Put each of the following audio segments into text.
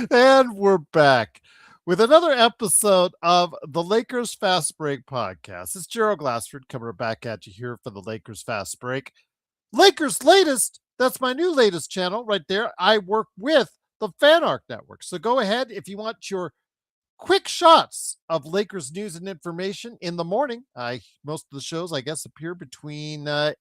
And we're back with another episode of the Lakers Fast Break podcast. It's Gerald Glassford coming back at you here for the Lakers Fast Break. Lakers Latest, that's my new latest channel right there. I work with the Fan Arc Network. So go ahead if you want your quick shots of Lakers news and information in the morning. Most of the shows, I guess, appear between 8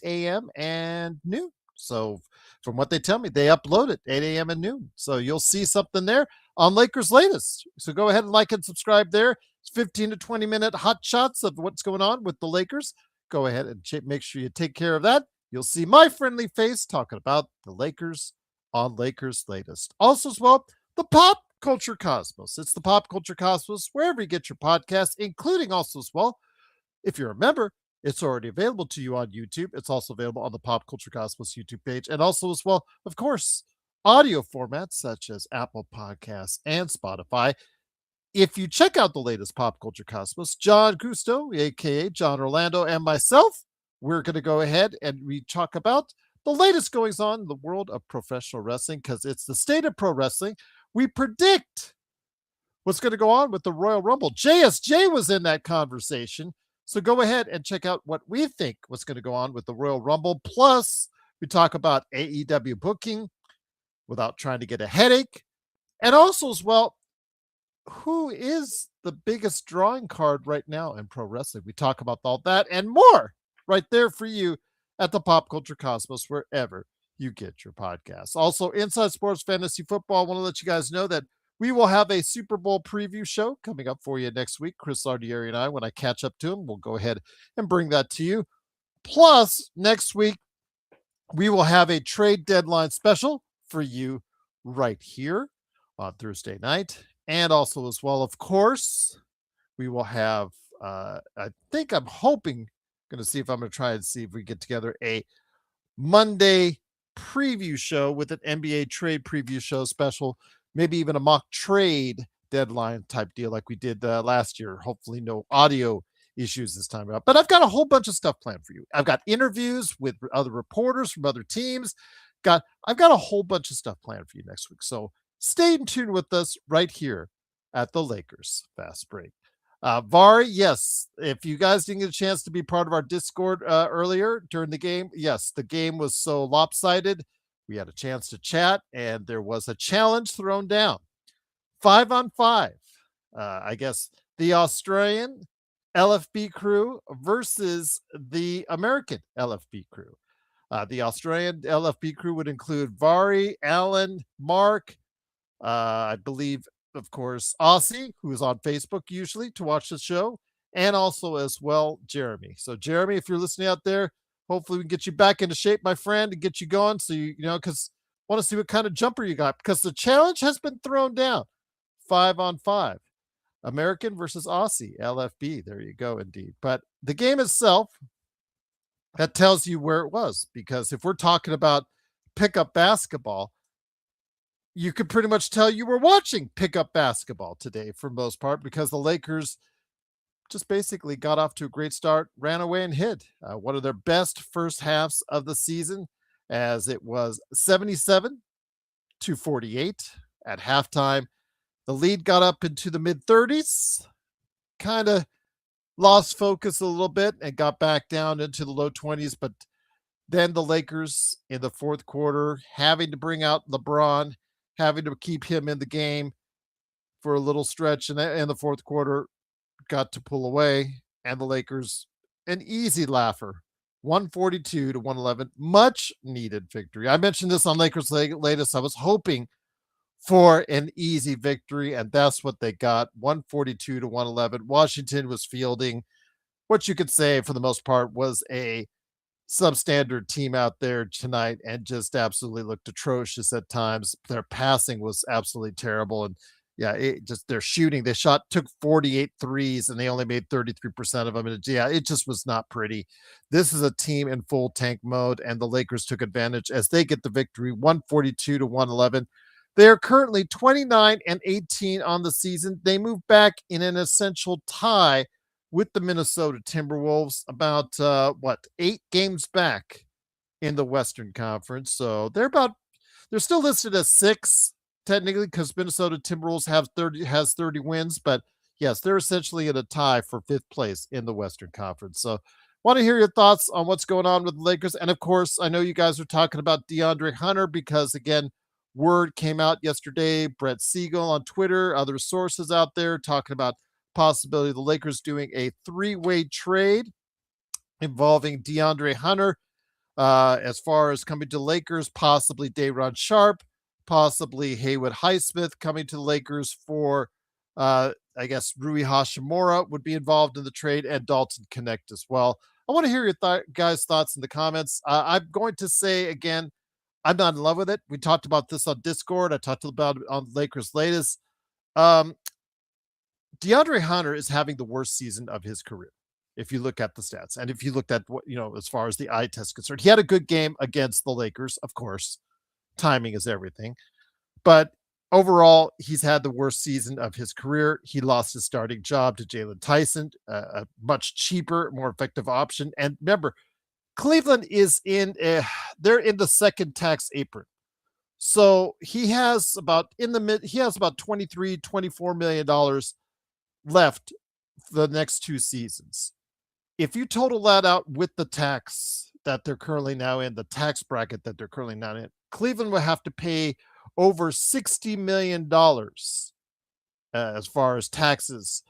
a.m. and noon. So from what they tell me, they upload it 8 a.m. and noon. So you'll see something there on Lakers Latest. So go ahead and like and subscribe there. It's 15 to 20-minute hot shots of what's going on with the Lakers. Go ahead and make sure you take care of that. You'll see my friendly face talking about the Lakers on Lakers Latest. Also as well, the Pop Culture Cosmos. It's the Pop Culture Cosmos wherever you get your podcasts, including also as well, if you're a member, it's already available to you on YouTube. It's also available on the Pop Culture Cosmos YouTube page. And also as well, of course, audio formats such as Apple Podcasts and Spotify. If you check out the latest Pop Culture Cosmos, John Gusto, aka John Orlando, and myself, we're going to go ahead and we talk about the latest goings on in the world of professional wrestling because it's the state of pro wrestling. We predict what's going to go on with the Royal Rumble. JSJ was in that conversation. So go ahead and check out what we think what's going to go on with the Royal Rumble. Plus, we talk about AEW booking without trying to get a headache. And also as well, who is the biggest drawing card right now in pro wrestling? We talk about all that and more right there for you at the Pop Culture Cosmos, wherever you get your podcasts. Also, Inside Sports Fantasy Football. I want to let you guys know that we will have a Super Bowl preview show coming up for you next week. Chris Lardieri and I, when I catch up to him, we'll go ahead and bring that to you. Plus, next week, we will have a trade deadline special for you right here on Thursday night. And also as well, of course, we will have, I think I'm hoping, going to see if I'm going to try and see if we get together a Monday preview show with an NBA trade preview show special, maybe even a mock trade deadline type deal like we did last year. Hopefully no audio issues this time around. But I've got a whole bunch of stuff planned for you. I've got interviews with other reporters from other teams. I've got a whole bunch of stuff planned for you next week. So stay in tune with us right here at the Lakers Fast Break. Vari, yes, if you guys didn't get a chance to be part of our Discord earlier during the game, yes, the game was so lopsided. We had a chance to chat, and there was a challenge thrown down. 5-on-5. I guess the Australian LFB crew versus the American LFB crew. The Australian LFB crew would include Vari, Alan, Mark, I believe, of course, Aussie, who is on Facebook usually to watch the show, and also as well, Jeremy. So, Jeremy, if you're listening out there, hopefully we can get you back into shape, my friend, and get you going. So, you know, because I want to see what kind of jumper you got because the challenge has been thrown down. 5-on-5. American versus Aussie, LFB. There you go, indeed. But the game itself, that tells you where it was because if we're talking about pickup basketball, you could pretty much tell you were watching pickup basketball today for the most part because the Lakers just basically got off to a great start, ran away and hid one of their best first halves of the season as it was 77-48 at halftime. The lead got up into the mid-30s, kind of lost focus a little bit and got back down into the low 20s, but then the Lakers in the fourth quarter having to bring out LeBron, having to keep him in the game for a little stretch in the fourth quarter, got to pull away, and the Lakers, an easy laugher, 142-111, much needed victory. I mentioned this on Lakers Latest. I was hoping for an easy victory, and that's what they got, 142-111. Washington was fielding what you could say for the most part was a substandard team out there tonight and just absolutely looked atrocious at times. Their passing was absolutely terrible. And yeah, their shooting, took 48 threes and they only made 33% of them. And it just was not pretty. This is a team in full tank mode, and the Lakers took advantage as they get the victory, 142-111. They are currently 29-18 on the season. They move back in an essential tie with the Minnesota Timberwolves, about 8 games back in the Western Conference. So they're still listed as 6 technically because Minnesota Timberwolves have 30 wins, but yes, they're essentially in a tie for 5th place in the Western Conference. So want to hear your thoughts on what's going on with the Lakers. And of course, I know you guys are talking about DeAndre Hunter because again, word came out yesterday. Brett Siegel on Twitter, other sources out there talking about possibility of the Lakers doing a 3-way trade involving DeAndre Hunter. As far as coming to Lakers, possibly Day'Ron Sharpe, possibly Haywood Highsmith coming to the Lakers for, I guess, Rui Hashimura would be involved in the trade and Dalton Connect as well. I want to hear your guys' thoughts in the comments. I'm going to say again, I'm not in love with it. We talked about this on Discord. I talked about it on Lakers latest. Um, DeAndre Hunter is having the worst season of his career. If you look at the stats and if you looked at what, as far as the eye test is concerned, he had a good game against the Lakers. Of course, timing is everything, but overall, he's had the worst season of his career. He lost his starting job to Jalen Tyson, a much cheaper, more effective option. And remember, Cleveland is they're in the second tax apron. So he has about he has about 23, $24 million left for the next 2 seasons. If you total that out with the tax that they're currently now in, the tax bracket that they're currently not in, Cleveland will have to pay over $60 million as far as taxes,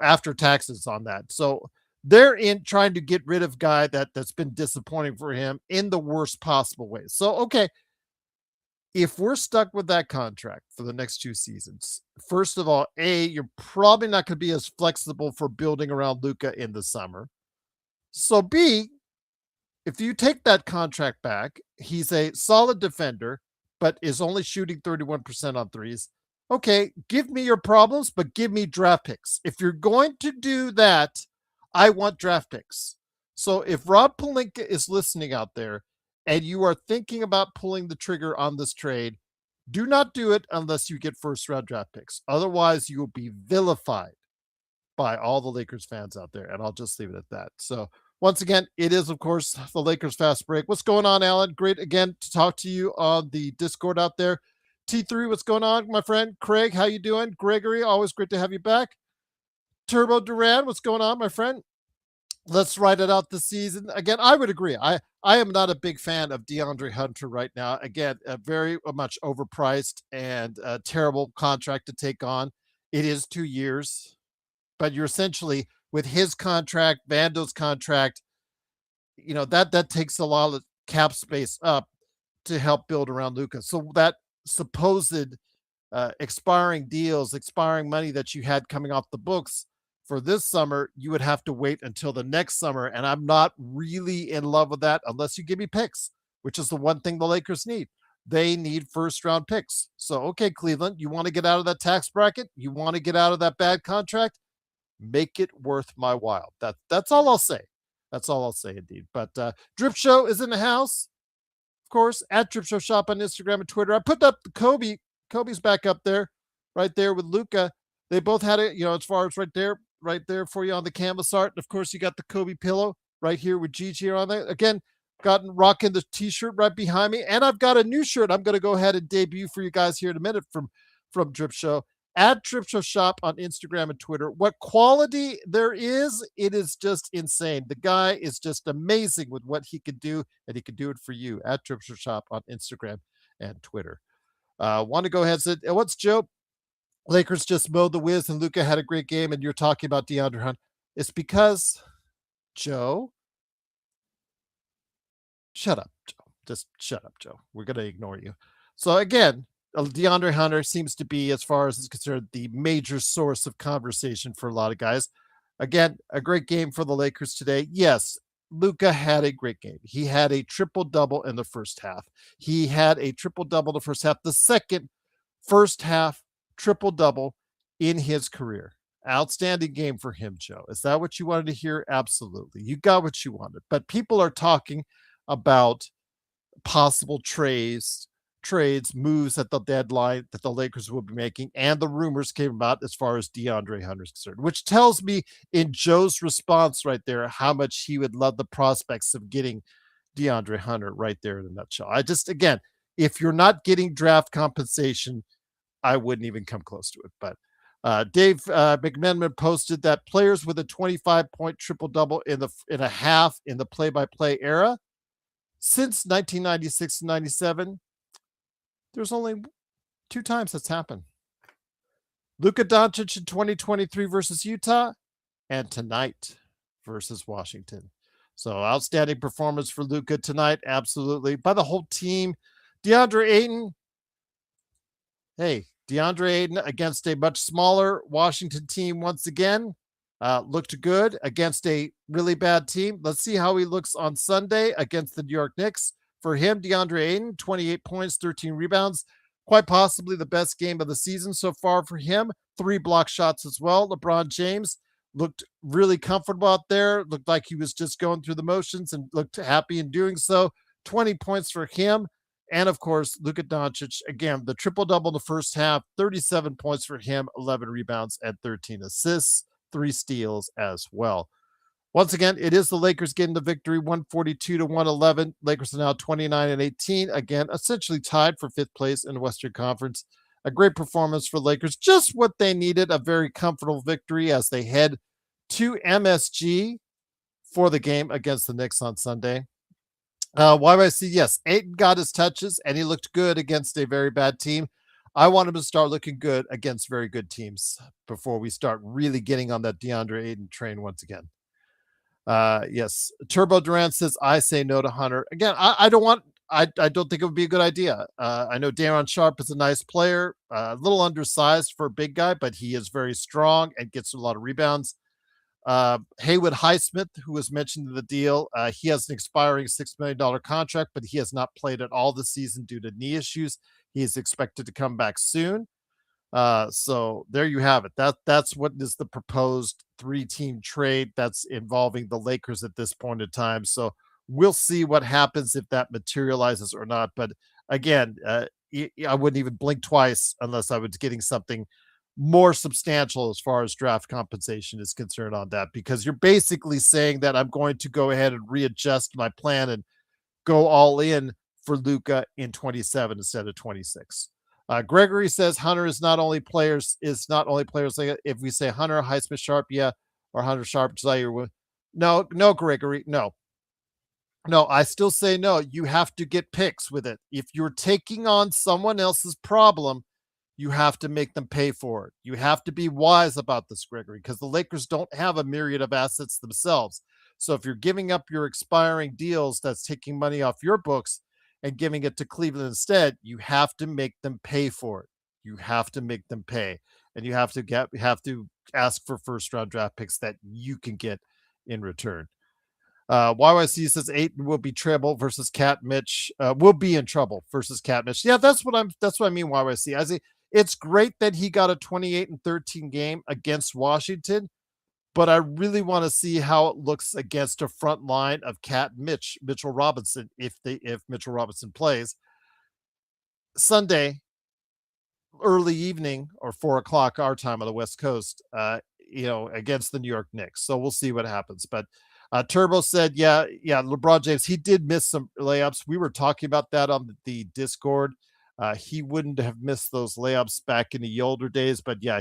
after taxes on that. So they're in trying to get rid of guy that's been disappointing for him in the worst possible way. So, okay, if we're stuck with that contract for the next 2 seasons, first of all, you're probably not going to be as flexible for building around Luka in the summer. So B, if you take that contract back, he's a solid defender, but is only shooting 31% on threes. Okay, give me your problems, but give me draft picks. If you're going to do that, I want draft picks. So if Rob Pelinka is listening out there and you are thinking about pulling the trigger on this trade, do not do it unless you get first round draft picks. Otherwise, you will be vilified by all the Lakers fans out there. And I'll just leave it at that. So once again, it is, of course, the Lakers Fast Break. What's going on, Alan? Great again to talk to you on the Discord out there. T3, what's going on, my friend? Craig, how you doing? Gregory, always great to have you back. Turbo Duran, what's going on, my friend? Let's ride it out this season. Again, I would agree. I am not a big fan of DeAndre Hunter right now. Again, very much overpriced and a terrible contract to take on. It is 2 years, but you're essentially with his contract, Vando's contract, that takes a lot of cap space up to help build around Luka. So that supposed expiring deals, expiring money that you had coming off the books for this summer, you would have to wait until the next summer. And I'm not really in love with that unless you give me picks, which is the one thing the Lakers need. They need first round picks. So, okay, Cleveland, you want to get out of that tax bracket? You want to get out of that bad contract? Make it worth my while. That's all I'll say. That's all I'll say indeed. But Drip Show is in the house. Of course, at Drip Show Shop on Instagram and Twitter. I put up the Kobe. Kobe's back up there, right there with Luka. They both had it, as far as right there for you on the canvas art. And of course, you got the Kobe pillow right here with Gigi on there. Again, rocking the t-shirt right behind me. And I've got a new shirt I'm going to go ahead and debut for you guys here in a minute from Drip Show. At Drip Show Shop on Instagram and Twitter. What quality there is, it is just insane. The guy is just amazing with what he can do, and he can do it for you at Drip Show Shop on Instagram and Twitter. Want to go ahead and say, what's Joe? Lakers just mowed the Wiz and Luka had a great game, and you're talking about DeAndre Hunt. It's because, Joe, shut up, Joe. Just shut up, Joe. We're going to ignore you. So again, DeAndre Hunter seems to be, as far as is concerned, the major source of conversation for a lot of guys. Again, a great game for the Lakers today. Yes, Luka had a great game. He had a triple-double in the first half. He had a triple-double in the first half. The second first half triple-double in his career. Outstanding game for him, Joe. Is that what you wanted to hear? Absolutely. You got what you wanted. But people are talking about possible trades, moves at the deadline that the Lakers will be making, and the rumors came about as far as DeAndre Hunter is concerned, which tells me in Joe's response right there how much he would love the prospects of getting DeAndre Hunter right there in a nutshell. Again, if you're not getting draft compensation, I wouldn't even come close to it. But Dave McMenamin posted that players with a 25-point triple-double in a half in the play-by-play era since 1996 and 97, there's only 2 times that's happened. Luka Doncic in 2023 versus Utah, and tonight versus Washington. So outstanding performance for Luka tonight, absolutely, by the whole team. DeAndre Ayton, against a much smaller Washington team once again, looked good against a really bad team. Let's see how he looks on Sunday against the New York Knicks. For him, DeAndre Ayton, 28 points, 13 rebounds, quite possibly the best game of the season so far for him. 3 block shots as well. LeBron James looked really comfortable out there, looked like he was just going through the motions and looked happy in doing so. 20 points for him. And of course, Luka Doncic, again, the triple-double in the first half, 37 points for him, 11 rebounds and 13 assists, 3 steals as well. Once again, it is the Lakers getting the victory, 142-111. Lakers are now 29-18. Again, essentially tied for 5th place in the Western Conference. A great performance for Lakers. Just what they needed, a very comfortable victory as they head to MSG for the game against the Knicks on Sunday. YYC, yes, Ayton got his touches, and he looked good against a very bad team. I want him to start looking good against very good teams before we start really getting on that DeAndre Ayton train once again. Yes, Turbo Duran says, I say no to Hunter. Again, I don't think it would be a good idea. I know Daron Sharp is a nice player, a little undersized for a big guy, but he is very strong and gets a lot of rebounds. Haywood Highsmith, who was mentioned in the deal, he has an expiring $6 million contract, but he has not played at all this season due to knee issues. He is expected to come back soon. So there you have it. That's what is the proposed 3-team trade that's involving the Lakers at this point in time. So we'll see what happens if that materializes or not. But again, I wouldn't even blink twice unless I was getting something more substantial as far as draft compensation is concerned on that, because you're basically saying that I'm going to go ahead and readjust my plan and go all in for Luka in 27 instead of 26. Gregory says Hunter is not only players. Like if we say Hunter, Highsmith, Sharp, yeah, or Hunter, Sharp, Zaire. No, Gregory, no. I still say no. You have to get picks with it. If you're taking on someone else's problem, you have to make them pay for it. You have to be wise about this, Gregory, because the Lakers don't have a myriad of assets themselves. So if you're giving up your expiring deals, that's taking money off your books and giving it to Cleveland instead, you have to make them pay for it. You have to make them pay, and you have to ask for first-round draft picks that you can get in return. YYC says Ayton will be trouble versus Cat Mitch. Will be in trouble versus Cat Mitch. Yeah, that's what I mean. YYC. I say it's great that he got a 28-13 game against Washington, but I really want to see how it looks against a front line of Mitchell Robinson, if Mitchell Robinson plays Sunday, early evening or 4:00 our time on the West Coast, against the New York Knicks. So we'll see what happens. But Turbo said, yeah, LeBron James, he did miss some layups. We were talking about that on the Discord. He wouldn't have missed those layups back in the older days, but yeah,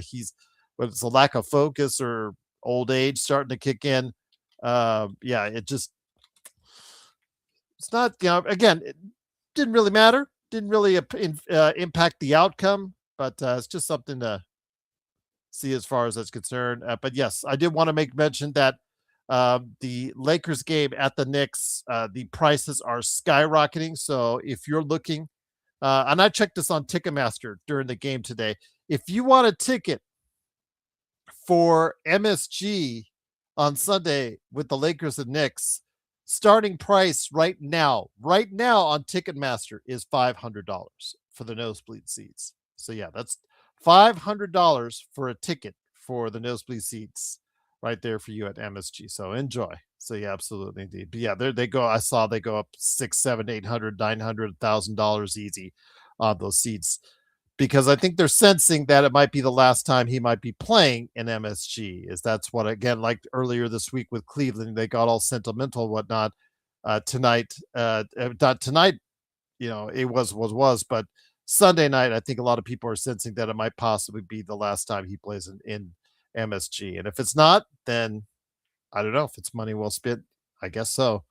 whether it's a lack of focus or old age starting to kick in. It's not, again, it didn't really matter. Didn't really impact the outcome, but it's just something to see as far as that's concerned. But yes, I did want to make mention that the Lakers game at the Knicks, the prices are skyrocketing. So if you're looking, and I checked this on Ticketmaster during the game today, if you want a ticket for MSG on Sunday with the Lakers and Knicks, starting price right now on Ticketmaster is $500 for the nosebleed seats. So yeah, that's $500 for a ticket for the nosebleed seats right there for you at MSG. So enjoy. So yeah, absolutely indeed. But yeah, there they go. I saw they go up $600, $700, $800, $900, $1,000 easy on those seats, because I think they're sensing that it might be the last time he might be playing in MSG. That's what, again, like earlier this week with Cleveland, they got all sentimental and whatnot. tonight. Not tonight, it was, but Sunday night, I think a lot of people are sensing that it might possibly be the last time he plays in MSG. And if it's not, then I don't know if it's money well spent. I guess so.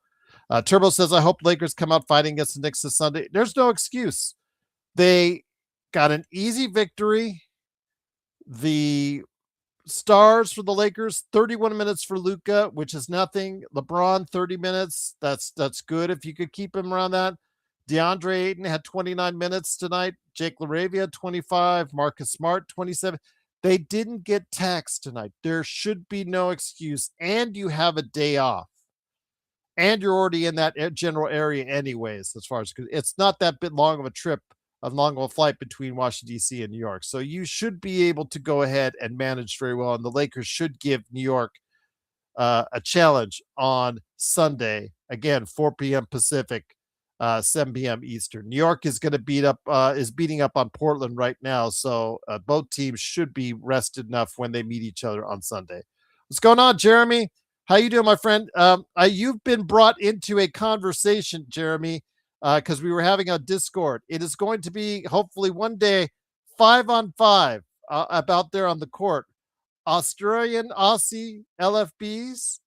Turbo says, I hope Lakers come out fighting against the Knicks this Sunday. There's no excuse. They got an easy victory. The stars for the Lakers, 31 minutes for Luka, which is nothing. LeBron, 30 minutes. That's good if you could keep him around that. DeAndre Ayton had 29 minutes tonight. Jake LaRavia, 25. Marcus Smart, 27. They didn't get taxed tonight. There should be no excuse. And you have a day off. And you're already in that general area anyways, as far as it's not that bit long of a trip, long of a flight between Washington, D.C. and New York. So you should be able to go ahead and manage very well. And the Lakers should give New York a challenge on Sunday. Again, 4 p.m. Pacific, 7 p.m. Eastern. New York is going to beating up on Portland right now. So both teams should be rested enough when they meet each other on Sunday. What's going on, Jeremy? How you doing, my friend? You've been brought into a conversation, Jeremy, because we were having a Discord. It is going to be hopefully one day 5-on-5 about there on the court. Aussie LFBs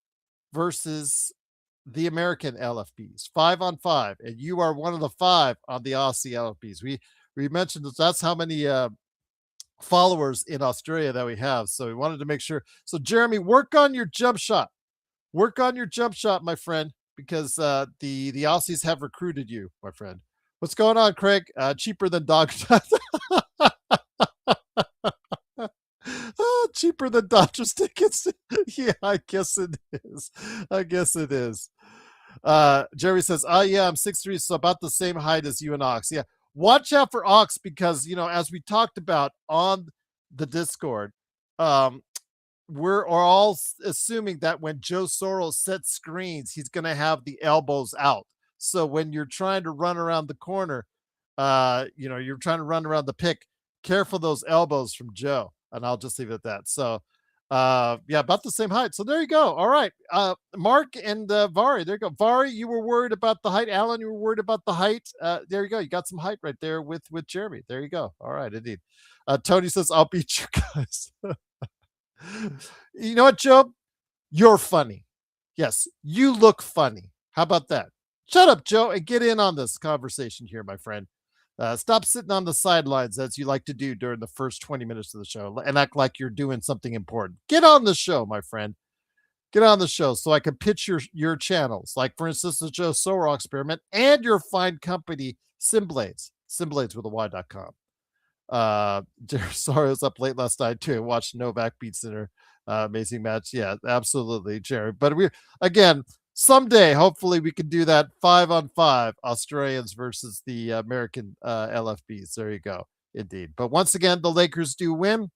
versus the American LFBs, 5-on-5, and you are one of the 5 on the Aussie LFBs. We mentioned that's how many followers in Australia that we have, so we wanted to make sure. So Jeremy, work on your jump shot. Work on your jump shot, my friend, because the Aussies have recruited you, my friend. What's going on, Craig? Cheaper than dog oh, cheaper than Dodgers tickets. Yeah, I guess it is. Jerry says, yeah, I'm 6'3", so about the same height as you and Ox. Yeah, watch out for Ox because, as we talked about on the Discord, we're all assuming that when Joe Soros sets screens, he's going to have the elbows out. So when you're trying to run around the corner, you're trying to run around the pick, careful those elbows from Joe. And I'll just leave it at that. So, yeah, about the same height. So there you go. All right. Mark and Vari, there you go. Vari, you were worried about the height. Alan, you were worried about the height. There you go. You got some height right there with Jeremy. There you go. All right, indeed. Tony says, I'll beat you guys. You know what, Joe? You're funny. Yes, you look funny. How about that? Shut up, Joe, and get in on this conversation here, my friend. Stop sitting on the sidelines as you like to do during the first 20 minutes of the show and act like you're doing something important. Get on the show, my friend. Get on the show so I can pitch your channels. Like, for instance, the Joe Sorrell experiment and your fine company, Simblades with a Y.com. Sorry, I was up late last night too. Watched Novak beat Sinner. Amazing match. Yeah, absolutely, Jerry. But again, someday, hopefully we can do that 5-on-5 Australians versus the American LFBs. There you go. Indeed. But once again, the Lakers do win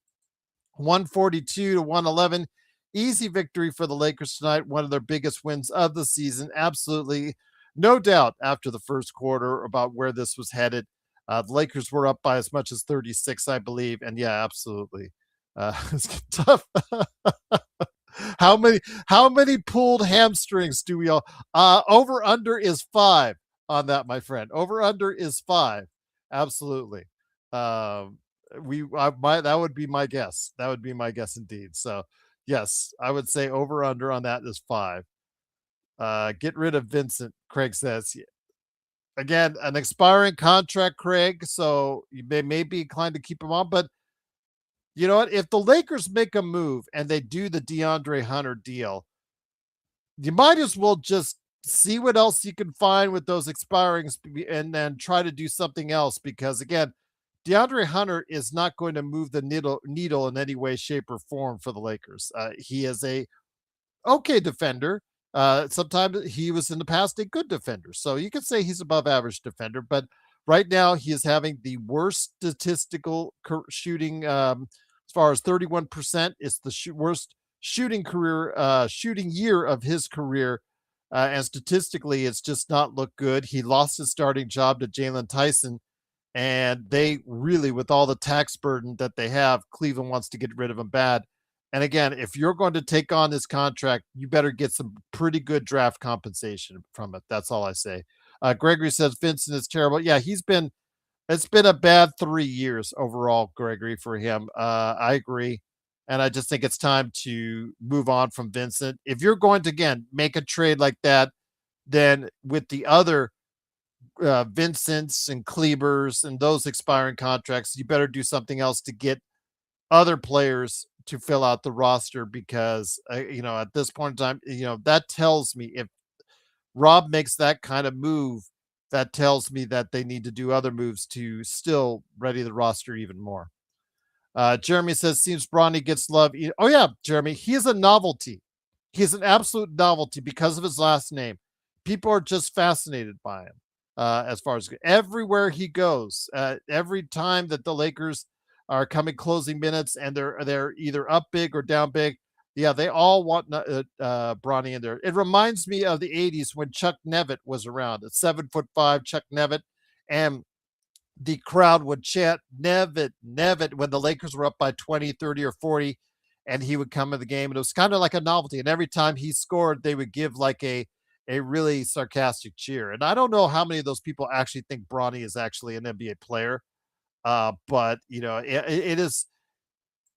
142-111. Easy victory for the Lakers tonight. One of their biggest wins of the season. Absolutely. No doubt after the first quarter about where this was headed. The Lakers were up by as much as 36, I believe. And yeah, absolutely. It's tough. How many pulled hamstrings do we all over under is 5 on that, my friend. Over under is 5. Absolutely. That would be my guess. That would be my guess indeed. So yes, I would say over under on that is 5. Get rid of Vincent, Craig says. Again, an expiring contract, Craig, so you may be inclined to keep him on, but you know what? If the Lakers make a move and they do the DeAndre Hunter deal, you might as well just see what else you can find with those expirings and then try to do something else because, again, DeAndre Hunter is not going to move the needle in any way, shape, or form for the Lakers. He is a okay defender. Sometimes he was in the past a good defender. So you could say he's above average defender, but right now he is having the worst statistical shooting as far as 31%. It's the worst shooting year of his career. And statistically, it's just not looked good. He lost his starting job to Jalen Tyson. And they really, with all the tax burden that they have, Cleveland wants to get rid of him bad. And again, if you're going to take on this contract, you better get some pretty good draft compensation from it. That's all I say. Gregory says Vincent is terrible. Yeah, it's been a bad 3 years overall, Gregory, for him. I agree. And I just think it's time to move on from Vincent. If you're going to, again, make a trade like that, then with the other Vincents and Klebers and those expiring contracts, you better do something else to get other players to fill out the roster because, at this point in time, that tells me if Rob makes that kind of move, that tells me that they need to do other moves to still ready the roster even more. Jeremy says, seems Bronny gets love. Oh, yeah, Jeremy, he is a novelty. He's an absolute novelty because of his last name. People are just fascinated by him as far as everywhere he goes. Every time that the Lakers are coming closing minutes and they're either up big or down big, yeah, they all want Bronny in there. It reminds me of the 80s when Chuck Nevitt was around, at 7'5" Chuck Nevitt, and the crowd would chant Nevitt, Nevitt when the Lakers were up by 20, 30, or 40, and he would come in the game. And it was kind of like a novelty. And every time he scored, they would give like a really sarcastic cheer. And I don't know how many of those people actually think Bronny is actually an NBA player. But it is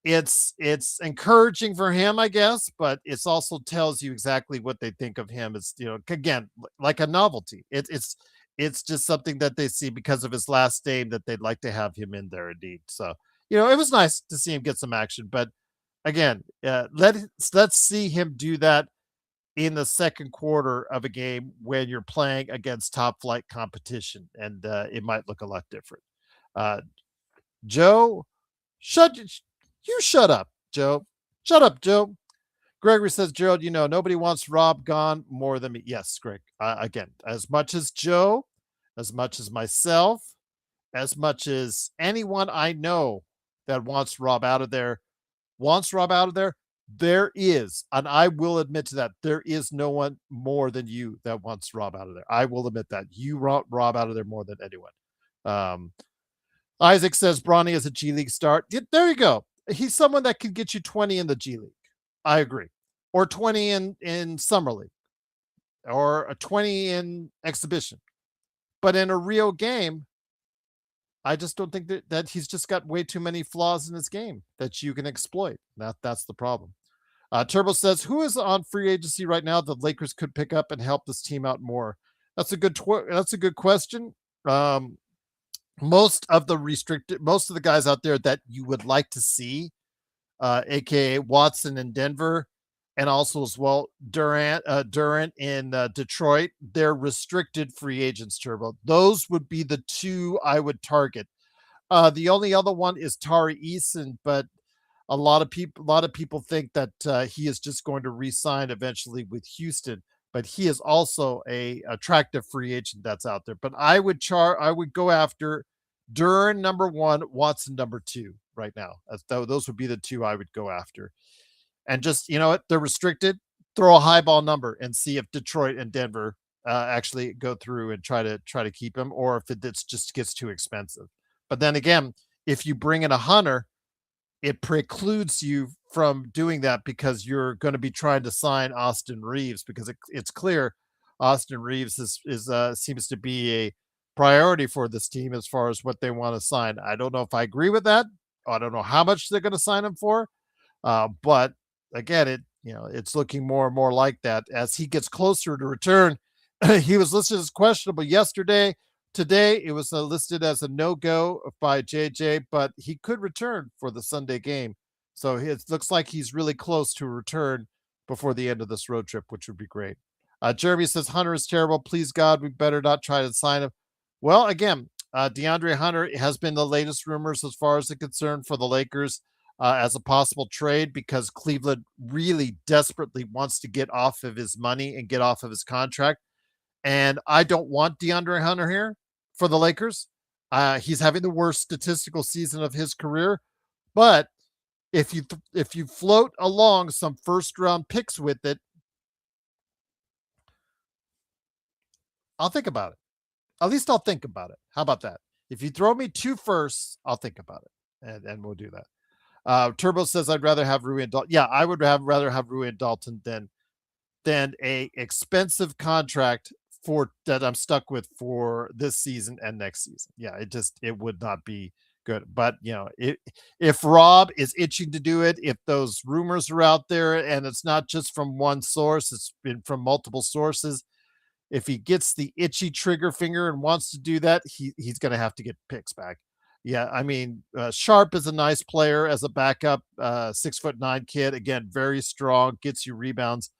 it's encouraging for him, I guess, but it's also tells you exactly what they think of him. It's again like a novelty. It's just something that they see because of his last name that they'd like to have him in there indeed. So it was nice to see him get some action, but again, let's see him do that in the second quarter of a game when you're playing against top flight competition, and it might look a lot different. Uh, Joe, shut you shut up, Joe. Shut up, Joe. Gregory says, Gerald, nobody wants Rob gone more than me. Yes, Greg. Again, as much as Joe, as much as myself, as much as anyone I know that wants Rob out of there, there is, and I will admit to that, there is no one more than you that wants Rob out of there. I will admit that. You want Rob out of there more than anyone. Um, Isaac says Bronny is a G League star. There you go. He's someone that can get you 20 in the G League. I agree. Or 20 in summer league. Or a 20 in exhibition. But in a real game, I just don't think that he's just got way too many flaws in his game that you can exploit. That's the problem. Turbo says, who is on free agency right now that Lakers could pick up and help this team out more? That's a good question. Most of the guys out there that you would like to see, aka Watson in Denver, and also as well Durant in Detroit, they're restricted free agents. Turbo, those would be the two I would target. The only other one is Tari Eason, but a lot of people think that he is just going to re-sign eventually with Houston, but he is also a attractive free agent that's out there. But I would go after Duran number one, Watson number two right now. Those would be the two I would go after. And just what, they're restricted. Throw a high ball number and see if Detroit and Denver actually go through and try to keep him, or if it just gets too expensive. But then again, if you bring in a Hunter, it precludes you from doing that because you're going to be trying to sign Austin Reeves, because it's clear Austin Reeves seems to be a priority for this team as far as what they want to sign. I don't know if I agree with that. I don't know how much they're going to sign him for, but again, it's looking more and more like that as he gets closer to return. He was listed as questionable yesterday. Today, it was listed as a no-go by JJ, but he could return for the Sunday game. So it looks like he's really close to a return before the end of this road trip, which would be great. Jeremy says, Hunter is terrible. Please, God, we better not try to sign him. Well, again, DeAndre Hunter has been the latest rumors as far as the concern for the Lakers as a possible trade, because Cleveland really desperately wants to get off of his money and get off of his contract. And I don't want DeAndre Hunter here for the Lakers. He's having the worst statistical season of his career. But if you float along some first round picks with it, I'll think about it. At least I'll think about it. How about that? If you throw me 2 firsts, I'll think about it, and we'll do that. Turbo says I'd rather have Rui and Dalton. Yeah, I would rather have Rui and Dalton than a expensive contract for that I'm stuck with for this season and next season. Yeah, it would not be good. But if Rob is itching to do it, if those rumors are out there and it's not just from one source, it's been from multiple sources. If he gets the itchy trigger finger and wants to do that, he's going to have to get picks back. Yeah, I mean, Sharp is a nice player as a backup, 6'9" kid. Again, very strong, gets you rebounds.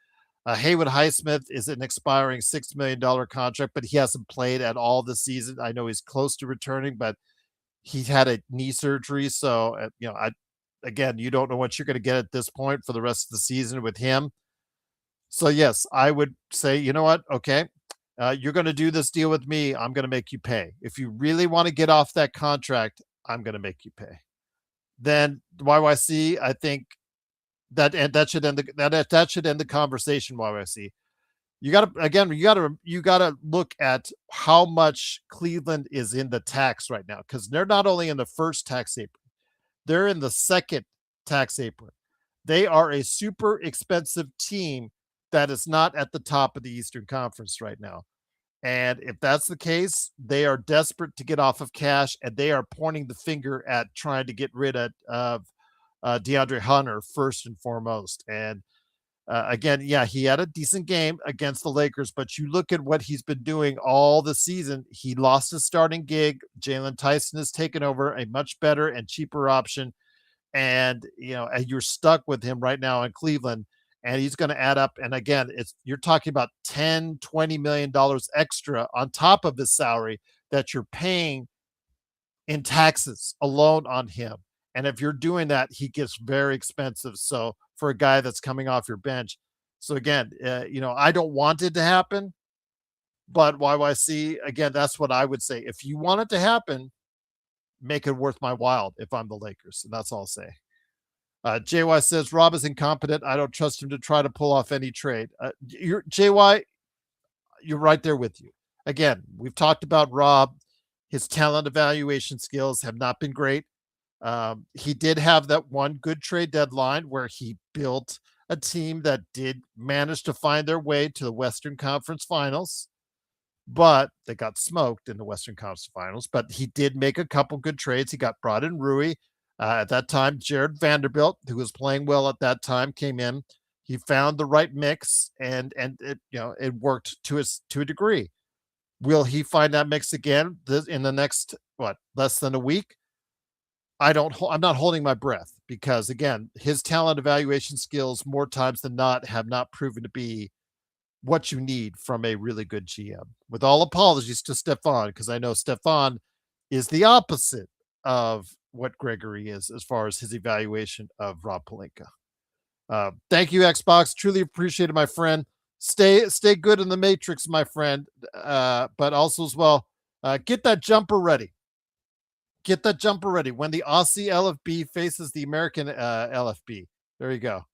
Haywood Highsmith is an expiring $6 million contract, but he hasn't played at all this season. I know he's close to returning, but he had a knee surgery, so again, you don't know what you're going to get at this point for the rest of the season with him. So yes, I would say, you know what? Okay, you're going to do this deal with me. I'm going to make you pay. If you really want to get off that contract, I'm going to make you pay. Then YYC, I think that should end that should end the conversation. YYC, you got to look at how much Cleveland is in the tax right now, because they're not only in the first tax apron, they're in the second tax apron. They are a super expensive team that is not at the top of the Eastern Conference right now. And if that's the case, they are desperate to get off of cash, and they are pointing the finger at trying to get rid of DeAndre Hunter first and foremost. And again, yeah, he had a decent game against the Lakers, but you look at what he's been doing all the season. He lost his starting gig. Jalen Tyson has taken over, a much better and cheaper option. And you're stuck with him right now in Cleveland, and he's going to add up. And again, you're talking about $10-20 million extra on top of his salary that you're paying in taxes alone on him. And if you're doing that, he gets very expensive. So for a guy that's coming off your bench. So again, I don't want it to happen, but YYC, again, that's what I would say. If you want it to happen, make it worth my while if I'm the Lakers. And that's all I'll say. JY says Rob is incompetent. I don't trust him to try to pull off any trade. JY, you're right there with you. Again, we've talked about Rob. His talent evaluation skills have not been great. He did have that one good trade deadline where he built a team that did manage to find their way to the Western Conference Finals, but they got smoked in the Western Conference Finals. But he did make a couple good trades. He got brought in Rui. At that time, Jared Vanderbilt, who was playing well at that time, came in. He found the right mix, and it worked to a degree. Will he find that mix again in the next less than a week? I'm not holding my breath, because again, his talent evaluation skills more times than not have not proven to be what you need from a really good GM. With all apologies to Stefan, because I know Stefan is the opposite of what Gregory is as far as his evaluation of Rob Pelinka. Thank you, Xbox. Truly appreciate it, my friend. Stay good in the matrix, my friend. But also as well, get that jumper ready. Get that jumper ready when the Aussie LFB faces the American LFB. There you go.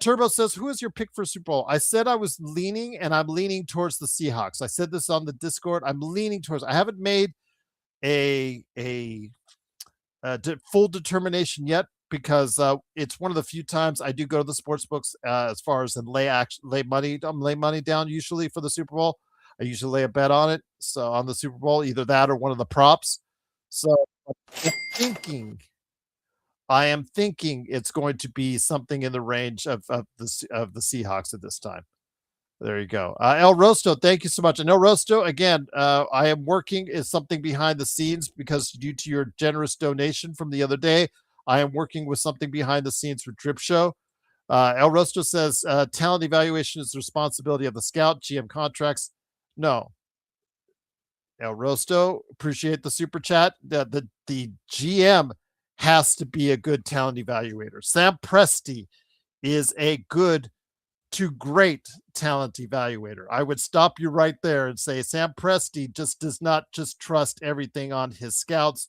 Turbo says, who is your pick for Super Bowl? I said I was leaning, and I'm leaning towards the Seahawks. I said this on the Discord. I'm leaning towards. I haven't made a full determination yet, because it's one of the few times I do go to the sports books as far as lay money down usually for the Super Bowl. I usually lay a bet on it. So on the Super Bowl, either that or one of the props. So I am thinking it's going to be something in the range of the Seahawks at this time. There you go. El Rosto, thank you so much. And El Rosto, again, I am working is something behind the scenes, because due to your generous donation from the other day, I am working with something behind the scenes for Drip Show. El Rosto says talent evaluation is the responsibility of the scout, GM contracts. No. El Rosto, appreciate the super chat. The GM has to be a good talent evaluator. Sam Presti is a good to great talent evaluator. I would stop you right there and say Sam Presti just does not just trust everything on his scouts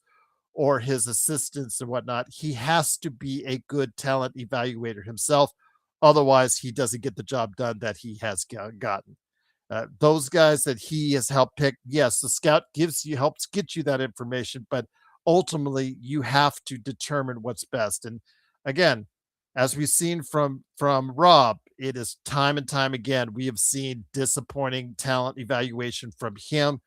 or his assistants and whatnot. He has to be a good talent evaluator himself. Otherwise, he doesn't get the job done that he has gotten. Those guys that he has helped pick, yes, the scout helps get you that information, but ultimately you have to determine what's best. And again, as we've seen from Rob, it is time and time again we have seen disappointing talent evaluation from him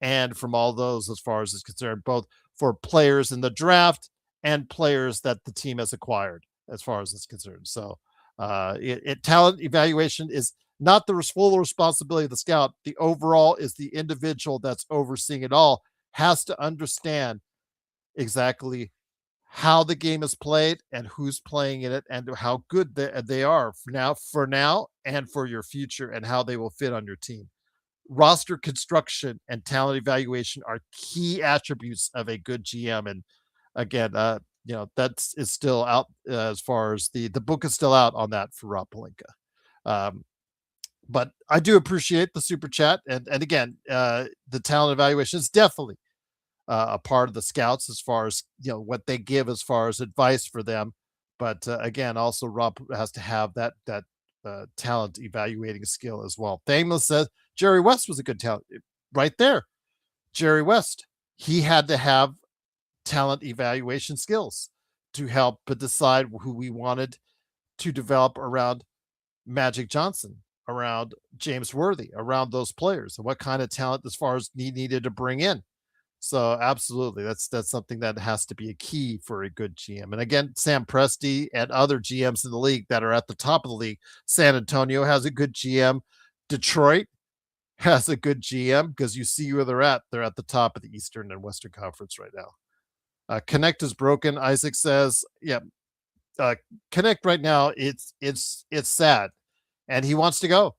and from all those as far as is concerned, both for players in the draft and players that the team has acquired as far as it's concerned. So talent evaluation is not the full responsibility of the scout. The overall is the individual that's overseeing it all has to understand exactly how the game is played and who's playing in it and how good they are for now and for your future and how they will fit on your team. Roster construction and talent evaluation are key attributes of a good GM. And again, that's is still out as far as the book is still out on that for Rob Pelinka. Um, but I do appreciate the super chat and again, the talent evaluation is definitely a part of the scouts as far as what they give as far as advice for them. But again, also Rob has to have that talent evaluating skill as well. Thameless says Jerry West was a good talent right there. Jerry West, he had to have talent evaluation skills to help decide who we wanted to develop around Magic Johnson, around James Worthy, around those players, and what kind of talent as far as needed to bring in. So absolutely, that's something that has to be a key for a good GM. And again, Sam Presti and other GMs in the league that are at the top of the league. San Antonio has a good GM. Detroit has a good GM because you see where they're at. They're at the top of the Eastern and Western Conference right now. Connect is broken. Isaac says, "Yeah, Connect right now. It's sad, and he wants to go,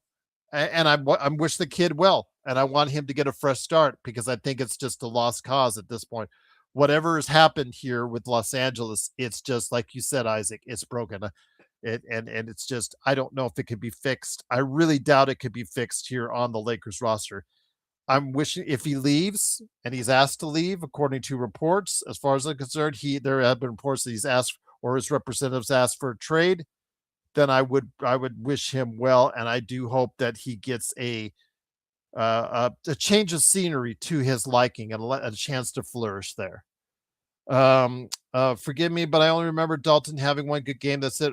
and I'm wish the kid well, and I want him to get a fresh start because I think it's just a lost cause at this point. Whatever has happened here with Los Angeles, it's just like you said, Isaac. It's broken. And it's just I don't know if it could be fixed. I really doubt it could be fixed here on the Lakers roster. I'm wishing if he leaves and he's asked to leave, according to reports, as far as I'm concerned, there have been reports that he's asked or his representatives asked for a trade. Then I would wish him well, and I do hope that he gets a change of scenery to his liking and a chance to flourish there. Forgive me, but I only remember Dalton having one good game. That's it.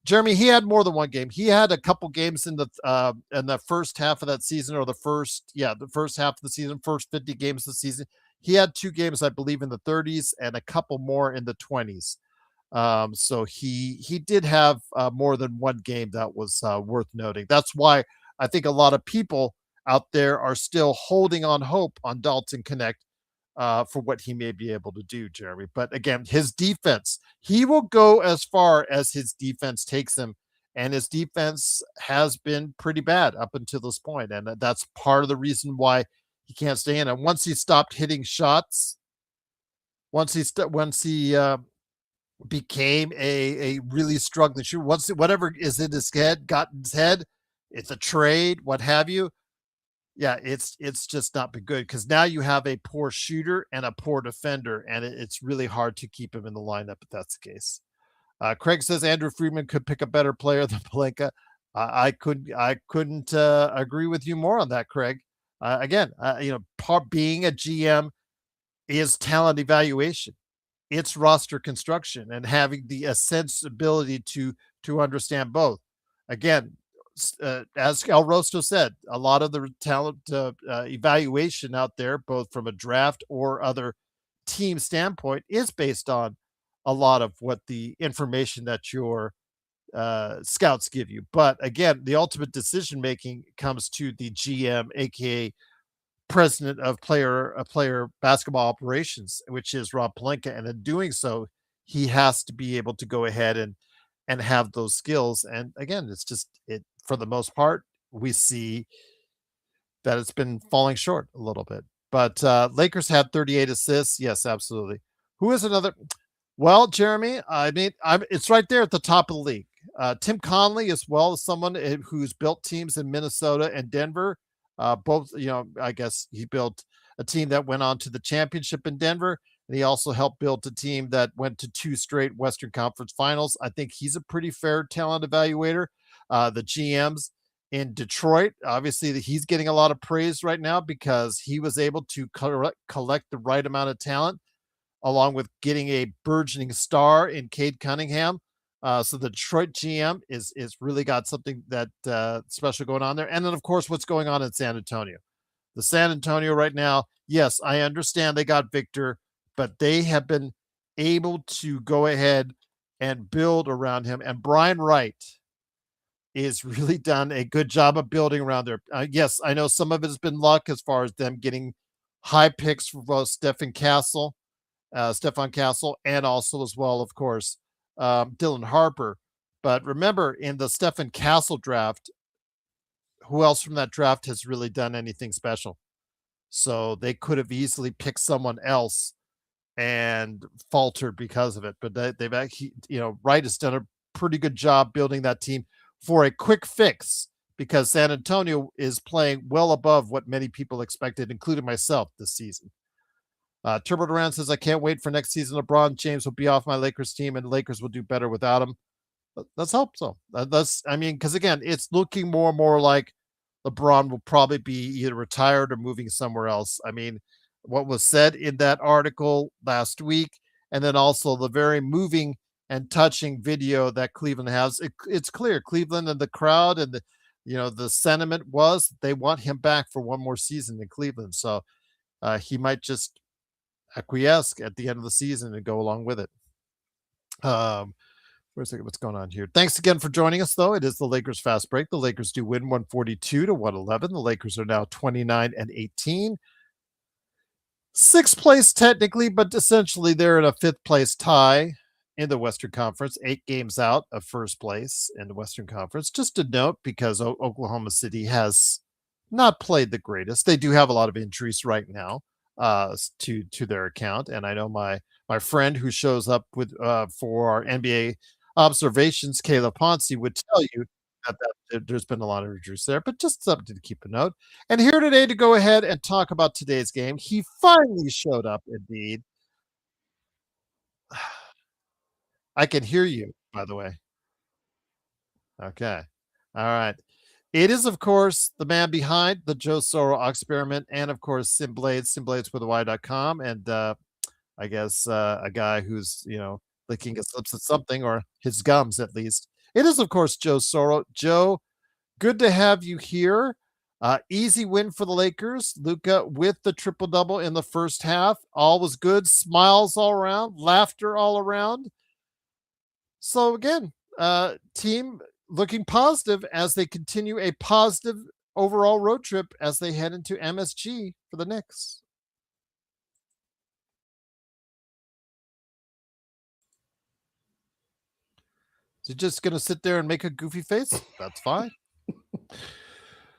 Jeremy, he had more than one game. He had a couple games in the first half of that season, or the first half of the season, first 50 games of the season. He had 2 games, I believe, in the 30s and a couple more in the 20s. So he did have more than one game that was worth noting. That's why I think a lot of people out there are still holding on hope on Dalton Connect for what he may be able to do, Jeremy. But again, his defense, he will go as far as his defense takes him. And his defense has been pretty bad up until this point. And that's part of the reason why he can't stay in. And once he stopped hitting shots, once he became a really struggling shooter, once whatever is in his head got in his head, it's a trade, what have you. Yeah, it's just not been good because now you have a poor shooter and a poor defender, and it's really hard to keep him in the lineup if that's the case. Craig says Andrew Friedman could pick a better player than Pelinka. I couldn't agree with you more on that, Craig. Again, being a GM is talent evaluation. It's roster construction and having the sensibility to understand both. Again, as El Rosto said, a lot of the talent evaluation out there, both from a draft or other team standpoint, is based on a lot of what the information that your scouts give you. But again, the ultimate decision making comes to the GM, aka president of player basketball operations, which is Rob Pelinka. And in doing so, he has to be able to go ahead and have those skills. And again, it's just it for the most part, we see that it's been falling short a little bit. But Lakers had 38 assists. Yes, absolutely. Who is another? Well, Jeremy, I mean, it's right there at the top of the league. Tim Conley, as well as someone who's built teams in Minnesota and Denver. Both, I guess he built a team that went on to the championship in Denver, and he also helped build a team that went to 2 straight Western Conference Finals. I think he's a pretty fair talent evaluator. The GMs in Detroit, obviously, he's getting a lot of praise right now because he was able to collect the right amount of talent. along with getting a burgeoning star in Cade Cunningham. So the Detroit GM is really got something that special going on there. And then, of course, what's going on in San Antonio. The San Antonio right now, yes, I understand they got Victor, but they have been able to go ahead and build around him. And Brian Wright is really done a good job of building around there. Yes, I know some of it has been luck as far as them getting high picks for both Stefan Castle, and also as well, of course, Dylan Harper. But remember, in the Stefan Castle draft, who else from that draft has really done anything special? So they could have easily picked someone else and faltered because of it. But they've actually, Wright has done a pretty good job building that team for a quick fix because San Antonio is playing well above what many people expected, including myself this season. Turbo Duran says, I can't wait for next season. LeBron James will be off my Lakers team and the Lakers will do better without him. Let's hope so. Because again, it's looking more and more like LeBron will probably be either retired or moving somewhere else. I mean, what was said in that article last week, and then also the very moving and touching video that Cleveland has. It's clear Cleveland and the crowd and the sentiment was they want him back for one more season in Cleveland. So he might just acquiesce at the end of the season and go along with it. What's going on here? Thanks again for joining us, though. It is the Lakers Fast Break. The Lakers do win 142-111. The Lakers are now 29-18. Sixth place technically, but essentially they're in a fifth place tie in the Western Conference, 8 games out of first place in the Western Conference. Just a note, because Oklahoma City has not played the greatest. They do have a lot of injuries right now to their account. And I know my friend who shows up with for our NBA observations, Kayla Ponce, would tell you that there's been a lot of injuries there, but just something to keep a note. And here today to go ahead and talk about today's game, he finally showed up indeed. I can hear you, by the way. Okay. All right. It is, of course, the man behind the Joe Soro experiment, and of course, Simblades with a Y.com, and I guess a guy who's licking his lips at something, or his gums at least. It is, of course, Joe Soro. Joe, good to have you here. Easy win for the Lakers. Luka with the triple-double in the first half. All was good. Smiles all around. Laughter all around. So again, team looking positive as they continue a positive overall road trip as they head into MSG for the Knicks. Is he just going to sit there and make a goofy face? That's fine.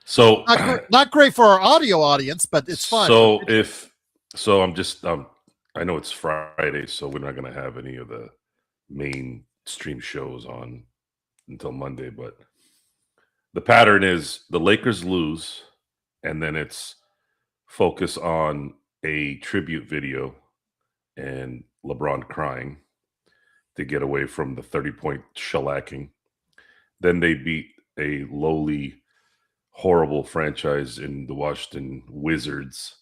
So not great for our audio audience, but it's fine. I know it's Friday, so we're not going to have any of the mainstream shows on until Monday, but the pattern is the Lakers lose, and then it's focus on a tribute video and LeBron crying to get away from the 30-point shellacking. Then they beat a lowly, horrible franchise in the Washington Wizards.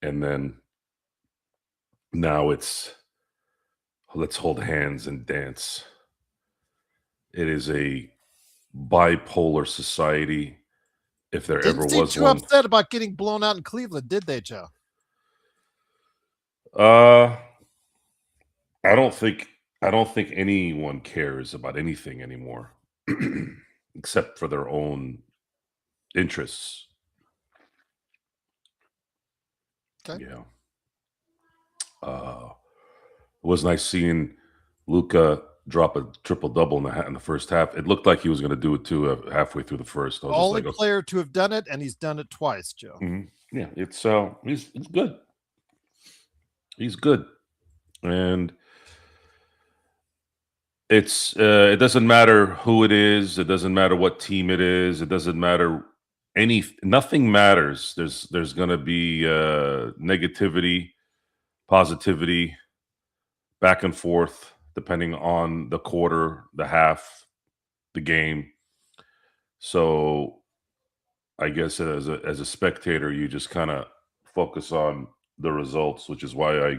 And then now it's let's hold hands and dance. It is a bipolar society, if there ever was one. Didn't seem too upset about getting blown out in Cleveland, did they, Joe? I don't think anyone cares about anything anymore, except for their own interests. Okay. Yeah. It was nice seeing Luka drop a triple-double in the first half. It looked like he was going to do it too halfway through the first. Only player to have done it, and he's done it twice, Joe. Mm-hmm. Yeah, it's good. He's good, and it doesn't matter who it is. It doesn't matter what team it is. It doesn't matter nothing matters. There's going to be negativity, positivity, back and forth, depending on the quarter, the half, the game. So I guess as a spectator, you just kind of focus on the results, which is why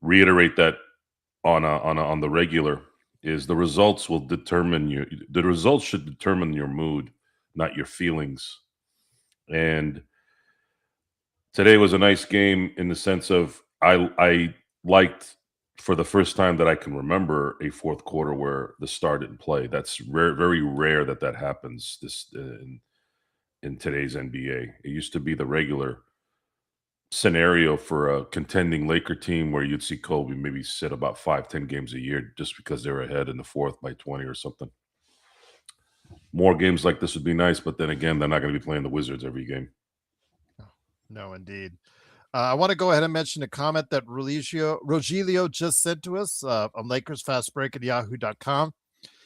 reiterate that on the regular is the results will determine you. The results should determine your mood, not your feelings. And today was a nice game in the sense of I liked for the first time that I can remember a fourth quarter where the star didn't play. That's rare, very rare that happens in today's NBA. It used to be the regular scenario for a contending Laker team where you'd see Kobe maybe sit about 5-10 games a year just because they were ahead in the fourth by 20 or something. More games like this would be nice, but then again, they're not going to be playing the Wizards every game. No, indeed. I want to go ahead and mention a comment that Rogelio just sent to us on Lakers Fast Break at yahoo.com.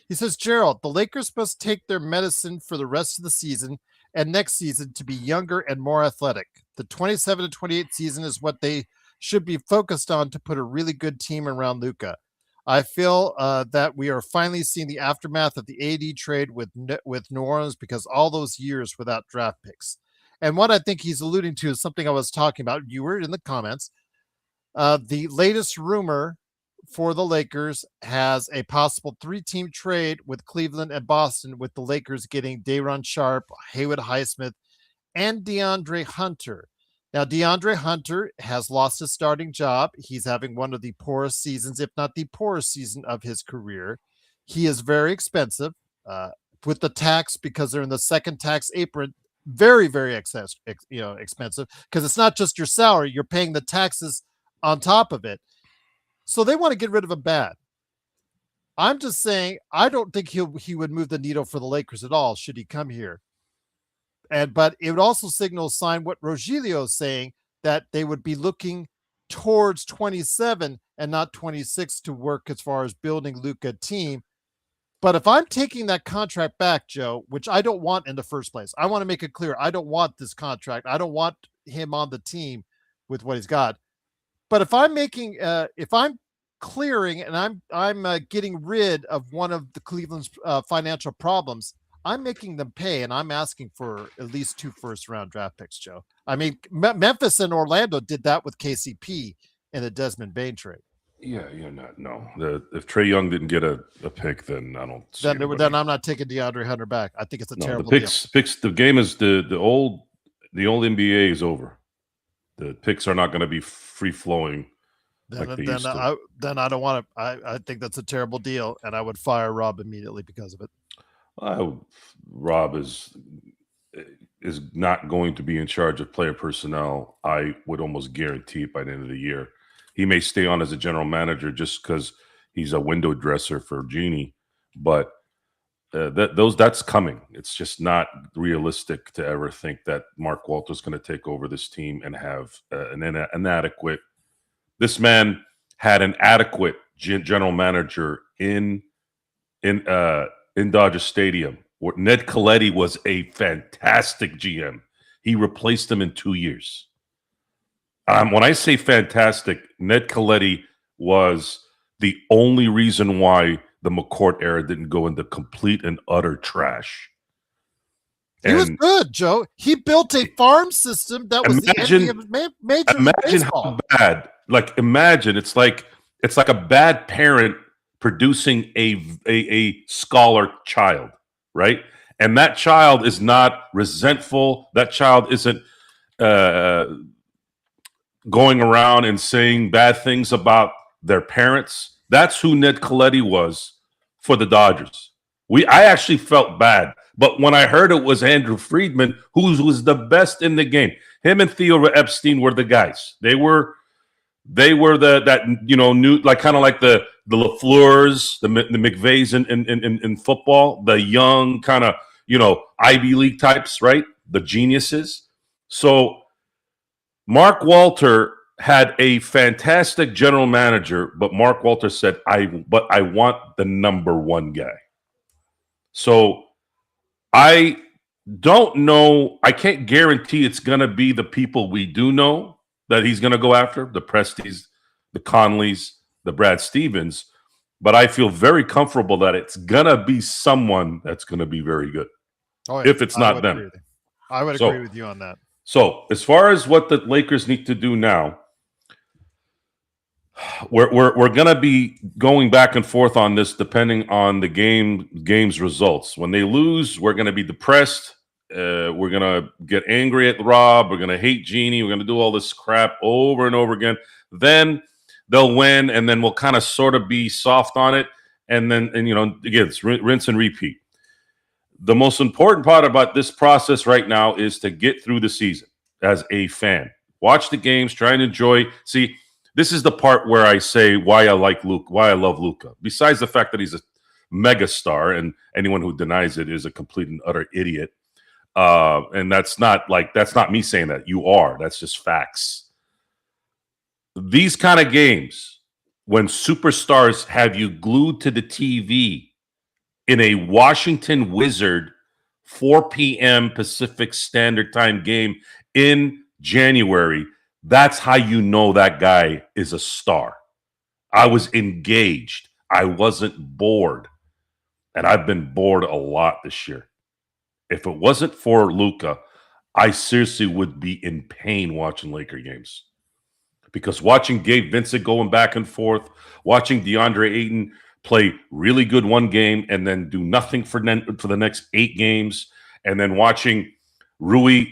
He says, Gerald, the Lakers must take their medicine for the rest of the season and next season to be younger and more athletic. The 27-28 season is what they should be focused on to put a really good team around Luka. I feel that we are finally seeing the aftermath of the AD trade with New Orleans because all those years without draft picks. And what I think he's alluding to is something I was talking about. You were in the comments. The latest rumor for the Lakers has a possible 3-team trade with Cleveland and Boston, with the Lakers getting Day'Ron Sharpe, Haywood Highsmith, and DeAndre Hunter. Now, DeAndre Hunter has lost his starting job. He's having one of the poorest seasons, if not the poorest season of his career. He is very expensive with the tax because they're in the second tax apron. Very, very expensive because it's not just your salary. You're paying the taxes on top of it. So they want to get rid of him bad. I'm just saying, I don't think he would move the needle for the Lakers at all should he come here. But it would also signal a sign what Rogelio is saying, that they would be looking towards 27 and not 26 to work as far as building Luka team. But if I'm taking that contract back, Joe, which I don't want in the first place, I want to make it clear, I don't want this contract. I don't want him on the team with what he's got. But if I'm making, if I'm clearing and I'm getting rid of one of the Cleveland's financial problems, I'm making them pay, and I'm asking for at least 2 first-round draft picks, Joe. I mean, Memphis and Orlando did that with KCP in the Desmond Bane trade. Yeah, you're not. No, if Trae Young didn't get a pick, then I don't. Then I'm not taking DeAndre Hunter back. I think it's a terrible deal. The game is the old NBA is over. The picks are not going to be free flowing. Then I don't want to. I think that's a terrible deal, and I would fire Rob immediately because of it. Rob is not going to be in charge of player personnel. I would almost guarantee it by the end of the year. He may stay on as a general manager just because he's a window dresser for Genie, but that's coming. It's just not realistic to ever think that Mark Walter's going to take over this team and have an adequate. This man had an adequate general manager in Dodger Stadium. Ned Colletti was a fantastic GM. He replaced him in 2 years. When I say fantastic, Ned Colletti was the only reason why the McCourt era didn't go into complete and utter trash. He was good, Joe. He built a farm system that was the envy of Major League Baseball. How bad. Imagine it's like a bad parent producing a scholar child, right? And that child is not resentful. That child isn't going around and saying bad things about their parents. That's who Ned Colletti was for the Dodgers. I actually felt bad. But when I heard it was Andrew Friedman, who was the best in the game, him and Theo Epstein were the guys. They were new, like kind of like the LaFleurs, the McVays in football, the young kind of, Ivy League types, right? The geniuses. So Mark Walter had a fantastic general manager, but Mark Walter said, I want the number one guy. So I don't know. I can't guarantee it's going to be the people we do know that he's going to go after, the Presties, the Conleys, the Brad Stevens. But I feel very comfortable that it's going to be someone that's going to be very good. Oh, yeah. If it's not them. I would agree with you on that. So as far as what the Lakers need to do now, We're gonna be going back and forth on this depending on the game's results. When they lose, we're gonna be depressed. We're gonna get angry at Rob. We're gonna hate Jeannie. We're gonna do all this crap over and over again. Then they'll win, and then we'll kind of sort of be soft on it. And then, again, it's rinse and repeat. The most important part about this process right now is to get through the season as a fan. Watch the games, try and enjoy. See, this is the part where I say why I like Luke, why I love Luka. Besides the fact that he's a mega star, and anyone who denies it is a complete and utter idiot. And that's not me saying that. You are. That's just facts. These kind of games, when superstars have you glued to the TV in a Washington Wizard 4 p.m. Pacific Standard Time game in January, that's how you know that guy is a star. I was engaged. I wasn't bored. And I've been bored a lot this year. If it wasn't for Luka, I seriously would be in pain watching Laker games. Because watching Gabe Vincent going back and forth, watching DeAndre Ayton play really good one game and then do nothing for the next 8 games, and then watching Rui's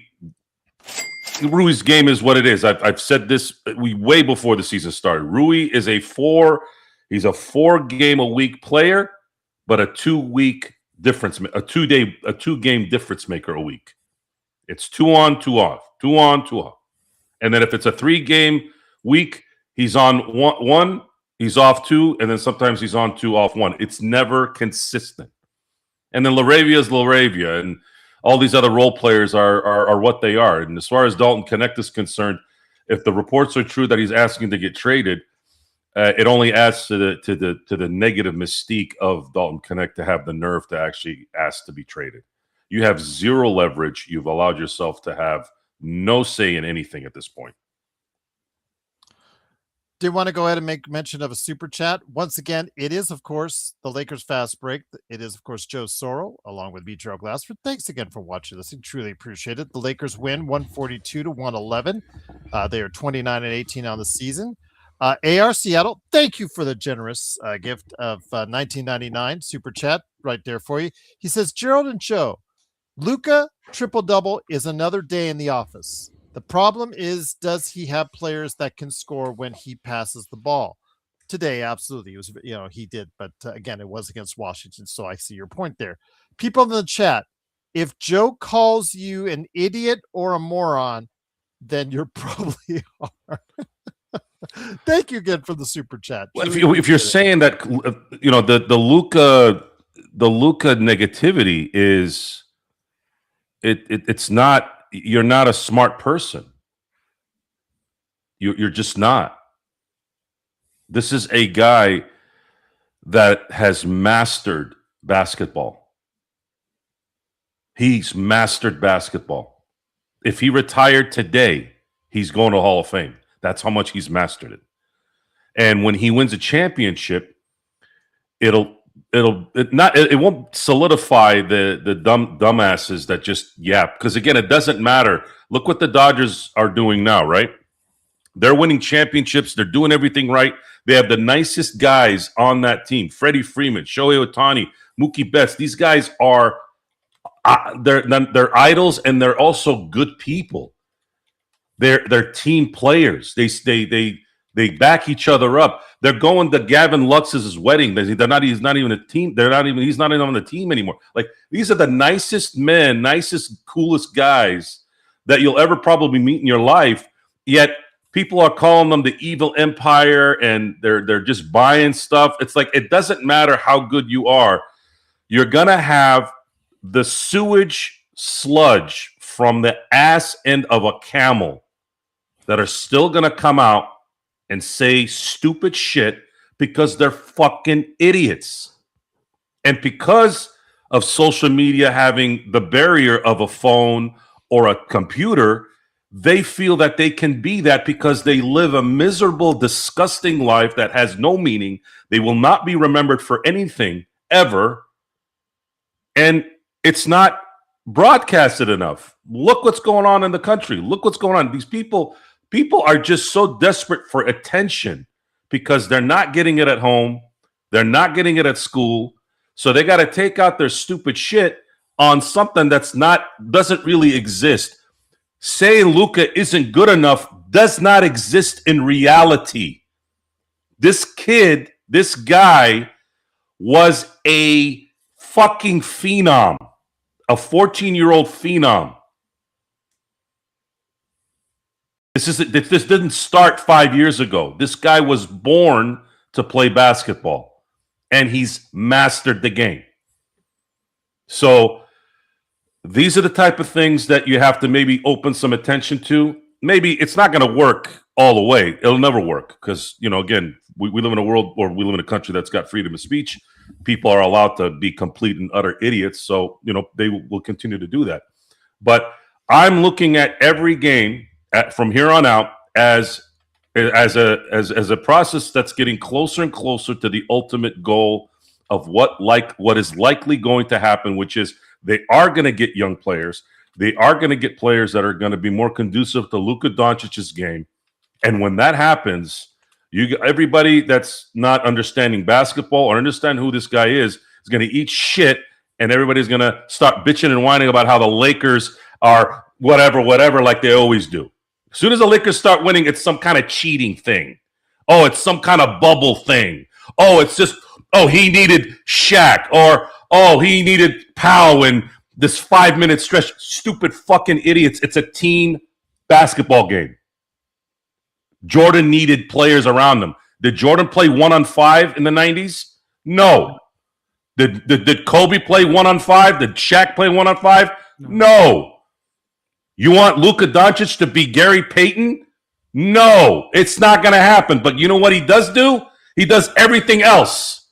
game is what it is. I've said this way before the season started. Rui is he's a 4-game-a-week player, but a 2-week difference, a 2-game difference maker a week. It's 2 on, 2 off, 2 on, 2 off. And then if it's a 3-game week, he's on one, he's off 2, and then sometimes he's on 2, off 1. It's never consistent. And then Laravia is Laravia, and all these other role players are what they are. And as far as Dalton Connect is concerned, if the reports are true that he's asking to get traded, it only adds to the negative mystique of Dalton Connect to have the nerve to actually ask to be traded. You have zero leverage. You've allowed yourself to have no say in anything at this point. Do you want to go ahead and make mention of a super chat? Once again, it is, of course, the Lakers Fast Break. It is, of course, Joe Sorrell, along with me, Gerald Glassford. Thanks again for watching this. I truly appreciate it. The Lakers win 142-111. They are 29-18 on the season. AR Seattle, thank you for the generous gift of $19.99 super chat right there for you. He says, Gerald and Joe, Luka triple-double is another day in the office. The problem is, does he have players that can score when he passes the ball? Today, absolutely. It was, he did. But again, it was against Washington. So I see your point there. People in the chat, if Joe calls you an idiot or a moron, then you're probably are. Thank you again for the super chat. Well, if you're saying that, the Luka negativity is, it's not. You're not a smart person. You're just not. This is a guy that has mastered basketball. He's mastered basketball. If he retired today, he's going to Hall of Fame. That's how much he's mastered it. And when he wins a championship, it won't solidify the dumbasses that just yap. Because again, it doesn't matter. Look what the Dodgers are doing now, right? They're winning championships. They're doing everything right. They have the nicest guys on that team: Freddie Freeman, Shohei Ohtani, Mookie Betts. These guys are they're idols, and they're also good people. They're team players. They back each other up. They're going to Gavin Lux's wedding. He's not even a team. He's not even on the team anymore. Like, these are the nicest men, nicest, coolest guys that you'll ever probably meet in your life. Yet people are calling them the evil empire, and they're just buying stuff. It's like, it doesn't matter how good you are. You're gonna have the sewage sludge from the ass end of a camel that are still gonna come out and say stupid shit because they're fucking idiots. And because of social media having the barrier of a phone or a computer, they feel that they can be that because they live a miserable, disgusting life that has no meaning. They will not be remembered for anything ever. And it's not broadcasted enough. Look what's going on in the country. Look what's going on. These people are just so desperate for attention because they're not getting it at home. They're not getting it at school. So they got to take out their stupid shit on something doesn't really exist. Saying Luka isn't good enough does not exist in reality. This guy was a fucking phenom, a 14-year-old phenom. This didn't start 5 years ago. This guy was born to play basketball, and he's mastered the game. So these are the type of things that you have to maybe open some attention to. Maybe it's not going to work all the way. It'll never work because, again, we live in a world, or we live in a country that's got freedom of speech. People are allowed to be complete and utter idiots. So, they will continue to do that. But I'm looking at every game from here on out as a process that's getting closer and closer to the ultimate goal of what is likely going to happen, which is they are going to get young players. They are going to get players that are going to be more conducive to Luka Doncic's game. And when that happens, everybody that's not understanding basketball or understand who this guy is going to eat shit, and everybody's going to start bitching and whining about how the Lakers are whatever, like they always do. As soon as the Lakers start winning, it's some kind of cheating thing. Oh, it's some kind of bubble thing. Oh, it's just, he needed Shaq, or, he needed Powell in this 5-minute stretch. Stupid fucking idiots. It's a team basketball game. Jordan needed players around him. Did Jordan play 1-on-5 in the 90s? No. Did Kobe play 1-on-5? Did Shaq play 1-on-5? No. You want Luka Doncic to be Gary Payton? No, it's not going to happen. But you know what he does do? He does everything else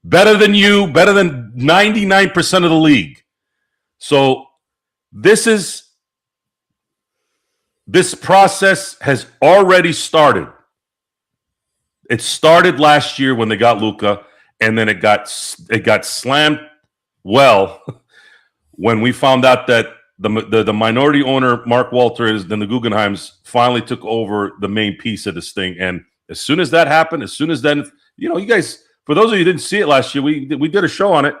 better than you, better than 99% of the league. So this process has already started. It started last year when they got Luka, and then it got slammed when we found out that the minority owner, Mark Walters, and the Guggenheims finally took over the main piece of this thing. And as soon as that happened, you guys, for those of you who didn't see it last year, we did a show on it.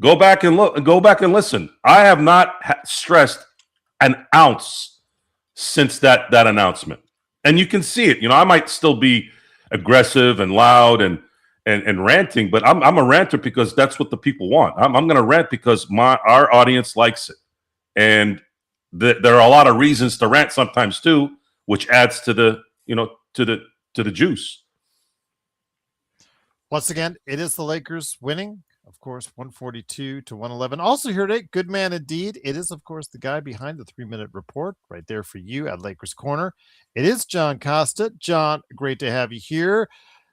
Go back and listen. I have not stressed an ounce since that announcement. And you can see it. I might still be aggressive and loud and ranting, but I'm a ranter because that's what the people want. I'm going to rant because our audience likes it. And there are a lot of reasons to rant sometimes too, which adds to the juice. Once again, it is the Lakers winning, of course, 142-111. Also here today, good man indeed. It is, of course, the guy behind the 3-minute report right there for you at Lakers Corner. It is John Costa. John, great to have you here.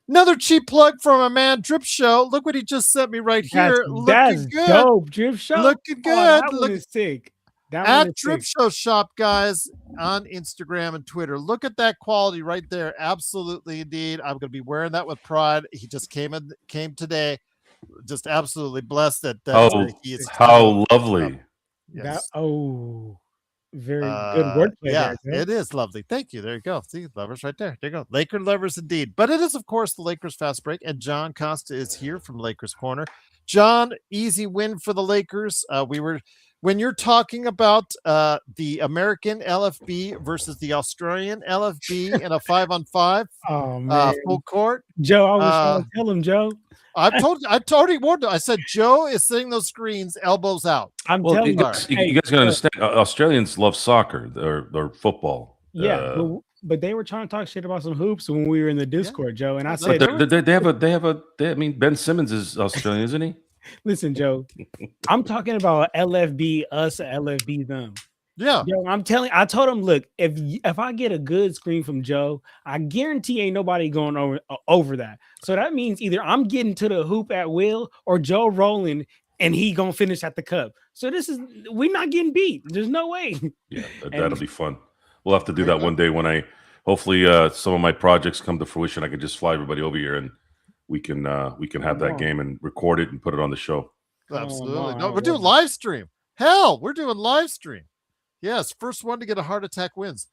Another cheap plug from a man, Drip Show. Look what he just sent me right here. That's good. Dope, Drip Show. Looking good. That one is sick. At Drip Show Shop, guys, on Instagram and Twitter. Look at that quality right there. Absolutely, indeed. I'm going to be wearing that with pride. He just came today. Just absolutely blessed that he is. How lovely. Yes. Very good wordplay. Yeah, it is lovely. Thank you. There you go. See, lovers right there. There you go. Laker lovers indeed. But it is, of course, the Lakers Fast Break, and John Costa is here from Lakers Corner. John, easy win for the Lakers. When you're talking about the American LFB versus the Australian LFB in a 5-on-5 full court. Joe, I was trying to tell him, Joe. I told him warned him. I said, Joe is sitting those screens, elbows out. I'm telling you guys gotta understand. Australians love soccer or football. Yeah, but they were trying to talk shit about some hoops when we were in the Discord, Joe. And I said, Ben Simmons is Australian, isn't he? Listen, Joe, I'm talking about LFB us, LFB them. Yeah, Joe, I told him, look, if I get a good screen from Joe, I guarantee ain't nobody going over that. So that means either I'm getting to the hoop at will, or Joe rolling and he gonna finish at the cup. So we're not getting beat. There's no way. Yeah, that'll be fun. We'll have to do that one day when hopefully some of my projects come to fruition. I can just fly everybody over here and we can have that game and record it and put it on the show. Absolutely. No, we're doing live stream. Hell, we're doing live stream. Yes, first one to get a heart attack wins.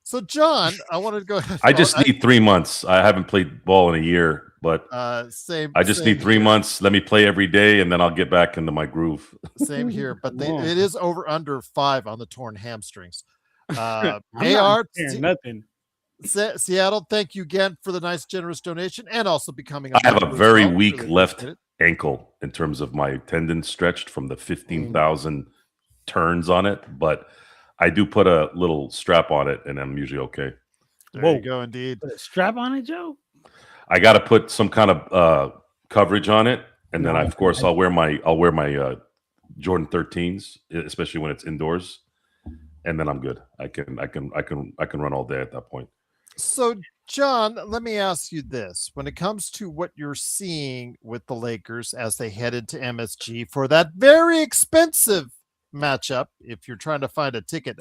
So, John, I wanted to go ahead. I just need 3 months. I haven't played ball in a year, but same. I just same need 3 here. months. Let me play every day, and then I'll get back into my groove. Same here, but Whoa. it is over under 5 on the torn hamstrings. I'm AR not hearing nothing. Seattle, thank you again for the nice, generous donation, and also becoming a I have a member as very well. weak Really left appreciate ankle in terms of my tendon stretched from the 15,000 turns on it, but I do put a little strap on it, and I'm usually okay. it. There Whoa. you go, indeed. Put a strap on it, Joe. I got to put some kind of coverage on it, and then No, of course I'll wear my Jordan 13s, especially when it's indoors, and then I'm good. I can run all day at that point. So, John, let me ask you this. When it comes to what you're seeing with the Lakers as they head into MSG for that very expensive matchup, if you're trying to find a ticket,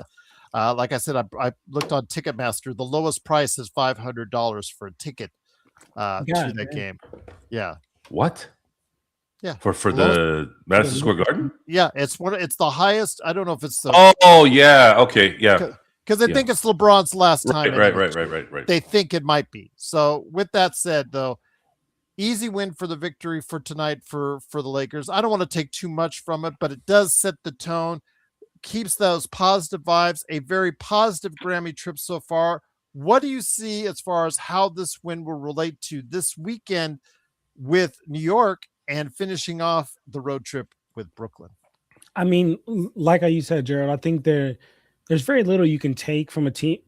like I said, I looked on Ticketmaster. The lowest price is $500 for a ticket to that game. Yeah. What? Yeah. For the Madison Square Garden? Yeah, it's the highest. I don't know if it's the Oh yeah, okay, yeah. because I think it's LeBron's last time. Right. They think it might be. So with that said, though, easy win for the victory for tonight for the Lakers. I don't want to take too much from it, but it does set the tone, keeps those positive vibes, a very positive Grammy trip so far. What do you see as far as how this win will relate to this weekend with New York and finishing off the road trip with Brooklyn? I mean, like you said, Gerald, I think there's very little you can take from a team,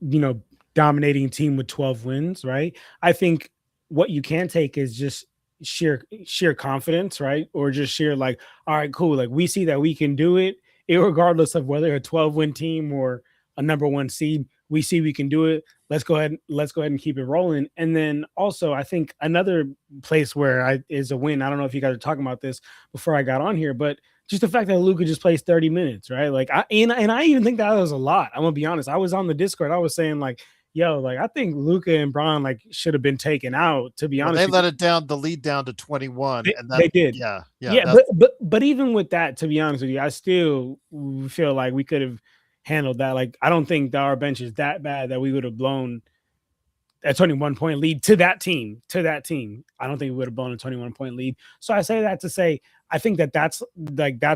dominating team with 12 wins, right? I think what you can take is just sheer confidence, right? Or just sheer like, all right, cool. Like we see that we can do it, regardless of whether a 12-win team or a number 1 seed. We see we can do it. Let's go ahead and keep it rolling. And then also, I think another place where is a win. I don't know if you guys are talking about this before I got on here, but just the fact that Luka just plays 30 minutes, right? Like I even think that was a lot. I'm gonna be honest. I was on the Discord. I was saying like, yo, like I think Luka and Bron like should have been taken out. To be honest, they let it down, the lead down to 21, and they did. Yeah. But even with that, to be honest with you, I still feel like we could have handled that. Like I don't think that our bench is that bad that we would have blown a 21-point lead to that team. I don't think we would have blown a 21-point lead. So I say that to say I think that's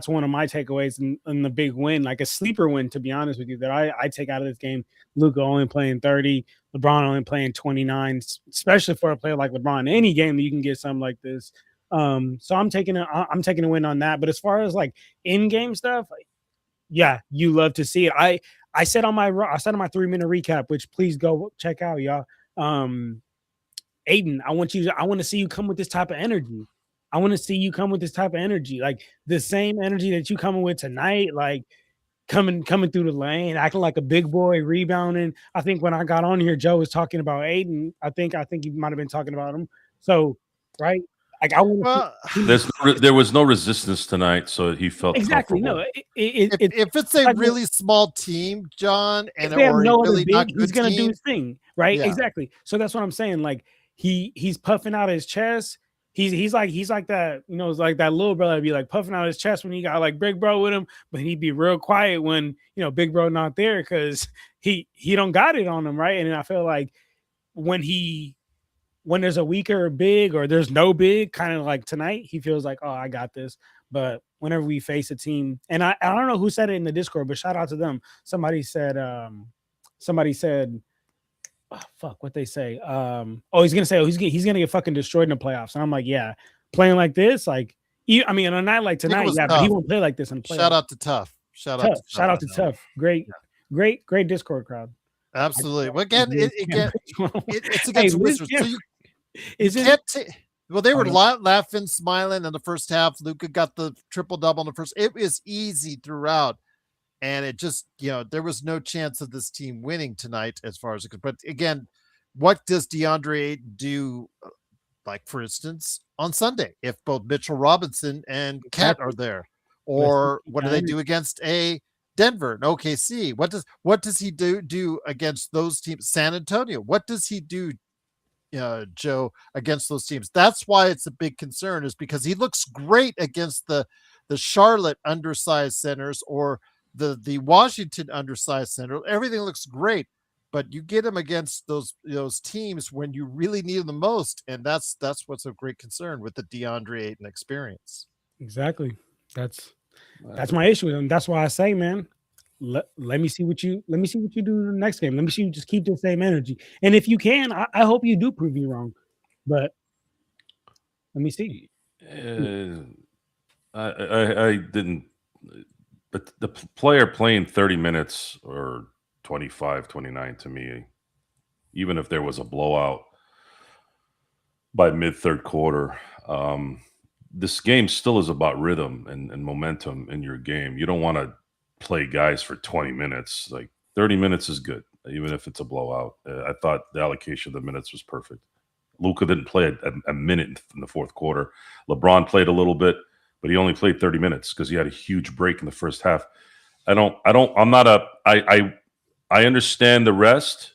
one of my takeaways in the big win, like a sleeper win, to be honest with you, that I take out of this game. Luka only playing 30, LeBron only playing 29, especially for a player like LeBron. Any game that you can get something like this. So I'm taking a win on that. But as far as like in-game stuff, yeah, you love to see it. I said on my 3-minute recap, which please go check out, y'all. Aiden, I want to see you come with this type of energy. Like the same energy that you coming with tonight, like coming through the lane, acting like a big boy, rebounding. I think when I got on here, Joe was talking about Aiden. I think you might have been talking about him. So, right? Like I want. There was no resistance tonight, so he felt exactly. No, if it's a really small team, John, and they have no really other big, he's gonna do his thing, right? Yeah. Exactly. So that's what I'm saying. Like he's puffing out his chest. He's like that, it's like that little brother would be like puffing out his chest when he got like big bro with him, but he'd be real quiet when big bro not there because he don't got it on him, right? And I feel like when there's a weaker big or there's no big, kind of like tonight, he feels like, oh, I got this. But whenever we face a team, and I don't know who said it in the Discord, but shout out to them. Somebody said, oh, fuck, what they say? He's gonna get fucking destroyed in the playoffs. And I'm like, yeah, playing like this, like, on a night like tonight, yeah, but he won't play like this in the playoffs. Shout out to Tough. Shout out to Tough. Great Discord crowd. Absolutely. Well, again, it's against Wizards. So they were laughing, smiling in the first half. Luka got the triple-double in the first. It was easy throughout. And it just, there was no chance of this team winning tonight as far as it could. But again, what does DeAndre Ayton do, like, for instance, on Sunday, if both Mitchell Robinson and Cat are there? Or what do they do against a Denver and OKC? What does he do against those teams? San Antonio. What does he do, Joe, against those teams? That's why it's a big concern, is because he looks great against the Charlotte undersized centers or the Washington undersized center. Everything looks great. but you get them against those teams when you really need them the most, and that's what's a great concern with the DeAndre Ayton experience. Exactly. That's my issue with him. That's why I say, man, let me see what you do in the next game. Let me see you just keep the same energy. And if you can, I hope you do prove me wrong. But let me see. I didn't, but the player playing 30 minutes or 25, 29 to me, even if there was a blowout by mid third quarter, this game still is about rhythm and momentum in your game. You don't want to play guys for 20 minutes. Like 30 minutes is good, even if it's a blowout. I thought the allocation of the minutes was perfect. Luka didn't play a minute in the fourth quarter. LeBron played a little bit, but he only played 30 minutes because he had a huge break in the first half. I understand the rest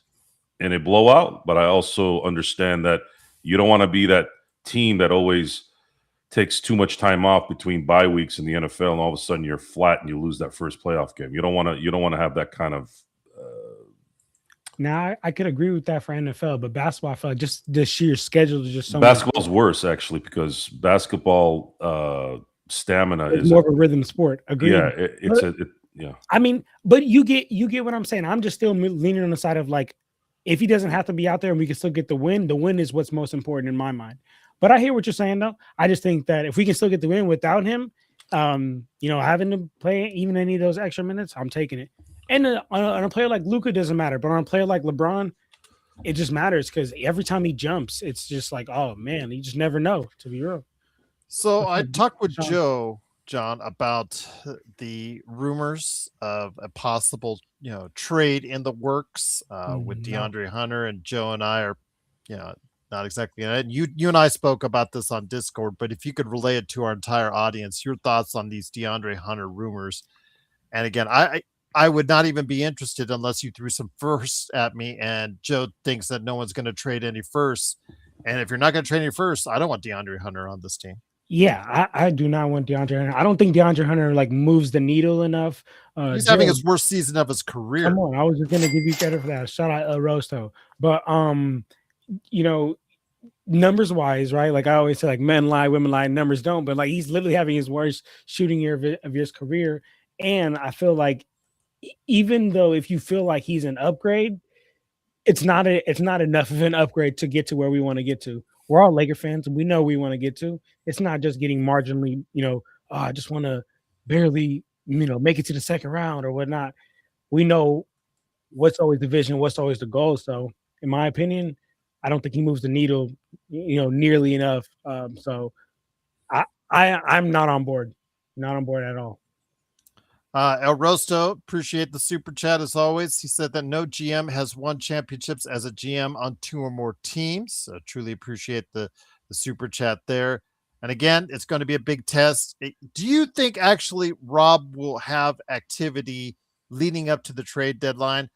in a blowout, but I also understand that you don't want to be that team that always takes too much time off between bye weeks in the NFL, and all of a sudden you're flat and you lose that first playoff game. You don't want to have that kind of. Now I could agree with that for NFL, but basketball, I feel like just the sheer schedule is just so basketball's worse actually because basketball stamina is more of a rhythm sport. Agreed. Yeah, yeah. I mean, but you get what I'm saying. I'm just still leaning on the side of like, if he doesn't have to be out there and we can still get the win is what's most important in my mind. But I hear what you're saying though. I just think that if we can still get the win without him, having to play even any of those extra minutes, I'm taking it. And on a player like Luka doesn't matter, but on a player like LeBron, it just matters because every time he jumps, it's just like, oh man, you just never know, to be real. So I talked with Joe, John, about the rumors of a possible, trade in the works with DeAndre Hunter, and Joe and I are, not exactly. And you and I spoke about this on Discord, but if you could relay it to our entire audience, your thoughts on these DeAndre Hunter rumors. And again, I would not even be interested unless you threw some firsts at me. And Joe thinks that no one's going to trade any firsts. And if you're not going to trade any firsts, I don't want DeAndre Hunter on this team. Yeah, I do not want DeAndre Hunter. I don't think DeAndre Hunter like moves the needle enough. He's having his worst season of his career. Come on, I was just gonna give you credit for that. Shout out Rosto. But numbers wise, right? Like I always say, like men lie, women lie, numbers don't. But like he's literally having his worst shooting year of his career. And I feel like even though if you feel like he's an upgrade, it's not enough of an upgrade to get to where we want to get to. We're all Laker fans. We know we want to get to. It's not just getting marginally, I just want to barely, make it to the second round or whatnot. We know what's always the vision, what's always the goal. So in my opinion, I don't think he moves the needle, nearly enough. So I'm not on board. Not on board at all. El Rosto, appreciate the super chat as always. He said that no GM has won championships as a GM on 2 or more teams. So truly appreciate the super chat there. And again, it's going to be a big test. Do you think actually Rob will have activity leading up to the trade deadline?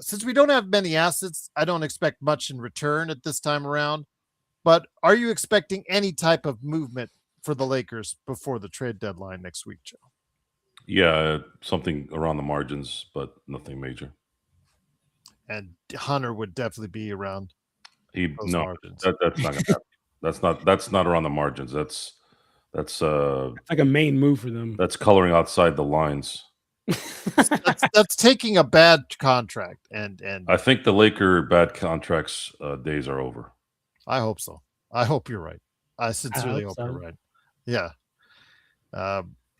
Since we don't have many assets, I don't expect much in return at this time around. But are you expecting any type of movement for the Lakers before the trade deadline next week, Joe? Yeah, something around the margins, but nothing major. And Hunter would definitely be around margins. That's not going to happen. That's not around the margins. That's like a main move for them. That's coloring outside the lines. that's taking a bad contract, and I think the Laker bad contracts days are over. I hope so. I hope you're right. I sincerely hope you're right. Yeah.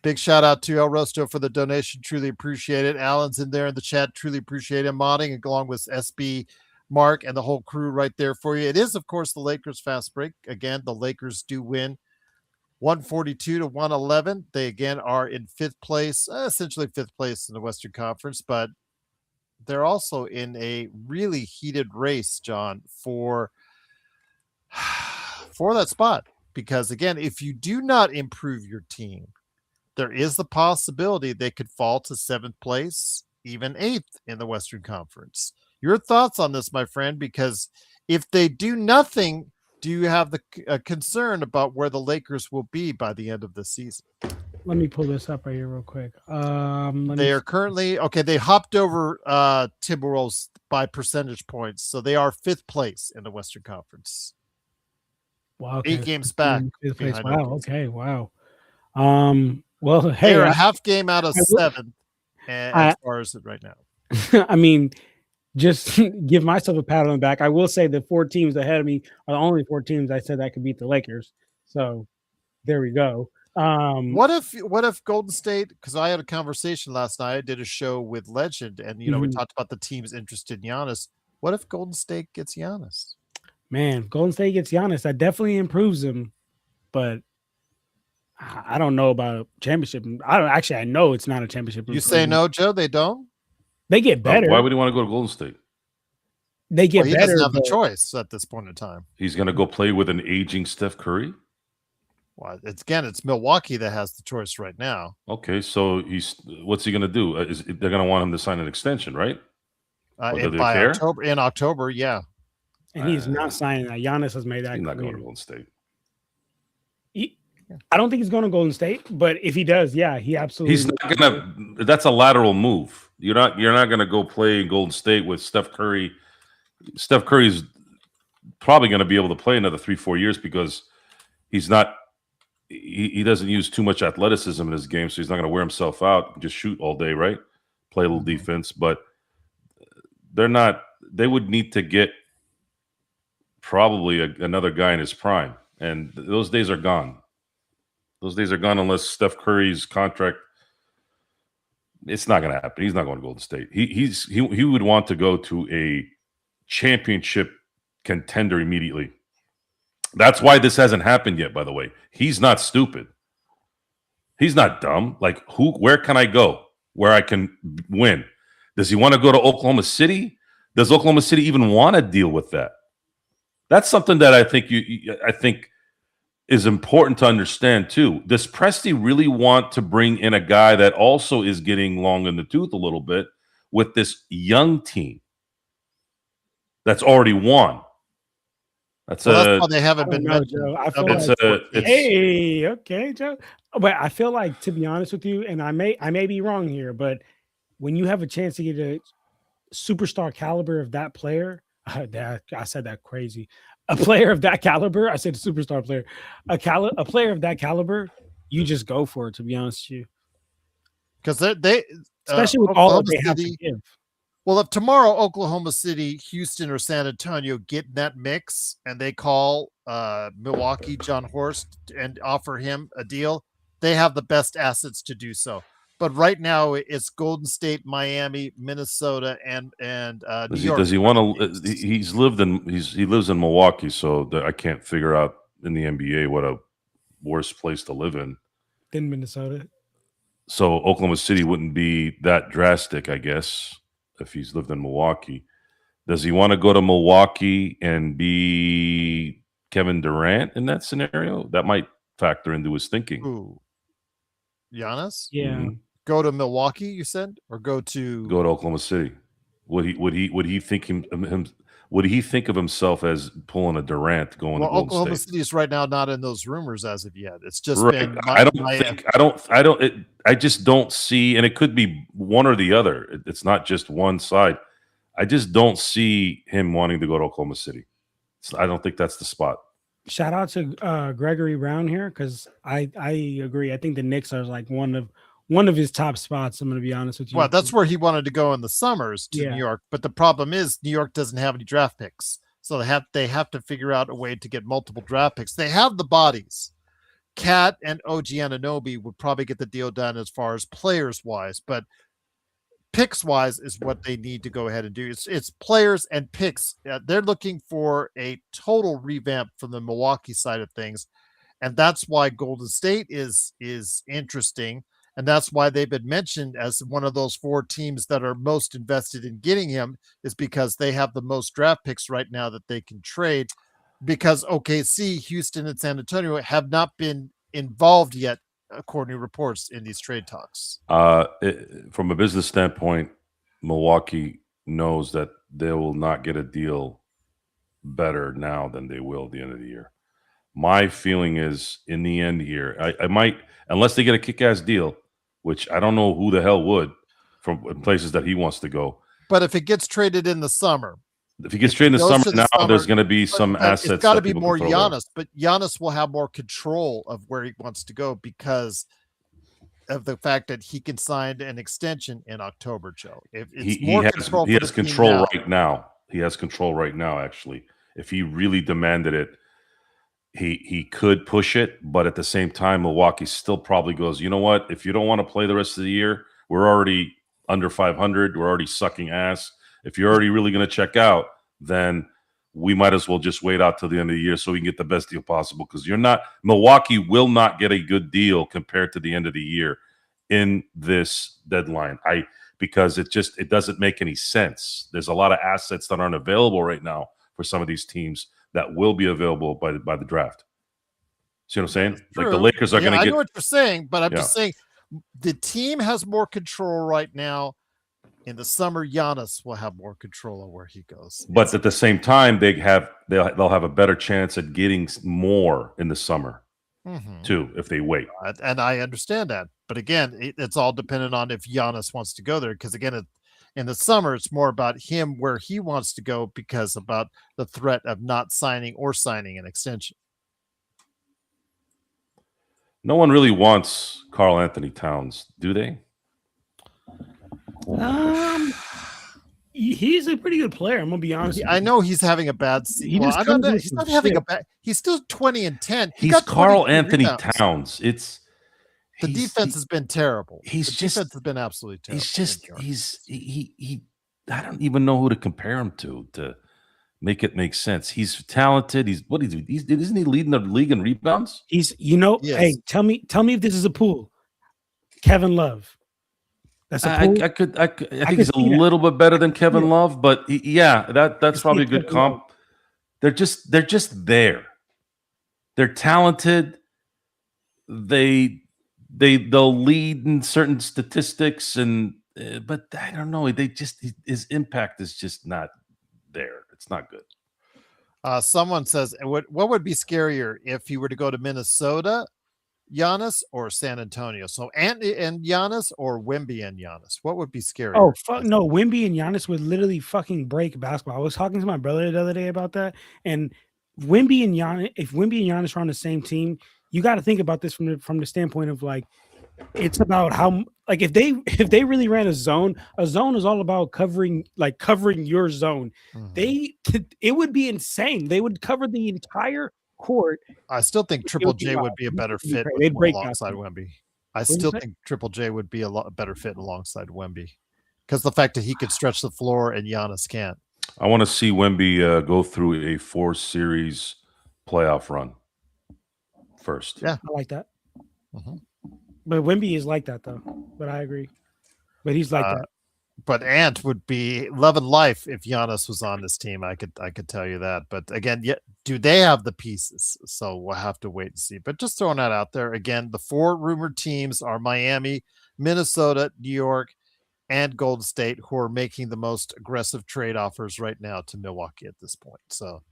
Big shout out to El Rosto for the donation. Truly appreciate it. Alan's in there in the chat. Truly appreciate him modding along with SB, Mark, and the whole crew right there for you. It is, of course, the Lakers fast break. Again, the Lakers do win 142-111. They again are in 5th place, essentially 5th place in the Western Conference, but they're also in a really heated race, John, for that spot. Because again, if you do not improve your team, there is the possibility they could fall to 7th place, even 8th in the Western Conference. Your thoughts on this, my friend? Because if they do nothing, do you have the concern about where the Lakers will be by the end of the season? Let me pull this up right here real quick. They are currently They hopped over Timberwolves by percentage points, so they are 5th place in the Western Conference. Wow, 8 games back behind Wow. OKC. Okay. Wow. Well, They hey, are a half game out of I will- 7 I, as far as it right now. I mean, just give myself a pat on the back. I will say the 4 teams ahead of me are the only 4 teams I said that could beat the Lakers. So there we go. What if Golden State? Because I had a conversation last night. I did a show with Legend, and we Mhm. talked about the teams interested in Giannis. What if Golden State gets Giannis? Man, Golden State gets Giannis. That definitely improves them, but I don't know about a championship. I know it's not a championship. You say no, Joe? They don't. They get better. Why would he want to go to Golden State? They get He better. doesn't have the choice at this point in time. He's going to go play with an aging Steph Curry? Well, it's Milwaukee that has the choice right now. Okay, so what's he going to do? They're going to want him to sign an extension, right? In October, yeah. And he's not signing that. Giannis has made that He's clear. not going to Golden State. I don't think he's going to Golden State, but if he does, yeah, he absolutely. He's not going to. That's a lateral move. You're not going to go play in Golden State with Steph Curry. Steph Curry's probably going to be able to play another 3-4 years because he's not. He doesn't use too much athleticism in his game, so he's not going to wear himself out. Just shoot all day, right? Play a little defense, but they're not. They would need to get probably another guy in his prime, and those days are gone. Those days are gone unless Steph Curry's contract. It's not going to happen. He's not going to Golden State. He would want to go to a championship contender immediately. That's why this hasn't happened yet, by the way. He's not stupid. He's not dumb. Like, where can I go where I can win? Does he want to go to Oklahoma City? Does Oklahoma City even want to deal with that? That's something that I think is important to understand too. Does Presti really want to bring in a guy that also is getting long in the tooth a little bit with this young team that's already won? That's why they haven't been mentioned. Joe. I feel okay, Joe. But I feel like, to be honest with you, and I may be wrong here, but when you have a chance to get a superstar caliber of that player, I said that crazy. A player of that caliber, I said superstar player, a player of that caliber, you just go for it. To be honest with you, because they especially with all that they have to give. Well, if tomorrow Oklahoma City, Houston, or San Antonio get in that mix and they call Milwaukee, John Horst, and offer him a deal, they have the best assets to do so. But right now, it's Golden State, Miami, Minnesota, and New York. Does he want to? He lives in Milwaukee, so I can't figure out in the NBA what a worse place to live in than Minnesota. So Oklahoma City wouldn't be that drastic, I guess, if he's lived in Milwaukee. Does he want to go to Milwaukee and be Kevin Durant in that scenario? That might factor into his thinking. Ooh. Giannis? Yeah. Mm-hmm. Go to Milwaukee, you said, or go to Oklahoma City? Would he think would he think of himself as pulling a Durant going to Golden Oklahoma State? City is right now not in those rumors as of yet. It's just right. been I just don't see, and it could be one or the other. It's not just one side. I just don't see him wanting to go to Oklahoma City. I don't think that's the spot. Shout out to Gregory Brown here, because I agree. I think the Knicks are like one of his top spots. I'm going to be honest with you. Well, that's where he wanted to go in the summers to New York. But the problem is New York doesn't have any draft picks. So they have to figure out a way to get multiple draft picks. They have the bodies. Cat and OG Anunoby would probably get the deal done as far as players wise, but picks wise is what they need to go ahead and do. It's players and picks. They're looking for a total revamp from the Milwaukee side of things. And that's why Golden State is interesting. And that's why they've been mentioned as one of those 4 teams that are most invested in getting him, is because they have the most draft picks right now that they can trade, because OKC, Houston, and San Antonio have not been involved yet, according to reports, in these trade talks. From a business standpoint, Milwaukee knows that they will not get a deal better now than they will at the end of the year. My feeling is, in the end here, I might, unless they get a kick-ass deal, which I don't know who the hell would, from places that he wants to go. But if it gets traded in the summer, If he gets traded in the goes summer, to the now summer, there's going to be but some it's assets got to that be people more can throw there. Giannis, but Giannis will have more control of where he wants to go because of the fact that he can sign an extension in October, Joe. If it's He more has control he for has the team control now. right now. He has control right now. Actually, if he really demanded it, he could push it. But at the same time, Milwaukee still probably goes, you know what? If you don't want to play the rest of the year, we're already under 500. We're already sucking ass. If you're already really going to check out, then we might as well just wait out till the end of the year so we can get the best deal possible. Because Milwaukee will not get a good deal compared to the end of the year in this deadline. Because it doesn't make any sense. There's a lot of assets that aren't available right now for some of these teams that will be available by the draft. See what I'm saying? Like the Lakers are going to get. I know what you're saying, but I'm just saying the team has more control right now. In the summer, Giannis will have more control of where he goes. But at the same time, they'll have a better chance at getting more in the summer too if they wait. And I understand that, but again, it's all dependent on if Giannis wants to go there. Because again, in the summer, it's more about him where he wants to go because about the threat of not signing or signing an extension. No one really wants Karl Anthony Towns, do they? He's a pretty good player. I'm gonna be honest. I know he's having a bad season. He's not having a bad. He's still 20-10. He's Karl Anthony Towns. The defense has been terrible. Defense has been absolutely terrible. He I don't even know who to compare him to make it make sense. He's talented. Isn't he leading the league in rebounds? Hey, tell me if this is a pool. Kevin Love. That's a pool. I think he's a little bit better than Kevin Love, but that's probably a good comp. They're just there. They're talented. They'll lead in certain statistics, but I don't know. His impact is just not there. It's not good. Someone says, what would be scarier if he were to go to Minnesota, Giannis, or San Antonio? So and Giannis, or Wemby and Giannis? What would be scarier? Oh fuck no, Wemby and Giannis would literally fucking break basketball. I was talking to my brother the other day about that, and if Wemby and Giannis are on the same team, you got to think about this from the standpoint of like, it's about how, like, if they really ran a zone is all about covering your zone. It would be insane. They would cover the entire court. I still think Triple J would be a better fit alongside Wemby. I still think Triple J would be a lot better fit alongside Wemby because the fact that he could stretch the floor and Giannis can't. I want to see Wemby go through a 4-series playoff run first. Yeah, I like that. But Wemby is like that though. But I agree. But he's like that. But Ant would be love and life if Giannis was on this team. I could tell you that. But again, do they have the pieces? So we'll have to wait and see. But just throwing that out there again, the 4 rumored teams are Miami, Minnesota, New York, and Golden State, who are making the most aggressive trade offers right now to Milwaukee at this point. So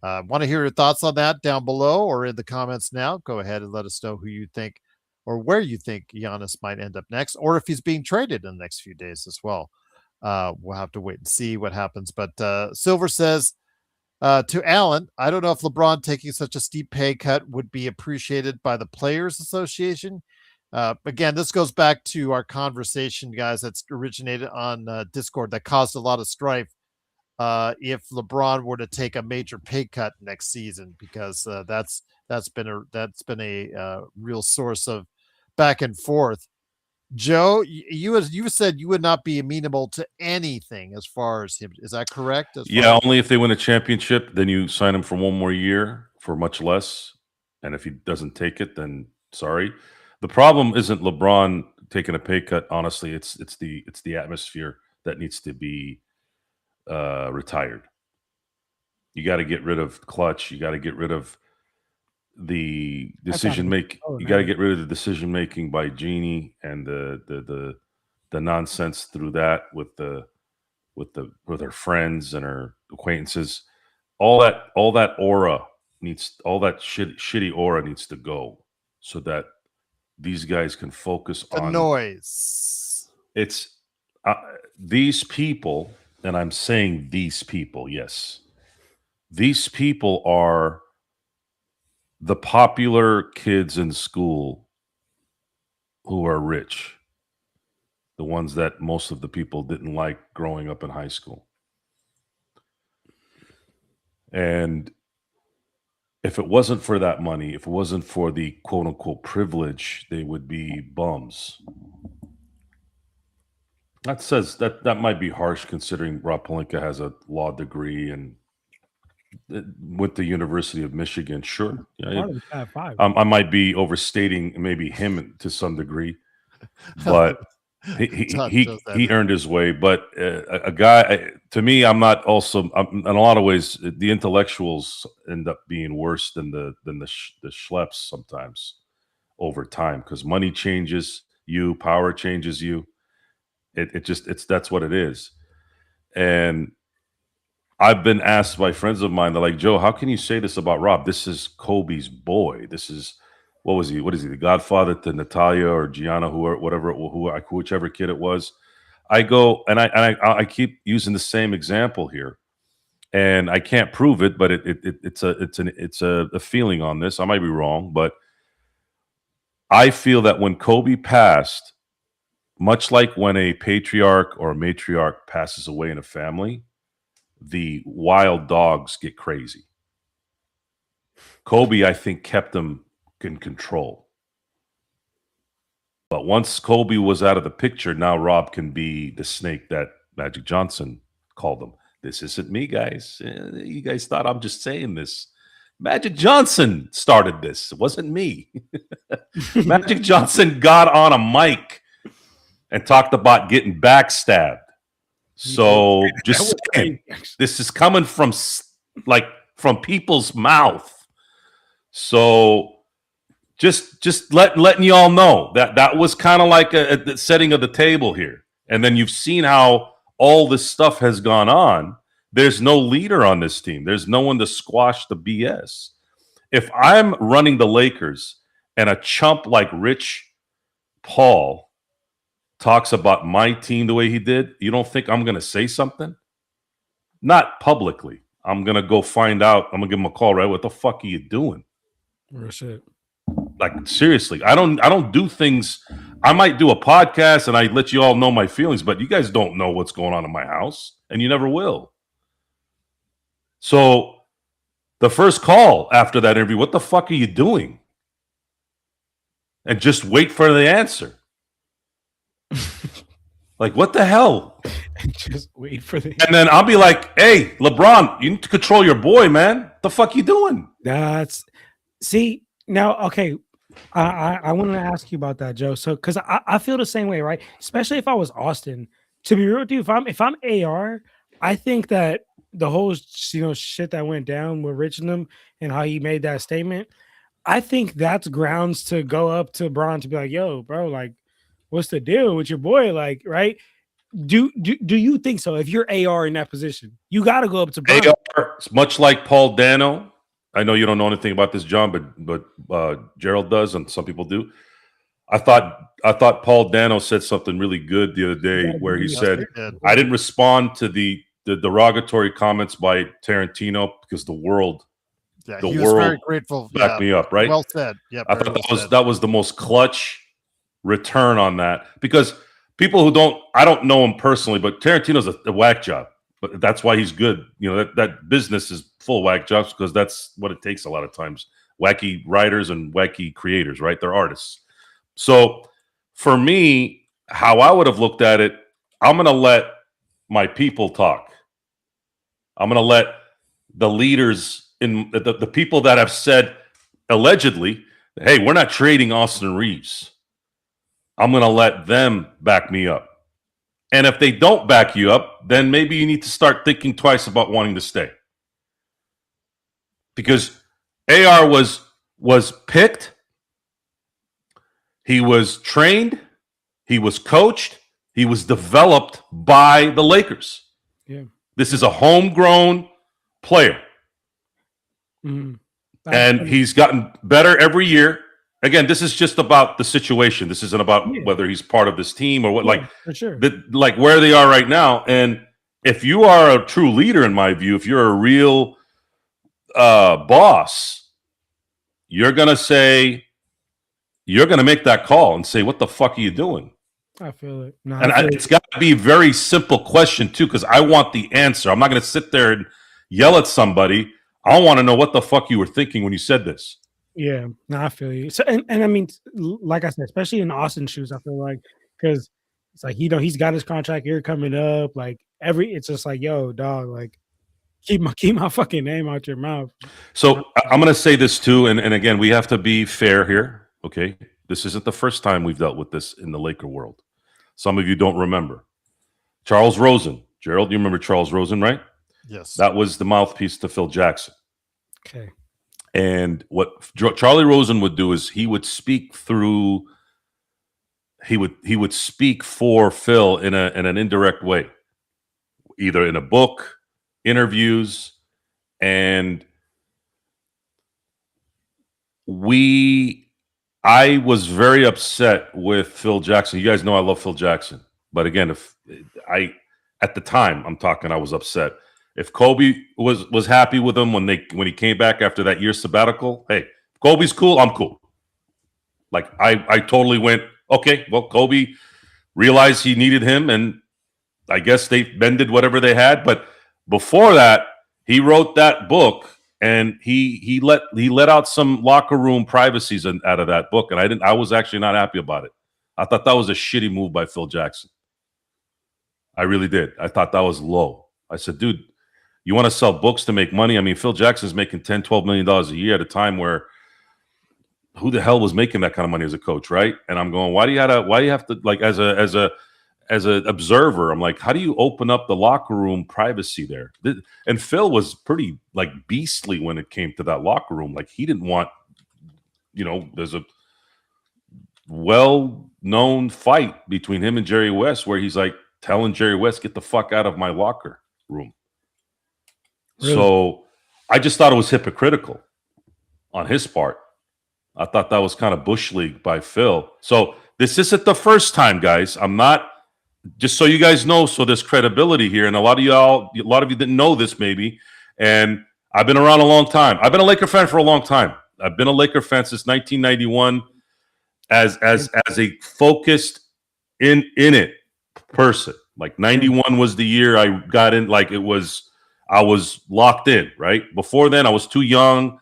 want to hear your thoughts on that down below or in the comments now. Go ahead and let us know who you think or where you think Giannis might end up next, or if he's being traded in the next few days as well. We'll have to wait and see what happens. But Silver says to Alan, I don't know if LeBron taking such a steep pay cut would be appreciated by the Players Association. Again, this goes back to our conversation, guys, that's originated on Discord that caused a lot of strife if LeBron were to take a major pay cut next season, because that's been a real source of back and forth. Joe, you said you would not be amenable to anything as far as him. Is that correct? Only if they win a championship, then you sign him for 1 more year for much less. And if he doesn't take it, then sorry. The problem isn't LeBron taking a pay cut. Honestly, it's the atmosphere that needs to be retired. You got to get rid of clutch. You got to get rid of the decision making. You got to get rid of the decision making by Jeannie and the nonsense through that with her friends and her acquaintances. All that aura shitty aura needs to go so that these guys can focus The on noise. it's these people, and I'm saying these people, yes. These people are the popular kids in school who are rich, the ones that most of the people didn't like growing up in high school. And if it wasn't for that money, if it wasn't for the quote unquote privilege, they would be bums. That might be harsh considering Rob Pelinka has a law degree and went to University of Michigan. Sure. Yeah, Part of the Fab Five. I might be overstating maybe him to some degree, but he earned his way. But a guy, to me, I'm in a lot of ways, the intellectuals end up being worse than the schleps sometimes over time, because money changes you, power changes you. That's what it is. And I've been asked by friends of mine, they're like, Joe, how can you say this about Rob? This is Kobe's boy. This is, what is he, the godfather to Natalia or Gianna, whichever kid it was. I go, and I keep using the same example here, and I can't prove it, but it's a feeling on this. I might be wrong, but I feel that when Kobe passed, much like when a patriarch or a matriarch passes away in a family, the wild dogs get crazy. Kobe, I think, kept them in control. But once Kobe was out of the picture, now Rob can be the snake that Magic Johnson called him. This isn't me, guys. You guys thought I'm just saying this. Magic Johnson started this. It wasn't me. Magic Johnson got on a mic and talked about getting backstabbed. So just saying, this is coming from people's mouth. So just letting you all know that was kind of like a setting of the table here. And then you've seen how all this stuff has gone on. There's no leader on this team. There's no one to squash the BS. If I'm running the Lakers and a chump like Rich Paul talks about my team the way he did, you don't think I'm going to say something? Not publicly. I'm going to go find out. I'm going to give him a call, right? What the fuck are you doing? Real shit. Like, seriously, I don't do things. I might do a podcast and I let you all know my feelings, but you guys don't know what's going on in my house, and you never will. So the first call after that interview, what the fuck are you doing? And just wait for the answer. Like, what the hell? Just wait for the. And then I'll be like, "Hey, LeBron, you need to control your boy, man. The fuck you doing?" See now. Okay, I want to ask you about that, Joe. So, because I feel the same way, right? Especially if I was Austin. To be real with you, if I'm AR, I think that the whole shit that went down with Rich and them and how he made that statement, I think that's grounds to go up to Bron to be like, "Yo, bro, like, what's the deal with your boy?" Like, right? Do you think so? If you're AR in that position, you got to go up to Bron. AR, much like Paul Dano. I know you don't know anything about this, John, but Gerald does, and some people do. I thought Paul Dano said something really good the other day where he said, "I didn't respond to the derogatory comments by Tarantino because the world." Yeah, the he was world very grateful. backed me up, right? Well said. Yeah, I thought that was the most clutch return on that, because people I don't know him personally, but Tarantino's a whack job, but that's why he's good. You know, that business is full of whack jobs because that's what it takes a lot of times. Wacky writers and wacky creators, right? They're artists. So for me, how I would have looked at it, I'm going to let my people talk. I'm going to let the leaders in the people that have said allegedly, "Hey, we're not trading Austin Reeves." I'm going to let them back me up. And if they don't back you up, then maybe you need to start thinking twice about wanting to stay. Because AR was picked, he was trained, he was coached, he was developed by the Lakers. Yeah. This is a homegrown player. Mm-hmm. And he's gotten better every year. Again, this is just about the situation. This isn't about whether he's part of this team or what. Like, for sure. Like where they are right now. And if you are a true leader, in my view, if you're a real boss, you're gonna make that call and say, "What the fuck are you doing?" I feel it. No, it's got to be a very simple question too, because I want the answer. I'm not going to sit there and yell at somebody. I want to know what the fuck you were thinking when you said this. Yeah, no, I feel you. So, and I mean, like I said, especially in Austin's shoes, I feel like, because it's like, he's got his contract year coming up. Like it's just like, yo, dog, like keep my fucking name out your mouth. So I'm going to say this too, and again, we have to be fair here. Okay, this isn't the first time we've dealt with this in the Laker world. Some of you don't remember. Charles Rosen. Gerald, you remember Charles Rosen, right? Yes. That was the mouthpiece to Phil Jackson. Okay. And what Charlie Rosen would do is he would speak for Phil in an indirect way, either in a book, interviews, and I was very upset with Phil Jackson. You guys know I love Phil Jackson. But again, at the time I'm talking, I was upset. If Kobe was happy with him when he came back after that year sabbatical, hey, if Kobe's cool, I'm cool. Like I totally went, okay, well, Kobe realized he needed him, and I guess they bended whatever they had. But before that, he wrote that book. And he let out some locker room privacies out of that book, and I was actually not happy about it. I thought that was a shitty move by Phil Jackson. I really did. I thought that was low. I said, dude, you want to sell books to make money? I mean, Phil Jackson's making $10, $12 million a year at a time where who the hell was making that kind of money as a coach, right? And I'm going, why do you have to like as an observer, I'm like, how do you open up the locker room privacy there? And Phil was pretty like beastly when it came to that locker room. Like he didn't want, there's a well-known fight between him and Jerry West where he's like telling Jerry West, get the fuck out of my locker room. Really? So I just thought it was hypocritical on his part. I thought that was kind of bush league by Phil. So this isn't the first time, guys. I'm not, just so you guys know, so there's credibility here. And a lot of you didn't know this maybe. And I've been around a long time. I've been a Laker fan for a long time. I've been a Laker fan since 1991 as a focused in it person. Like 91 was the year I got in, like I was locked in, right? Before then I was too young,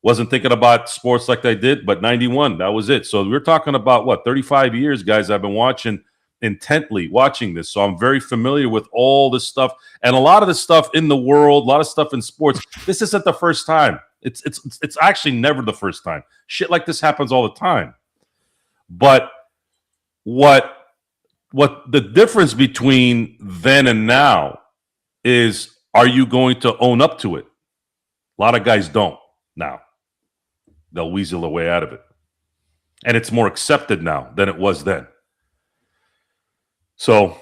wasn't thinking about sports like I did, but 91, that was it. So we're talking about 35 years, guys. I've been intently watching this. So I'm very familiar with all this stuff and a lot of the stuff in the world, a lot of stuff in sports. This isn't the first time. It's actually never the first time. Shit like this happens all the time. But what the difference between then and now is, are you going to own up to it? A lot of guys don't now. They'll weasel their way out of it. And it's more accepted now than it was then. So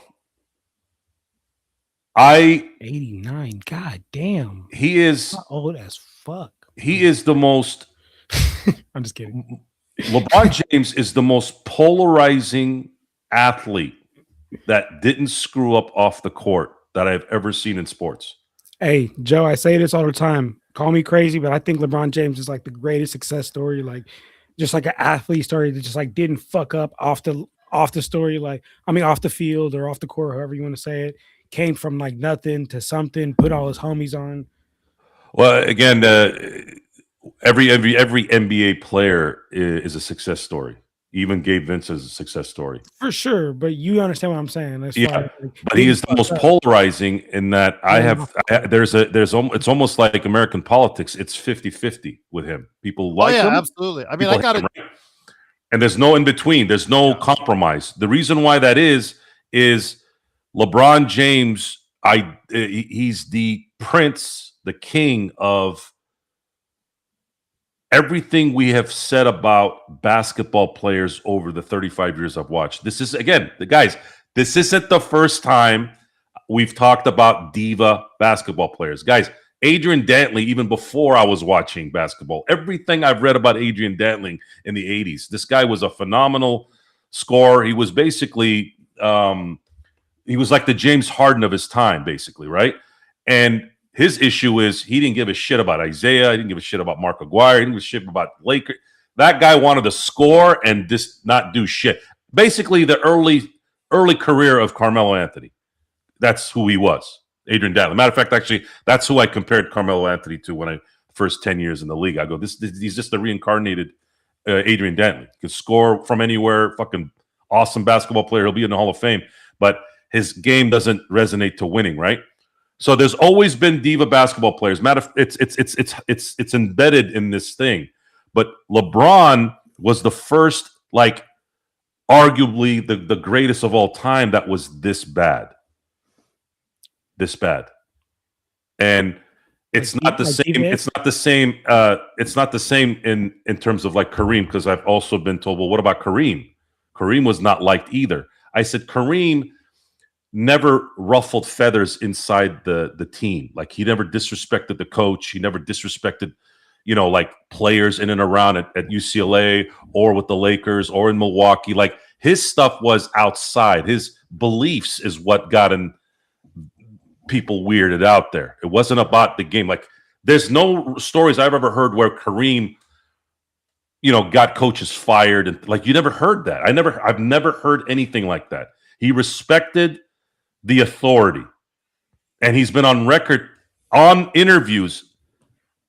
89, god damn. He is old as fuck. He is the most I'm just kidding. LeBron James is the most polarizing athlete that didn't screw up off the court that I've ever seen in sports. Hey, Joe, I say this all the time. Call me crazy, but I think LeBron James is like the greatest success story. Like, just like an athlete story that just like didn't fuck up off the story. Like, I mean, off the field or off the court, however you want to say it. Came from like nothing to something. Put all his homies on. Well, again, every NBA player is a success story. Even Gabe Vince is a success story. For sure, but you understand what I'm saying. But he is the most polarizing in that it's almost like American politics. It's 50-50 with him. People like him. Absolutely. I mean, I got it. Right? And there's no in between. There's no compromise. The reason why that is LeBron James, he's the prince, the king of everything we have said about basketball players over the 35 years I've watched. This is, again, guys, this isn't the first time we've talked about diva basketball players. Guys, Adrian Dantley, even before I was watching basketball, everything I've read about Adrian Dantley in the 80s, this guy was a phenomenal scorer. He was basically, he was like the James Harden of his time, basically, right? And his issue is he didn't give a shit about Isaiah. He didn't give a shit about Mark Aguirre. He didn't give a shit about Lakers. That guy wanted to score and just not do shit. Basically, the early career of Carmelo Anthony. That's who he was. Adrian Dantley. Matter of fact, actually, that's who I compared Carmelo Anthony to when I first 10 years in the league. I go, he's just a reincarnated Adrian Dantley. He could score from anywhere, fucking awesome basketball player. He'll be in the Hall of Fame, but his game doesn't resonate to winning, right? So there's always been diva basketball players. It's embedded in this thing. But LeBron was the first, like, arguably the greatest of all time that was this bad. This bad. And it's not the same. It's not the same. It's not the same in terms of like Kareem, because I've also been told, well, what about Kareem? Kareem was not liked either. I said Kareem never ruffled feathers inside the team. Like, he never disrespected the coach. He never disrespected, like players in and around at UCLA or with the Lakers or in Milwaukee. Like, his stuff was outside. His beliefs is what got in people weirded out there. It wasn't about the game. Like, there's no stories I've ever heard where Kareem, got coaches fired, and like, you never heard that. I've never heard anything like that. He respected the authority, and he's been on record on interviews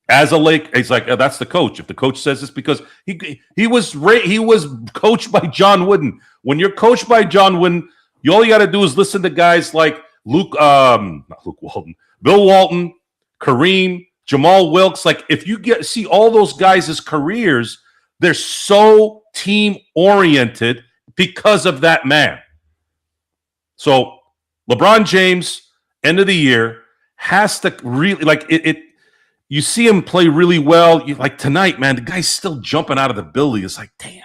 as a Lake. He's like, that's the coach. If the coach says this, because he was coached by John Wooden. When you're coached by John Wooden, all you got to do is listen to guys like not Luke Walton, Bill Walton, Kareem, Jamal Wilkes. Like, if you see all those guys' careers, they're so team oriented because of that man. So LeBron James, end of the year, has to really, like, it. You see him play really well. Like tonight, man, the guy's still jumping out of the building. It's like, damn,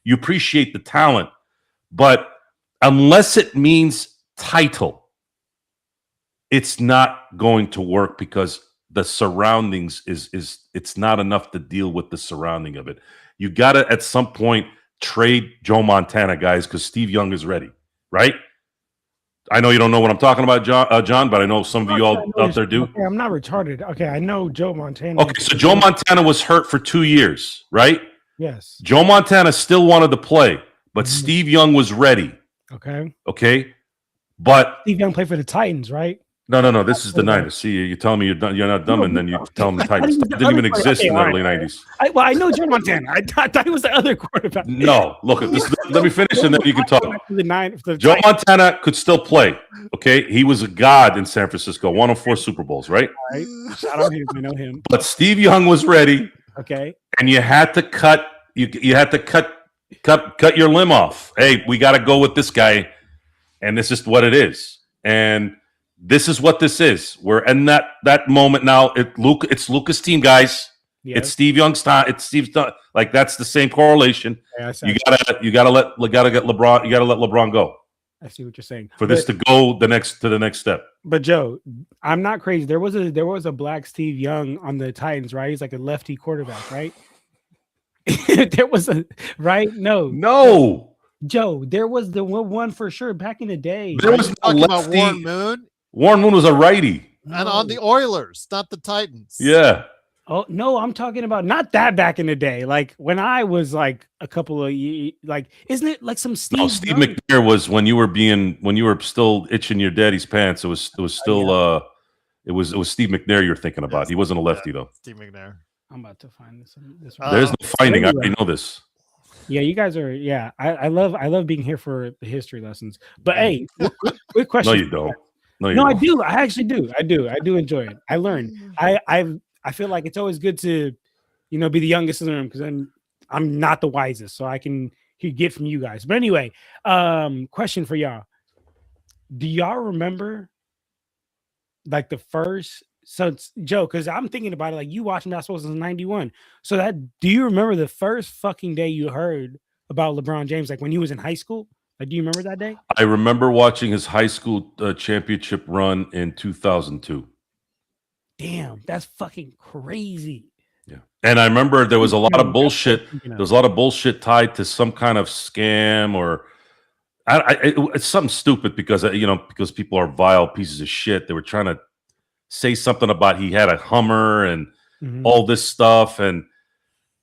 you appreciate the talent, but unless it means title, it's not going to work, because the surroundings it's not enough to deal with the surrounding of it. You got to, at some point, trade Joe Montana, guys, because Steve Young is ready, right? I know you don't know what I'm talking about, John, but I know some of you all out there do. Okay, I'm not retarded. Okay, I know Joe Montana. Okay, so Joe Montana was hurt for 2 years, right? Yes. Joe Montana still wanted to play, but Steve Young was ready. Okay. But Steve Young played for the Titans, right? No. This is the 90s. See, you tell me you're not dumb, and then you tell them the Titans didn't even exist in the early 90s. I know Joe Montana. I thought he was the other quarterback. No, look, let me finish, and then you can talk. Joe Montana could still play. Okay, he was a god in San Francisco. 1 of 4 Super Bowls, right? Right. Shout out him. I know him. But Steve Young was ready. Okay. And you had to cut. You had to cut your limb off. Hey, we got to go with this guy, and this is what it is. And this is what this is. We're in that moment now. It's Luka's team, guys. Yes. It's Steve Young's time. It's Steve's time. Like, that's the same correlation. Yeah, you gotta let LeBron go. I see what you're saying. For this to go to the next step. But Joe, I'm not crazy. There was a black Steve Young on the Titans, right? He's like a lefty quarterback, right? There was a right? No. Joe, there was the one for sure back in the day. There was talking about Warren Moon. Warren Moon was a righty. And on the Oilers, not the Titans. Yeah. Oh, no, I'm talking about not that back in the day. Like, when I was like a couple of years, like, isn't it like some Steve? No, Steve McNair was when you were still itching your daddy's pants. It was still it was Steve McNair you're thinking about. He wasn't a lefty though. Steve McNair. I'm about to find this. There's no finding. I already know this. Yeah, you guys are. Yeah, I love being here for the history lessons. But hey, quick question. No, you don't. No, I do. I actually do. I do enjoy it. I learn. I feel like it's always good to, be the youngest in the room, because I'm not the wisest, so I can get from you guys. But anyway, question for y'all: do y'all remember like the first? So it's Joe, because I'm thinking about it. Like, you watching basketball since '91. So do you remember the first fucking day you heard about LeBron James? Like, when he was in high school? Like, do you remember that day? I remember watching his high school championship run in 2002. Damn, that's fucking crazy. Yeah. And I remember there was a lot of That's what I was bullshit. thinking There of. was a lot of bullshit tied to some kind of scam or it's something stupid because because people are vile pieces of shit. They were trying to say something about he had a Hummer and Mhm. all this stuff, and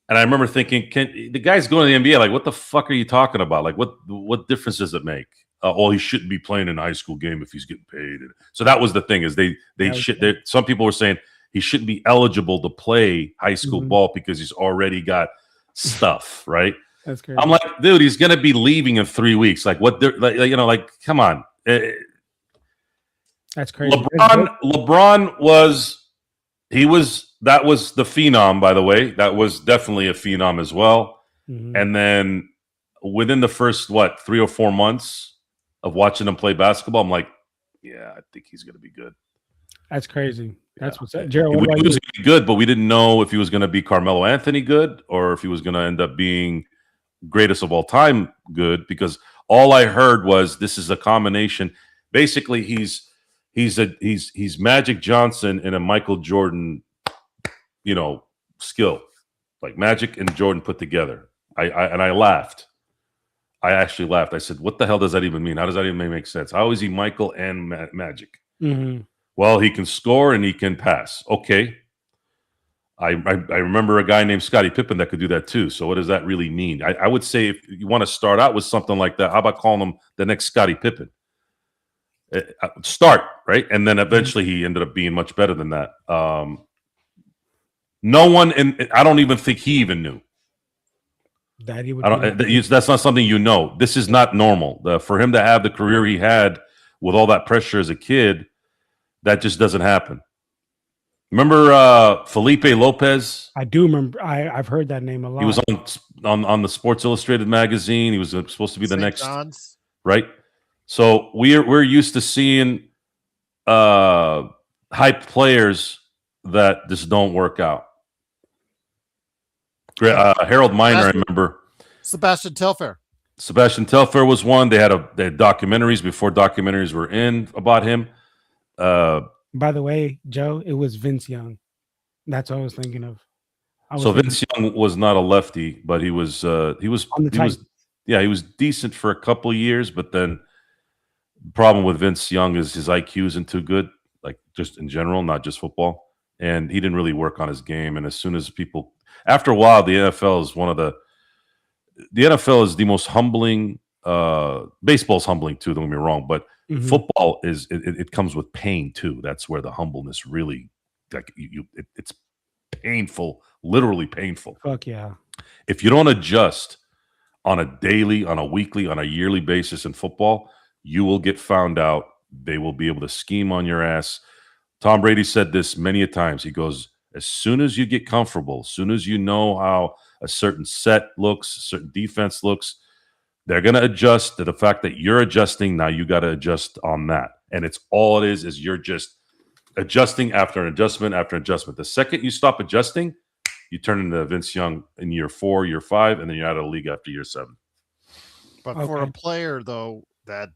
I remember thinking, the guy's going to the NBA? Like, what the fuck are you talking about? Like, what difference does it make? He shouldn't be playing in a high school game if he's getting paid. So that was the thing is they That was- should. Some people were saying he shouldn't be eligible to play high school Mhm. ball because he's already got stuff, right? That's crazy. I'm like, dude, he's gonna be leaving in 3 weeks. Like, what? Like, come on. That's crazy. LeBron was that was the phenom, by the way. That was definitely a phenom as well. Mhm. And then within the first 3 or 4 months of watching him play basketball, I'm like, yeah, I think he's gonna be good. That's crazy. That's what's up. He Gerald, what about was you? gonna be good, but we didn't know if he was gonna be Carmelo Anthony good or if he was gonna end up being greatest of all time good, because all I heard was this is a combination. Basically, he's Magic Johnson in a Michael Jordan, skill, like Magic and Jordan put together. I laughed. I actually laughed. I said, "What the hell does that even mean? How does that even make sense? How is he Michael and Magic?" Mhm. Well, he can score and he can pass. Okay. I remember a guy named Scottie Pippen that could do that too. So what does that really mean? I would say if you want to start out with something like that, how about calling him the next Scottie Pippen? Start, right? And then eventually he ended up being much better than that. No one, and I don't even think he even knew. That he would. That's not something you know. This is not normal. For him to have the career he had with all that pressure as a kid, that just doesn't happen. Remember Felipe Lopez? I do remember. I've heard that name a lot. He was on the Sports Illustrated magazine. He was supposed to be the St. next, John's. right? So we're used to seeing hyped players that just don't work out. Harold Miner, I remember. Sebastian Telfair. Sebastian Telfair was one. They had documentaries before documentaries were in about him. By the way, Joe, it was Vince Young. That's what I was thinking of. Vince Young was not a lefty, but he was decent for a couple of years. But then the problem with Vince Young is his IQ isn't too good, like just in general, not just football. And he didn't really work on his game. And as soon as after a while, the NFL is the most humbling. Baseball's humbling too. Don't get me wrong, but football is it comes with pain too. That's where the humbleness really, like it's painful, literally painful. Fuck yeah. If you don't adjust on a daily, on a weekly, on a yearly basis in football, you will get found out. They will be able to scheme on your ass. Tom Brady said this many a times. He goes, as soon as you get comfortable, as soon as you know how a certain set looks, a certain defense looks, they're going to adjust to the fact that you're adjusting. Now you got to adjust on that. And it's all it is you're just adjusting after an adjustment after adjustment. The second you stop adjusting, you turn into Vince Young in year 4, year 5, and then you're out of the league after year 7. But for a player, though, that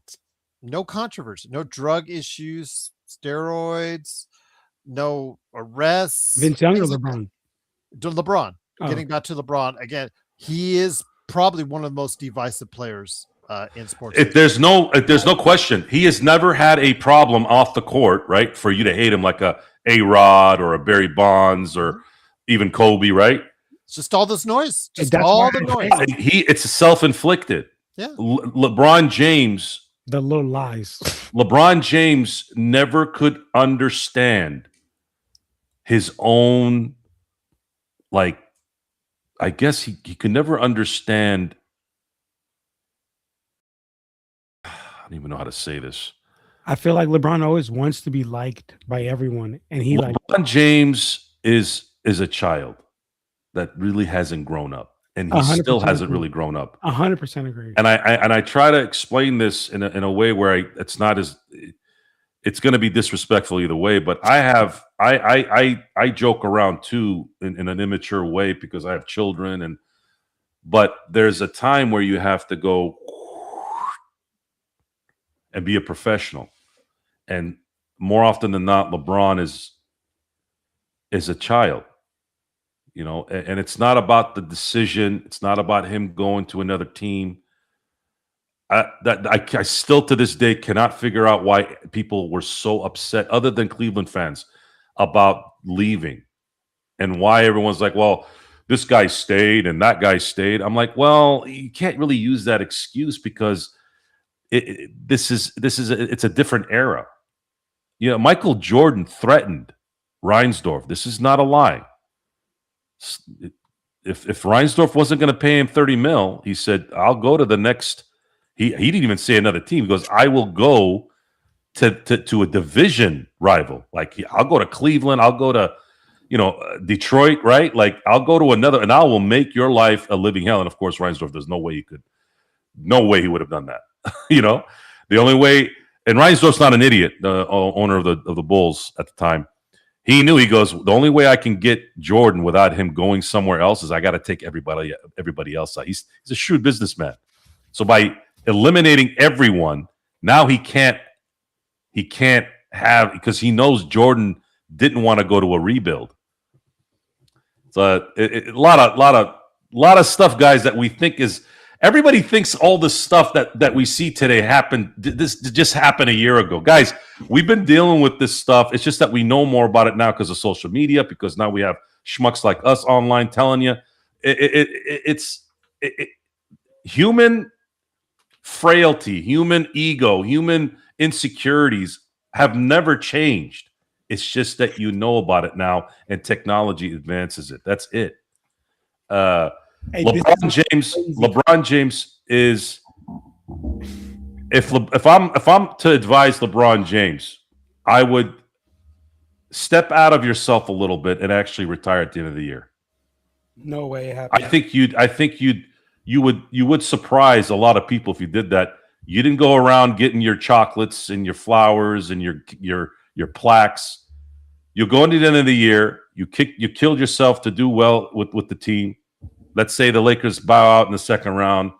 no controversy, no drug issues, steroids, no arrests. Vince Young or LeBron? LeBron. Getting back to LeBron again, he is probably one of the most divisive players in sports. There's no question. He has never had a problem off the court, right? For you to hate him like A-Rod or a Barry Bonds or even Kobe, right? It's just all this noise. Just all the noise. It's self-inflicted. Yeah. LeBron James. The little lies. LeBron James never could understand his own, like, I guess he could never understand. I don't even know how to say this. I feel like LeBron always wants to be liked by everyone, and LeBron James is a child that really hasn't grown up, and he still hasn't really grown up. 100% agree. And I try to explain this in a way where it's not as it's going to be disrespectful either way. But I joke around too in an immature way because I have children, but there's a time where you have to go and be a professional. And more often than not, LeBron is is a child, and it's not about the decision. It's not about him going to another team. I still to this day cannot figure out why people were so upset, other than Cleveland fans, about leaving, and why everyone's like, well, this guy stayed and that guy stayed. I'm like, well, you can't really use that excuse because it's a different era. Michael Jordan threatened Reinsdorf. This is not a lie. If Reinsdorf wasn't going to pay him 30 mil, he said, I'll go to the next. He didn't even say another team. He goes, I will go to a division rival. Like, I'll go to Cleveland. I'll go to, Detroit, right? Like, I'll go to another, and I will make your life a living hell. And of course, Reinsdorf, there's no way he would have done that. The only way, and Reinsdorf's not an idiot, the owner of the Bulls at the time. He knew, he goes, the only way I can get Jordan without him going somewhere else is I got to take everybody else out. He's a shrewd businessman. So by eliminating everyone, now he can't have, because he knows Jordan didn't want to go to a rebuild. So a lot of stuff, guys, that we think is, everybody thinks all the stuff that we see today happened. This just happened a year ago, guys. We've been dealing with this stuff. It's just that we know more about it now because of social media. Because now we have schmucks like us online telling you it's human frailty, human ego, human insecurities have never changed. It's just that you know about it now, and technology advances it. That's it. Hey, LeBron James is, if I'm to advise LeBron James, I would step out of yourself a little bit and actually retire at the end of the year. No way it happened. I think you would surprise a lot of people if you did that. You didn't go around getting your chocolates and your flowers and your plaques. You go into the end of the year, you killed yourself to do well with the team. Let's say the Lakers bow out in the second round,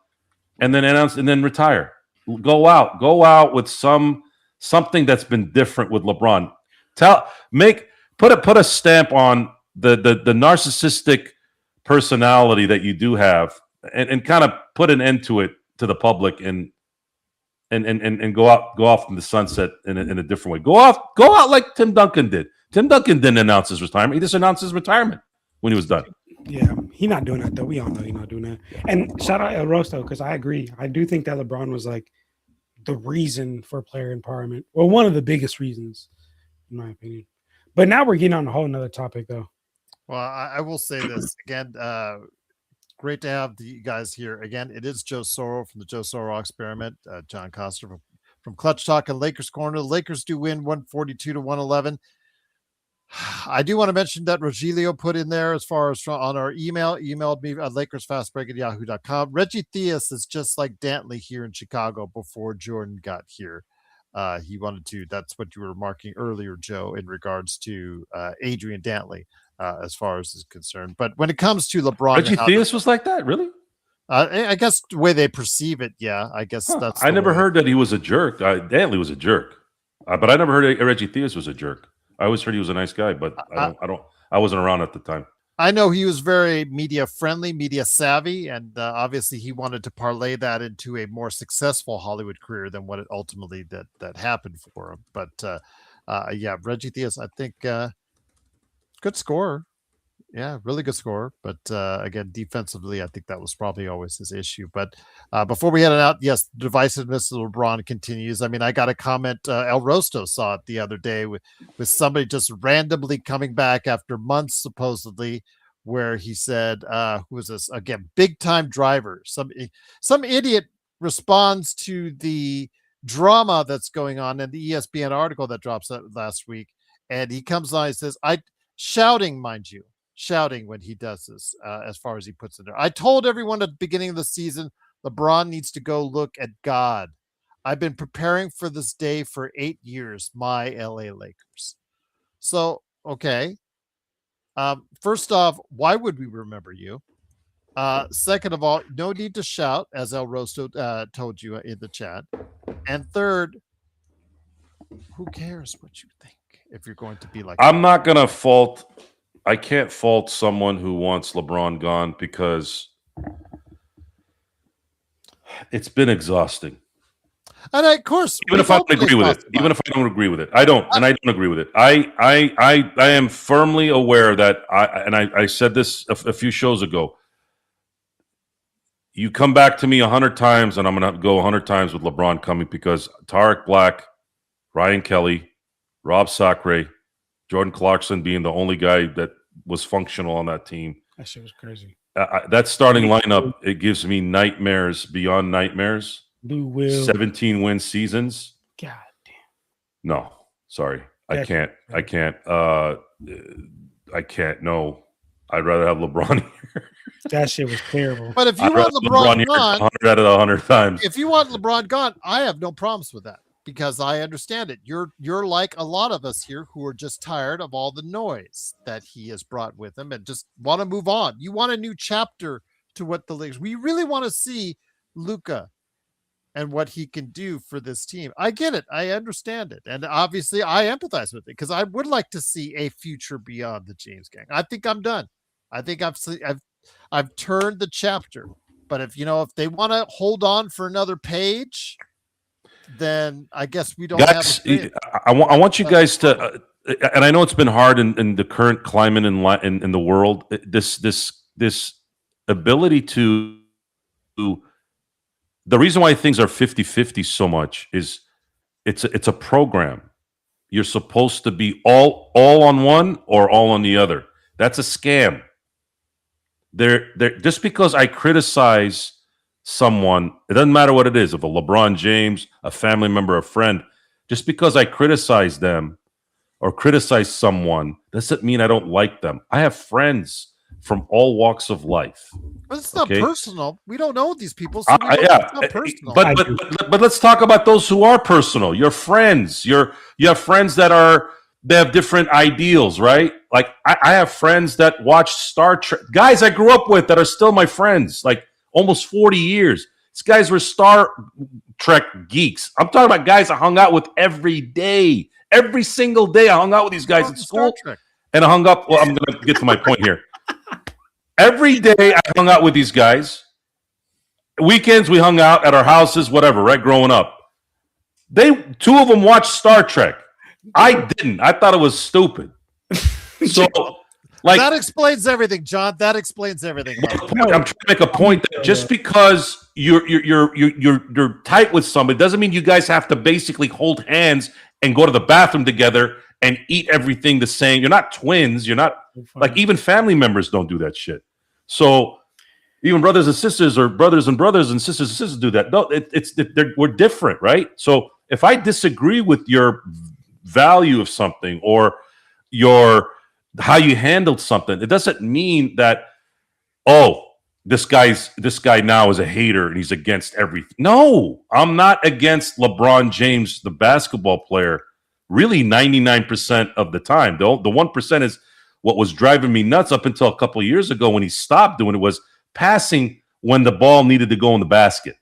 and then retire. Go out with something that's been different with LeBron. Put a stamp on the narcissistic personality that you do have, and kind of put an end to it, to the public, and go off in the sunset in a different way. Go out like Tim Duncan did. Tim Duncan didn't announce his retirement. He just announced his retirement when he was done. Yeah, he's not doing that though. We all know he's not doing that. And shout out El Rosto, because I agree. I do think that LeBron was like the reason for player empowerment. Well, one of the biggest reasons, in my opinion. But now we're getting on a whole nother topic though. Well, I will say this again. Great to have you guys here again. It is Joe Soro from the Joe Soro Experiment. John Coster from Clutch Talk and Lakers Corner. The Lakers do win 142-111. I do want to mention that Rogelio put in there, as far as on our emailed me at LakersFastBreak@yahoo.com. Reggie Theus is just like Dantley here in Chicago before Jordan got here. He wanted to, that's what you were marking earlier, Joe, in regards to Adrian Dantley, as far as is concerned. But when it comes to LeBron, Reggie Theus was like that, really? I guess the way they perceive it, yeah. I guess that's. I never heard that he was a jerk. Dantley was a jerk, but I never heard Reggie Theus was a jerk. I always heard he was a nice guy, but I wasn't around at the time. I know he was very media friendly, media savvy, and obviously he wanted to parlay that into a more successful Hollywood career than what it ultimately that happened for him. But yeah, Reggie Theus, I think good scorer. Yeah, really good scorer. But again, defensively, I think that was probably always his issue. But before we head out, yes, the divisiveness of LeBron continues. I mean, I got a comment. El Rosto saw it the other day with somebody just randomly coming back after months, supposedly, where he said, who was this? Again, big time driver. Some idiot responds to the drama that's going on in the ESPN article that drops last week. And he comes on and says, shouting, mind you. Shouting when he does this, as far as he puts it there. I told everyone at the beginning of the season, LeBron needs to go look at God. I've been preparing for this day for 8 years, my LA Lakers. So, okay. First off, why would we remember you? Second of all, no need to shout, as El Rosto told you in the chat. And third, who cares what you think if you're going to be like I'm not going to fault fault someone who wants LeBron gone because it's been exhausting. And of course, Even if I don't agree with it, I don't agree with it. I am firmly aware that I said this a few shows ago. You come back to me 100 times, and I'm going to go 100 times with LeBron coming because Tarek Black, Ryan Kelly, Rob Sacre, Jordan Clarkson being the only guy that was functional on that team. That shit was crazy. That starting lineup, it gives me nightmares beyond nightmares. 17-win seasons. God damn. No, sorry. I can't. I can't. No. I'd rather have LeBron here. That shit was terrible. But if you want LeBron gone, 100 out of 100 times. If you want LeBron gone, I have no problems with that because I understand it. You're like a lot of us here who are just tired of all the noise that he has brought with him and just want to move on. You want a new chapter to what the Lakers. We really want to see Luka and what he can do for this team. I get it. I understand it. And obviously I empathize with it because I would like to see a future beyond the James gang. I think I'm done. I think I've turned the chapter. But if they want to hold on for another page, then I guess we don't have I want you guys to and I know it's been hard in the current climate in the world, this ability to the reason why things are 50-50 so much is it's a program. You're supposed to be all on one or all on the other. That's a scam. They're just because I criticize someone, it doesn't matter what it is, if a LeBron James, a family member, a friend, just because I criticize them or criticize someone doesn't mean I don't like them. I have friends from all walks of life. But it's not personal. We don't know these people. So it's not personal. But let's talk about those who are personal. Your friends. You have friends they have different ideals, right? Like I have friends that watch Star Trek. Guys I grew up with that are still my friends, like almost 40 years. These guys were Star Trek geeks. I'm talking about guys I hung out with every day. Every single day I hung out with these guys at school. And I hung up. Well, I'm going to get to my point here. Every day I hung out with these guys. Weekends we hung out at our houses, whatever, right? Growing up. Two of them watched Star Trek. I didn't. I thought it was stupid. So, that explains everything, John. That explains everything. I'm trying to make a point that just because you're tight with somebody doesn't mean you guys have to basically hold hands and go to the bathroom together and eat everything the same. You're not twins. You're not like even family members don't do that shit. So even brothers and sisters or brothers and sisters do that. No, we're different, right? So if I disagree with your value of something or how you handled something, it doesn't mean that this guy now is a hater and he's against everything. No, I'm not against LeBron James, the basketball player, really 99% of the time. The 1% is what was driving me nuts up until a couple of years ago when he stopped doing it, was passing when the ball needed to go in the basket.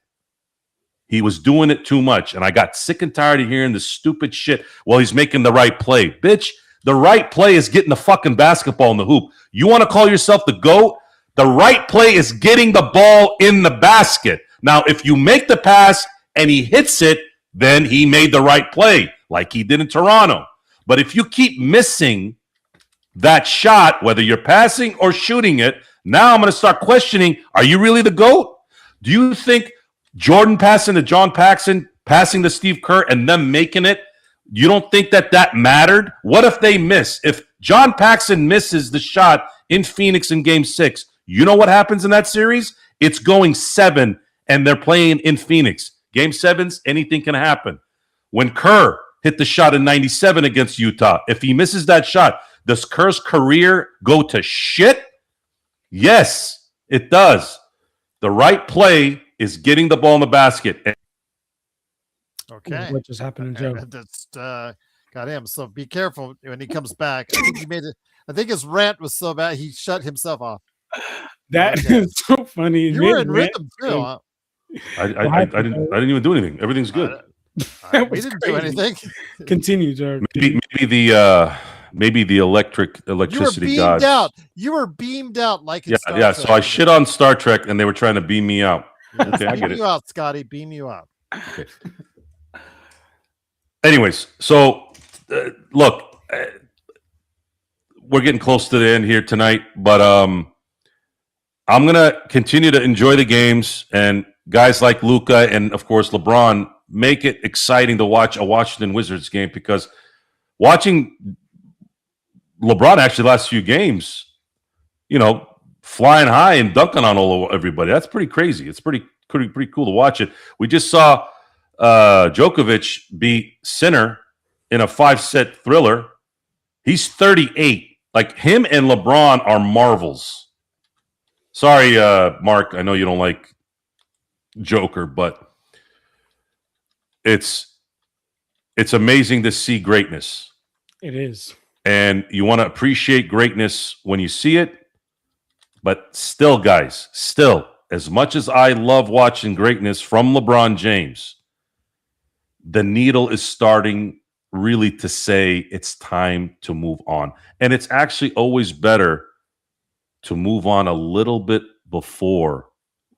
He was doing it too much, and I got sick and tired of hearing this stupid shit. Well, he's making the right play. Bitch, the right play is getting the fucking basketball in the hoop. You want to call yourself the GOAT? The right play is getting the ball in the basket. Now, if you make the pass and he hits it, then he made the right play, like he did in Toronto. But if you keep missing that shot, whether you're passing or shooting it, now I'm going to start questioning, are you really the GOAT? Do you think Jordan passing to John Paxson, passing to Steve Kerr, and them making it, you don't think that mattered? What if they miss? If John Paxson misses the shot in Phoenix in Game 6, you know what happens in that series? It's going 7, and they're playing in Phoenix. Game 7s, anything can happen. When Kerr hit the shot in 97 against Utah, if he misses that shot, does Kerr's career go to shit? Yes, it does. The right play is getting the ball in the basket. Okay. What just happened to Joe? That's got him. So be careful when he comes back. I think he made it. I think his rant was so bad he shut himself off. That is so funny. You were in rhythm too. Huh? I didn't even do anything. Everything's good. We didn't do anything. Continue, Joe. Maybe maybe the electricity You were beamed gods. out. You were beamed out like in Star Trek. So I shit on Star Trek, and they were trying to beam me out. Yes, Okay, I beam get it. you out, Scotty. Beam you out. Okay. Anyways, so look, we're getting close to the end here tonight, but I'm gonna continue to enjoy the games, and guys like Luka and of course LeBron make it exciting to watch a Washington Wizards game, because watching LeBron actually last few games, flying high and dunking on everybody, that's pretty crazy. It's pretty cool to watch it. We just saw Djokovic beat Sinner in a 5-set thriller. He's 38. Like, him and LeBron are marvels. Sorry, Mark, I know you don't like Joker, but it's amazing to see greatness. It is. And you want to appreciate greatness when you see it. But still, guys, as much as I love watching greatness from LeBron James, the needle is starting really to say it's time to move on. And it's actually always better to move on a little bit before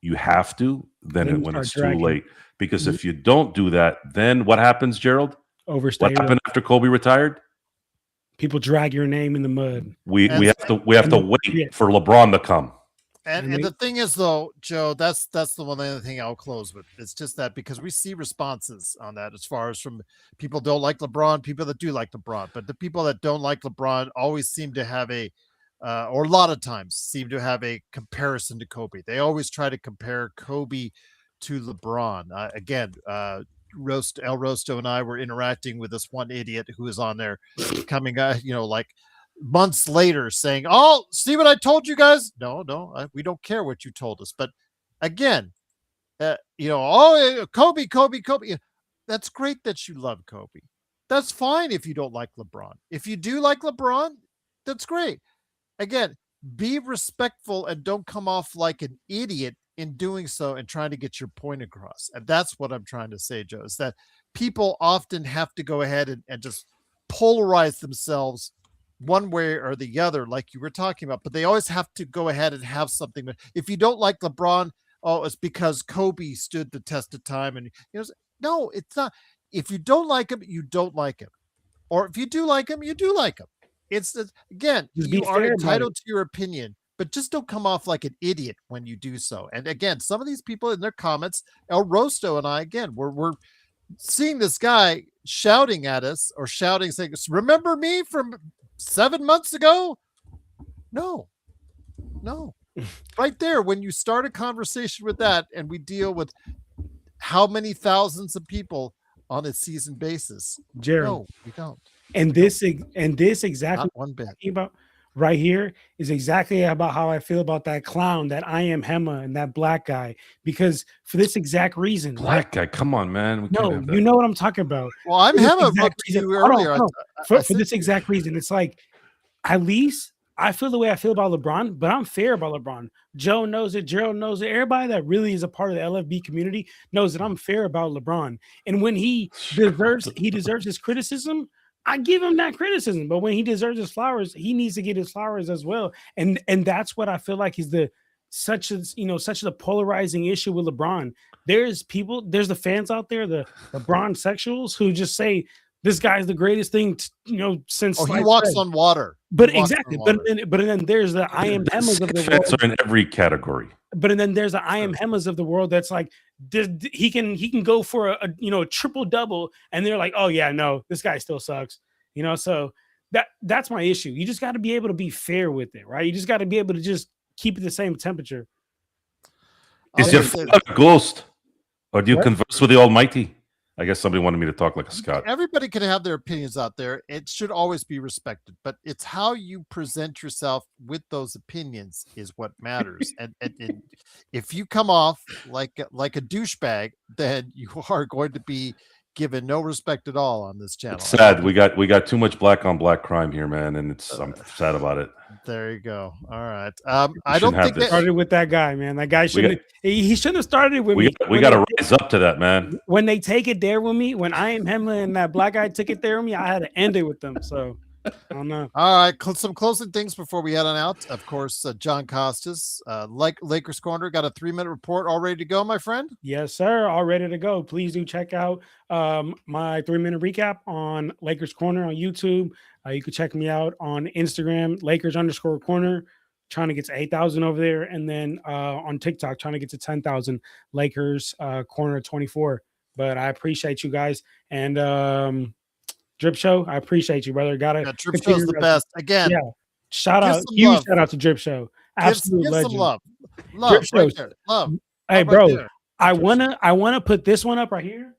you have to than when it's too late. Because if you don't do that, then what happens, Gerald? Overstay. What happened after Kobe retired? People drag your name in the mud. We have to wait for LeBron to come. And the thing is, though, Joe, that's the one other thing I'll close with. It's just that because we see responses on that as far as from people don't like LeBron, people that do like LeBron, but the people that don't like LeBron always seem to have or a lot of times seem to have a comparison to Kobe. They always try to compare Kobe to LeBron. Again, El Rosto and I were interacting with this one idiot who is on there coming, like months later saying, "Oh, see what I told you guys?" No, we don't care what you told us. But again, Kobe. That's great that you love Kobe. That's fine if you don't like LeBron. If you do like LeBron, that's great. Again, be respectful and don't come off like an idiot in doing so and trying to get your point across. And that's what I'm trying to say, Joe, is that people often have to go ahead and just polarize themselves one way or the other, like you were talking about, but they always have to go ahead and have something. If you don't like LeBron, it's because Kobe stood the test of time. And no, it's not. If you don't like him, you don't like him. Or if you do like him, you do like him. It's again, you are entitled to your opinion, but just don't come off like an idiot when you do so. And again, some of these people in their comments, El Rosto and I, again, we're seeing this guy shouting at us or saying, "Remember me from 7 months ago?" No. Right there, when you start a conversation with that, and we deal with how many thousands of people on a season basis, Gerald, no, we don't. And this exactly Not one bit. About right here is exactly about how I feel about that clown, that I Am Hema, and that black guy, because for this exact reason. Black guy, come on, man. You know what I'm talking about. Well, I'm Hema booked to you earlier. For this exact reason, it's like, at least I feel the way I feel about LeBron, but I'm fair about LeBron. Joe knows it. Gerald knows it. Everybody that really is a part of the LFB community knows that I'm fair about LeBron. And when he deserves his criticism, I give him that criticism. But when he deserves his flowers, he needs to get his flowers as well. And that's what I feel like is such a polarizing issue with LeBron. There's the fans out there, the LeBron sexuals, who just say this guy's the greatest thing, since. Oh, he walks on water. But exactly. But then there's the I Am Hemas of the world. Fans are in every category. But then there's the I Am Hemas of the world that's like, he can go for a triple double, and they're like, oh yeah, no, this guy still sucks. So that's my issue. You just got to be able to be fair with it, right? You just got to be able to just keep it the same temperature. Is your father a ghost, or do you converse with the Almighty? I guess somebody wanted me to talk like a Scot. Everybody can have their opinions out there. It should always be respected, but it's how you present yourself with those opinions is what matters. and if you come off like a douchebag, then you are going to be given no respect at all on this channel. It's sad. We got too much black on black crime here, man, and I'm sad about it. There you go. All right. I don't think that started with that guy, man. That guy shouldn't. He shouldn't have started with me. We got to rise up to that, man. When they take it there with me, when I Am Hemla and that black guy took it there with me, I had to end it with them. So I don't know. All right, some closing things before we head on out. Of course, John Costas, Lakers Corner, got a 3-minute report all ready to go, my friend. Yes, sir. All ready to go. Please do check out my 3-minute recap on Lakers Corner on YouTube. You can check me out on Instagram, Lakers_corner, trying to get to 8,000 over there. And then on TikTok, trying to get to 10,000, Lakers Corner 24. But I appreciate you guys. And Drip Show, I appreciate you, brother. Drip Show's the best. Again, yeah. Shout out to Drip Show. Absolute give legend. Some love. Drip right there. Love. Hey, love bro, right there. I wanna put this one up right here,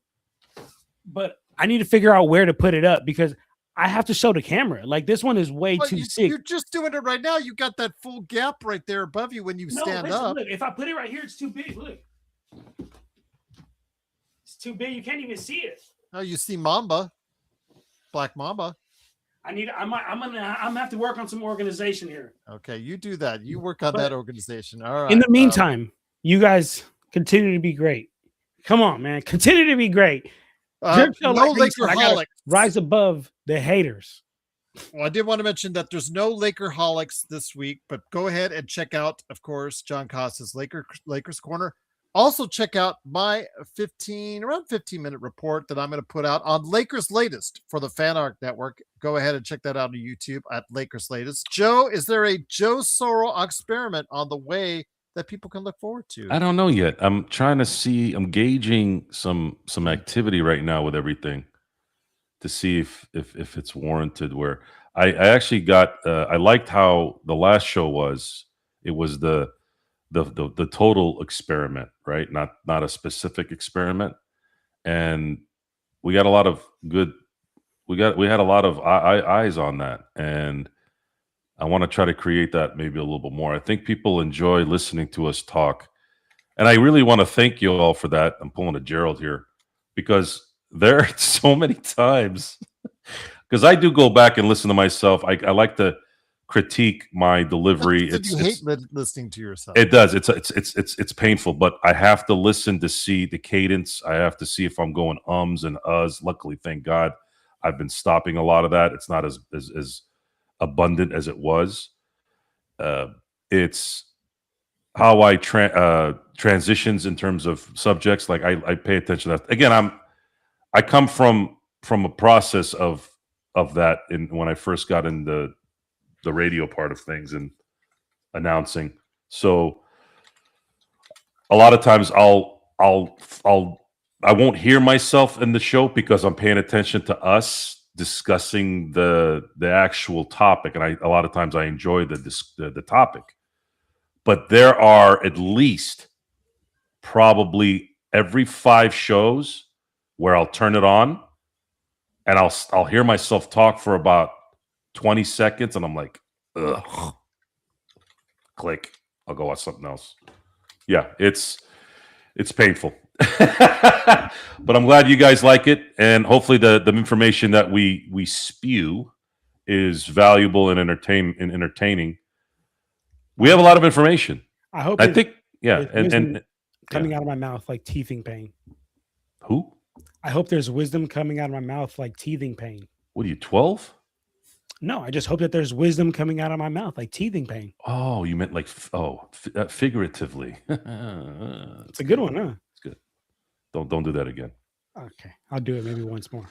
but I need to figure out where to put it up because I have to show the camera. Like this one is way too sick. You're just doing it right now. You got that full gap right there above you when you stand up. Look, if I put it right here, it's too big. Look, it's too big. You can't even see it. Oh, you see Mamba, Black Mamba. I'm gonna have to work on some organization here. Okay, you do that. You work on that organization. All right. In the meantime, you guys continue to be great. Come on, man. Continue to be great. No Lakerholics. Rise above the haters. Well, I did want to mention that there's no Lakerholics this week, but go ahead and check out, of course, John Costa's Lakers Corner. Also, check out my 15-minute report that I'm going to put out on Lakers Latest for the Fan Art Network. Go ahead and check that out on YouTube at Lakers Latest. Joe, is there a Joe Sorrell experiment on the way that people can look forward to? I don't know yet. I'm trying to see. I'm gauging some activity right now with everything to see if it's warranted. Where I actually got. I liked how the last show was. It was the total experiment, right? Not a specific experiment, and we got a lot of good. We had a lot of eyes on that, and I want to try to create that maybe a little bit more. I think people enjoy listening to us talk. And I really want to thank you all for that. I'm pulling a Gerald here because there are so many times because I do go back and listen to myself. I like to critique my delivery. You hate listening to yourself. It does. It's painful, but I have to listen to see the cadence. I have to see if I'm going ums and uhs. Luckily, thank God, I've been stopping a lot of that. It's not as abundant as it was. It's how I transitions in terms of subjects. Like I pay attention to that. Again, I come from a process of that when I first got in the radio part of things and announcing. So a lot of times I won't hear myself in the show because I'm paying attention to us discussing the actual topic, and a lot of times I enjoy the topic. But there are at least probably every 5 shows where I'll turn it on and I'll hear myself talk for about 20 seconds, and I'm like, ugh. Click. I'll go watch something else. Yeah, it's painful. But I'm glad you guys like it, and hopefully the information that we spew is valuable and entertaining. We have a lot of information. I think and coming out of my mouth like teething pain. Who? I hope there's wisdom coming out of my mouth like teething pain. What are you, 12? No, I just hope that there's wisdom coming out of my mouth like teething pain. Oh, you meant like figuratively. It's a good one, huh? It's good. Don't do that again. Okay, I'll do it maybe once more.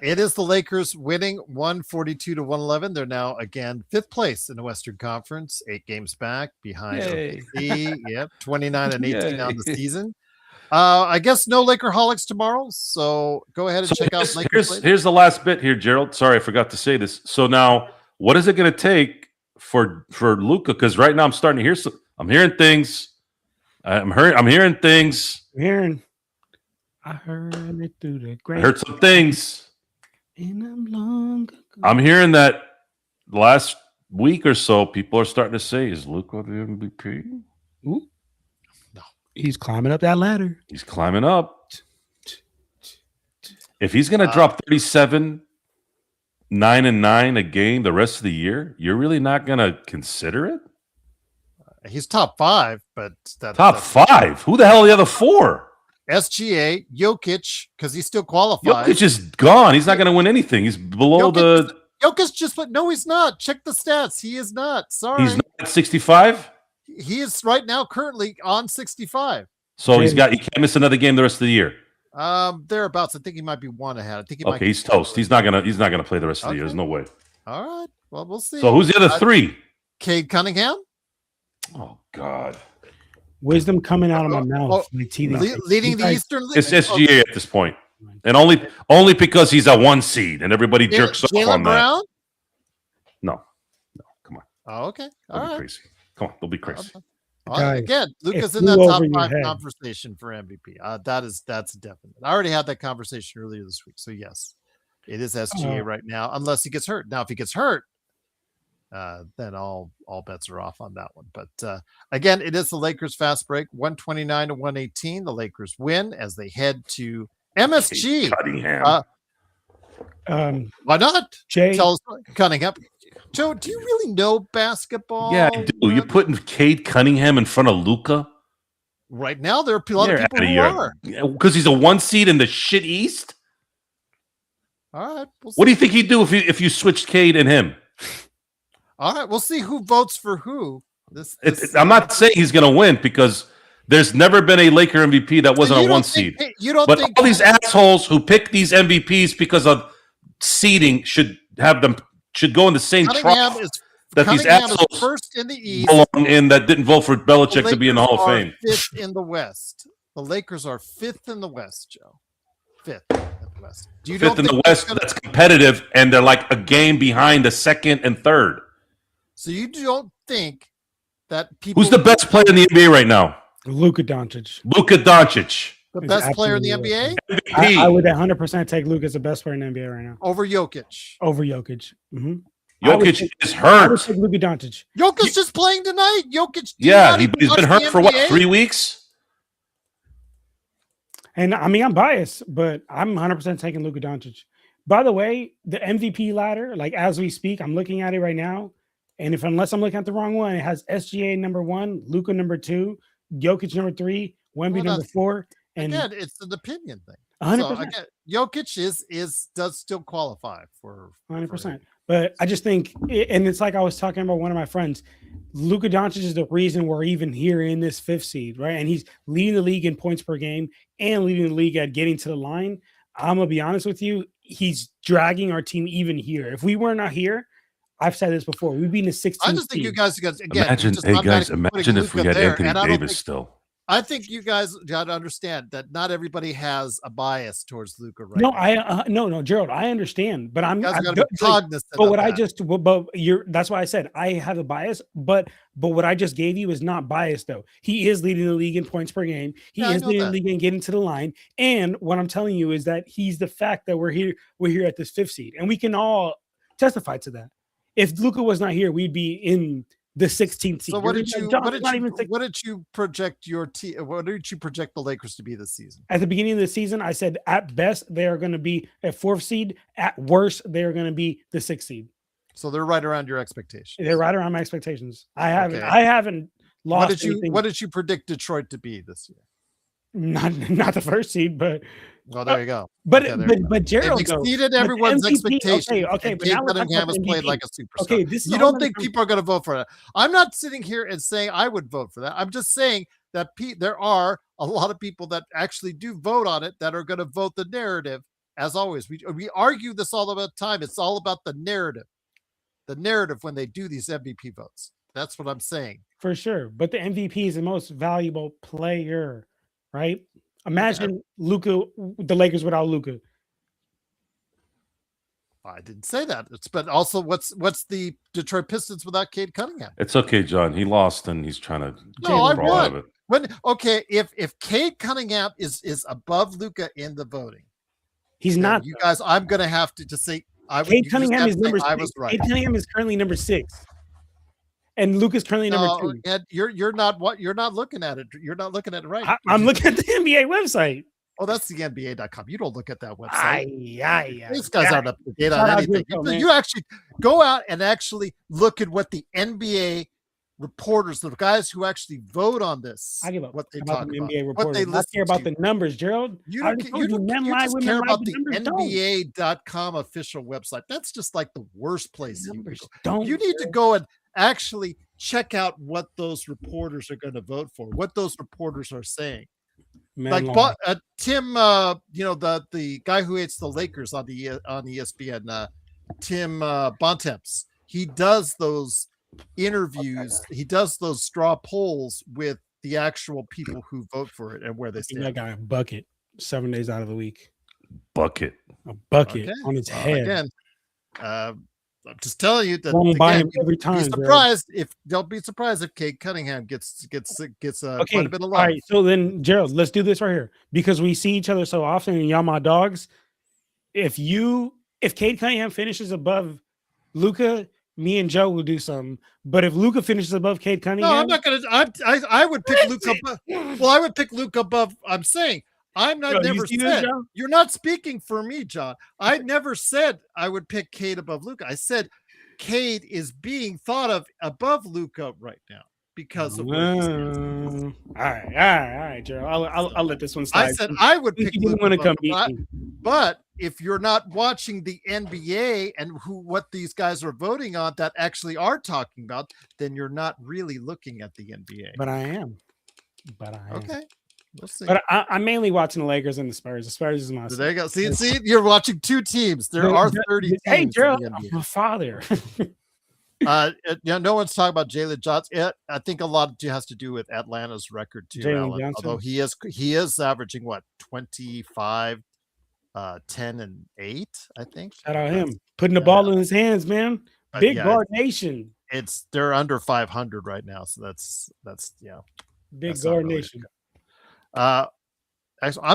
It is the Lakers winning 142-111. They're now again 5th place in the Western Conference, 8 games back behind OKC. Yep, 29-18 on the season. I guess no Lakerholics tomorrow, so go ahead and check out Lakers. Here's the last bit here, Gerald. Sorry, I forgot to say this. So now, what is it going to take for Luka? Because right now I'm starting to hear I'm hearing things. I'm hearing things. I heard it through the great. I heard some things. And I'm long ago. I'm hearing that last week or so, people are starting to say, "Is Luka the MVP?" Ooh. No, he's climbing up that ladder. He's climbing up. If he's going to drop 37, 9 and 9 a game the rest of the year, you're really not going to consider it. He's top 5, but top 5. Who the hell are the other 4? SGA, Jokic, because he's still qualified. Jokic is gone. He's not going to win anything. He's below Jokic just went. No, he's not. Check the stats. He is not. Sorry. He's not at 65. He is right now currently on 65. So he can't miss another game the rest of the year. Thereabouts. I think he might be one ahead. I think he's toast. He's not gonna play the rest of the year. There's no way. All right. Well, we'll see. So who's the other three? Cade Cunningham. Oh God. Wisdom coming out of my mouth. Leading the Eastern League. It's SGA at this point. And only because he's a 1 seed and everybody jerks off on Brown? that. No, come on. Oh, okay. Don't be crazy. Come on, don't be crazy. Again, Luka's in that top 5 conversation for MVP. That's definite. I already had that conversation earlier this week. So yes, it is SGA right now, unless he gets hurt. Now, if he gets hurt, then all bets are off on that one. But again, it is the Lakers fast break, 129-118. The Lakers win as they head to MSG. Why not? Jay, tell us, Cunningham. Joe, do you really know basketball? Yeah, I do. You're putting Cade Cunningham in front of Luka? Right now, there are a lot of people who are. Because he's a 1 seed in the shit East? All right. What do you think he'd do if you switched Cade and him? All right. We'll see who votes for who. I'm not saying he's going to win because there's never been a Laker MVP that wasn't a 1 seed. But all these assholes who pick these MVPs because of seeding should go in the same trough that these assholes first in the East belong in that didn't vote for Belichick to be in the Hall of Fame. 5th in the West. The Lakers are 5th in the West, Joe. 5th in the West. 5th in the West that's competitive, and they're like a game behind the 2nd and 3rd. So you don't think that people... Who's the best player in the NBA right now? Luka Doncic. The best player in the NBA? MVP. I would 100% take Luka as the best player in the NBA right now. Over Jokic. Mm-hmm. Jokic is hurt. I would take Luka Doncic. Jokic's just playing tonight. Jokic. He's been hurt for 3 weeks? And I mean, I'm biased, but I'm 100% taking Luka Doncic. By the way, the MVP ladder, like as we speak, I'm looking at it right now. And unless I'm looking at the wrong one, it has SGA number 1, Luka number 2, Jokic number 3, Wemby number 4. And again, it's an opinion thing. 100%. So again, Jokic does still qualify for 100%. But I just think, and it's like I was talking about one of my friends, Luka Doncic is the reason we're even here in this 5th seed, right? And he's leading the league in points per game and leading the league at getting to the line. I'm gonna be honest with you, he's dragging our team even here. If we were not here, I've said this before, we'd be in the 16th. I just think you guys again. Imagine if we had Anthony Davis still. I think you guys got to understand that not everybody has a bias towards Luka right now. No, Gerald, I understand, but I'm got to be cognizant. That's why I said I have a bias, but what I just gave you is not biased though. He is leading the league in points per game. He is leading the league in getting to the line. And what I'm telling you is that he's the fact that we're here at this 5th seed, and we can all testify to that. If Luka was not here, we'd be in the 16th seed. So what did you project your team? What did you project the Lakers to be this season? At the beginning of the season, I said at best they are going to be a 4th seed. At worst, they are going to be the 6th seed. So they're right around your expectations. They're right around my expectations. I haven't lost. What did you predict Detroit to be this year? Not the 1st seed, but well, there you go. But Gerald exceeded everyone's expectations. Okay, but now Cunningham has played like a superstar. Okay, you don't think people are going to vote for that? I'm not sitting here and saying I would vote for that. I'm just saying that there are a lot of people that actually do vote on it that are going to vote the narrative. As always, we argue this all the time. It's all about the narrative. The narrative when they do these MVP votes. That's what I'm saying. For sure. But the MVP is the most valuable player, right? Imagine Luka, the Lakers without Luka. I didn't say that. But also, what's the Detroit Pistons without Cade Cunningham? It's okay, John. He lost, and he's trying to out of it. If Cade Cunningham is above Luka in the voting, he's not. You guys, I'm going to have to just say Cade Cunningham is number 6. I was right. Cade Cunningham is currently number 6. And Luka's currently number 2. Ed, you're not looking at it. You're not looking at it right. I'm looking at the NBA website. Oh, that's the NBA.com. You don't look at that website. These guys aren't up to date on anything. You actually go out and actually look at what the NBA reporters, the guys who actually vote on this, I give up. what they about talk the about, NBA what reporters. they I listen care about to. the numbers, Gerald. You I don't, already ca- told you don't, men you lie, just women care lie, about but the numbers don't. NBA.com official website. That's just like the worst place you Numbers go. don't. You need to go and actually check out what those reporters are going to vote for, what those reporters are saying. Men Like lie. Tim, the guy who hates the Lakers on ESPN, Tim Bontemps. He does those interviews. He does those straw polls with the actual people who vote for it and where they That stand. guy a bucket 7 days out of the week. Bucket. A bucket Okay. on his Well, head. again, I'm just telling you that. Won't buy Again, him every time. don't be surprised if Kate Cunningham gets Okay, quite a bit of all love. right. So then, Gerald, let's do this right here because we see each other so often, and y'all my dogs. If Cade Cunningham finishes above Luca, me and Joe will do something. But if Luca finishes above Cade Cunningham, No, I'm not gonna. I would pick Luca. Well, I would pick Luca above. I'm saying I'm not. Yo, you never see this, said Joe? you're not speaking for me, John. I never said I would pick Cade above Luca. I said Cade is being thought of above Luca right now because of where he stands. All right, Gerald. I'll let this one slide. I said I would pick You didn't Luka want to come above beat him, me. but if you're not watching the NBA and what these guys are voting on that actually are talking about, then you're not really looking at the NBA. But I am. Okay, we'll see. But I'm mainly watching the Lakers and the Spurs. The Spurs is my. So there you go. See, you're watching two teams. There are 30 teams. Hey, Gerald, in the NBA. my father. No one's talking about Jalen Johnson. I think a lot has to do with Atlanta's record too, Jalen Alan. Johnson. Although he is averaging what 25, 10 and 8. I think. Shout out him putting the ball in his hands, man. Big yeah, guard nation. They're under 500 right now, so that's Big that's not guard really nation. I'm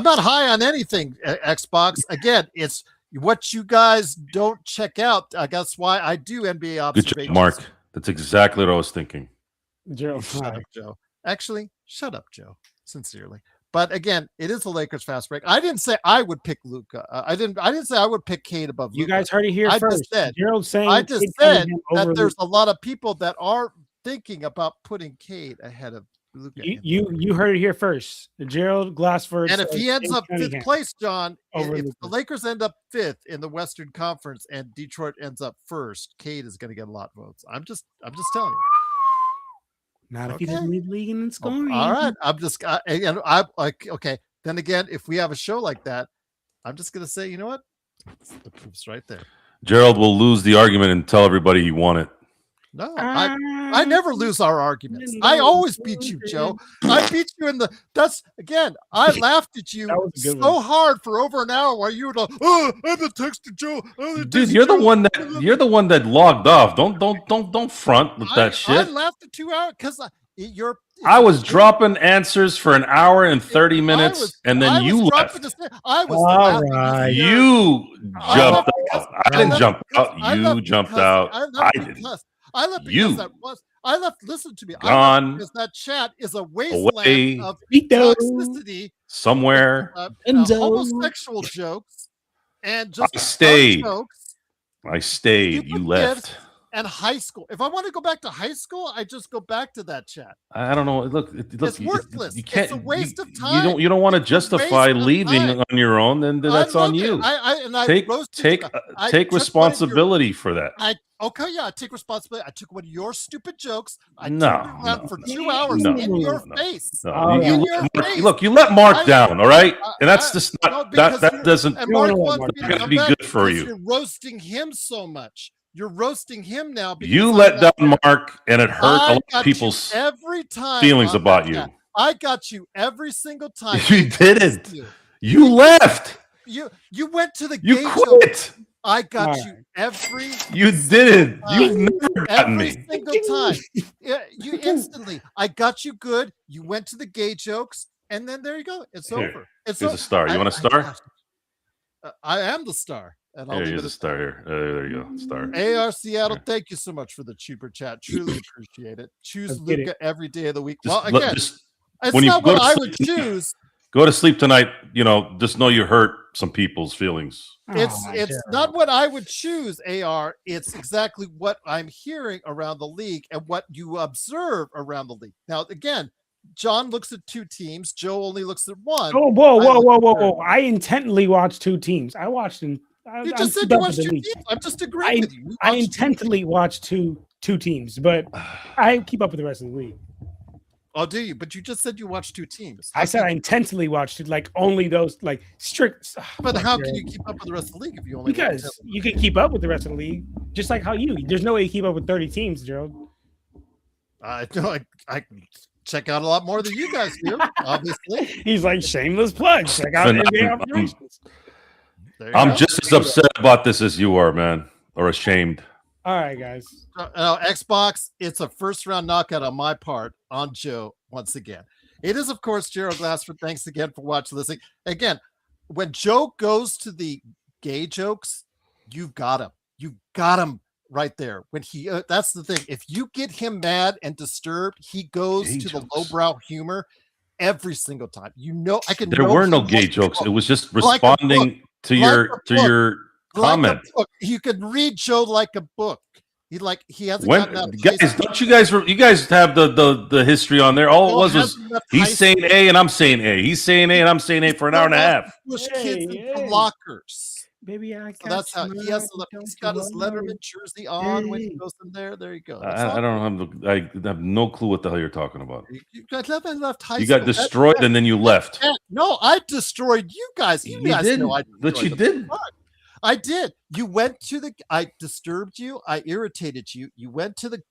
not high on anything. Xbox again. It's what you guys don't check out. That's why I do NBA Good observations. job, Mark. That's exactly what I was thinking. Gerald, Shut up, Joe. Actually, shut up, Joe. Sincerely. But again, it is the Lakers fast break. I didn't say I would pick Luca. I didn't say I would pick Cade above Luka. you guys heard it here I first. just said, Gerald saying I just Cade said Cunningham that over there's a lot of people that are thinking about putting Cade ahead of Luka. You heard it here first. Gerald Glassford. And if he ends up fifth place, John, over if Luka. the Lakers end up fifth in the Western Conference and Detroit ends up first, Cade is going to get a lot of votes. I'm just telling you. Not if he doesn't lead the league in scoring. All right, I'm like, okay. Then again, if we have a show like that, I'm just going to say, you know what? The proof's right there. Gerald will lose the argument and tell everybody he won it. No, I never lose our arguments. I always beat you, Joe. I beat you in I laughed at you so hard for over an hour while you were like, oh, I have a text to Joe. Dude, you're the one that logged off. Don't front with that shit. I laughed at 2 hours because I was dropping answers for an hour and 30 minutes, and then you left. I was laughing. You jumped out. I didn't jump out. You jumped out. I didn't. I left because I left. Listen to me. Gone. Because that chat is a wasteland of Vito. toxicity, Somewhere. homosexual jokes, and just I stayed. jokes. I stayed. You left. And high school. If I want to go back to high school, I just go back to that chat. I don't know. Look, it's worthless. You can't. It's a waste of time. You don't want to justify leaving on your own. Then that's on you. Take responsibility for that. I take responsibility. I took one of your stupid jokes. I turned around for 2 hours in your face. Look, you let Mark down, all right? And that's just not that doesn't be good for you. You're roasting him so much. You're roasting him now. You let down Mark, and it hurt a lot of people's feelings about you. I got you every single time. You didn't. You left. You went to the You gate. quit. I got you every. You didn't. You've never gotten me. Every single time. You instantly. I got you good. You went to the gay jokes, and then there you go. It's over. It's a star. You want a star? I am the star. And I'll here's a star here. There you go. Star. AR Seattle, thank you so much for the cheaper chat. Truly appreciate it. Choose Luka every day of the week. Well, again, it's not what I would choose. Go to sleep tonight. Just know you hurt some people's feelings. It's not what I would choose, AR. It's exactly what I'm hearing around the league and what you observe around the league. Now, again, John looks at 2 teams. Joe only looks at 1. Oh, whoa! I intently watched 2 teams. I watched them. You just said you watched 2 teams. I'm just agreeing with you. I intently watched two teams, but I keep up with the rest of the league. Oh, do you? But you just said you watched 2 teams. I said I intensely watched it, like only those, like strict. But how can you keep up with the rest of the league if you only? Because you can keep up with the rest of the league, just like how you. There's no way you keep up with 30 teams, Gerald. I can check out a lot more than you guys do. Obviously, he's like shameless plug. Check out NBA operations. I'm just as upset about this as you are, man, or ashamed. All right, guys. Xbox, it's a first-round knockout on my part on Joe once again. It is, of course, Gerald Glassford. Thanks again for watching, listening. Again, when Joe goes to the gay jokes, you've got him. You got him right there. When he, that's the thing. If you get him mad and disturbed, he goes to the lowbrow humor every single time. You know, I can. There were no gay jokes. It was just responding to your comment. You can read Joe like a book. He hasn't gotten out. Guys, don't you guys have the history on there? All it was he's saying A and I'm saying A. He's saying A and I'm saying A for an hour and a half. Push kids into lockers. Baby, I so that's how he has. He's got his Letterman jersey on when he goes in there. There you go. I have no clue what the hell you're talking about. You got left high school. You got destroyed and then you left. No, I destroyed you guys. You guys didn't. Know I but you did. I did. You went to I disturbed you. I irritated you. You went to the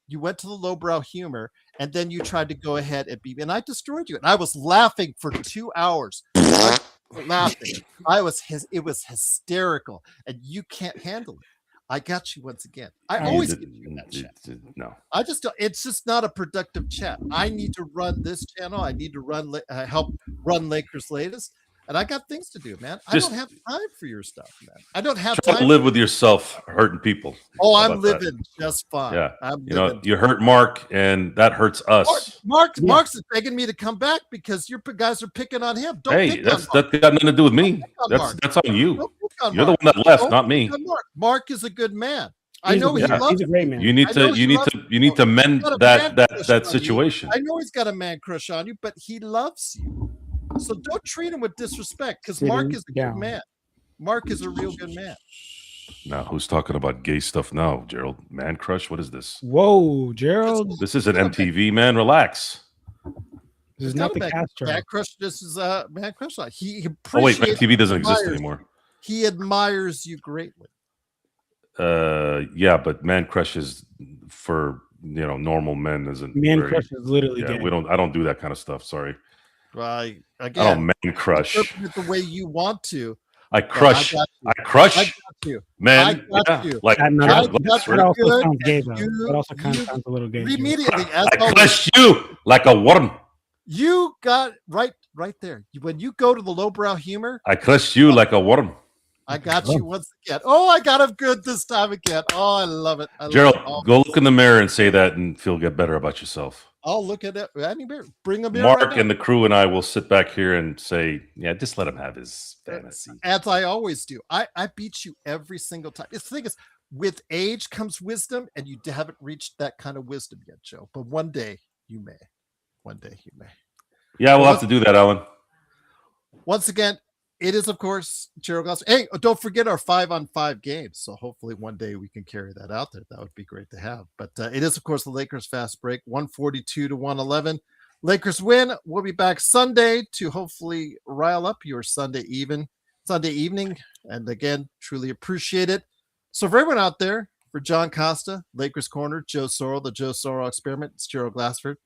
lowbrow humor, and then you tried to go ahead and and I destroyed you. And I was laughing for 2 hours. Laughing. It was hysterical, and you can't handle it. I got you once again. I always give you that chat. No, I just don't. It's just not a productive chat. I need to run this channel. I need to help run Lakers Latest. And I got things to do, man. I don't have time for your stuff, man. I don't have time to live with yourself hurting people. Oh, I'm living just fine. Yeah. You hurt Mark, and that hurts us. Mark's begging me to come back because your guys are picking on him. That's got nothing to do with me. That's on you. You're the one that left, not me. Mark is a good man. I know he loves. He's a great man. You need to mend that situation. I know he's got a man crush on you, but he loves you. So don't treat him with disrespect, because Mark is a good man. Mark is a real good man. Now, who's talking about gay stuff now, Gerald? Man crush? What is this? Whoa, Gerald. This isn't MTV, man. Relax. This is not the Castro. Man crush. This is man crush. He MTV doesn't exist anymore. He admires you greatly. Yeah, but man crush is for normal men isn't. Man crush is literally gay. I don't do that kind of stuff. Sorry. Well, again, I don't man crush it the way you want to. I crush. I crush. You. Man, I got you. Like that also sounds gay, though. That also kind of sounds a little gay. Immediately, I crush you like a worm. You got right there. When you go to the lowbrow humor, I crush you like a worm. I got you once again. Oh, I got him good this time again. Oh, I love it. Gerald, go look in the mirror and say that, and feel better about yourself. I'll look at it. Bring him in. Mark and the crew and I will sit back here and say, yeah, just let him have his fantasy. As I always do. I beat you every single time. The thing is, with age comes wisdom, and you haven't reached that kind of wisdom yet, Joe. But one day you may. One day you may. Yeah, we'll have to do that, Alan. Once again, it is, of course, Gerald Glass. Hey, don't forget our 5-on-5 games. So hopefully one day we can carry that out there. That would be great to have. But it is, of course, the Lakers fast break, 142-111. Lakers win. We'll be back Sunday to hopefully rile up your Sunday evening. And again, truly appreciate it. So for everyone out there, for John Costa, Lakers Corner, Joe Sorrell, the Joe Sorrell Experiment, it's Gerald Glassford.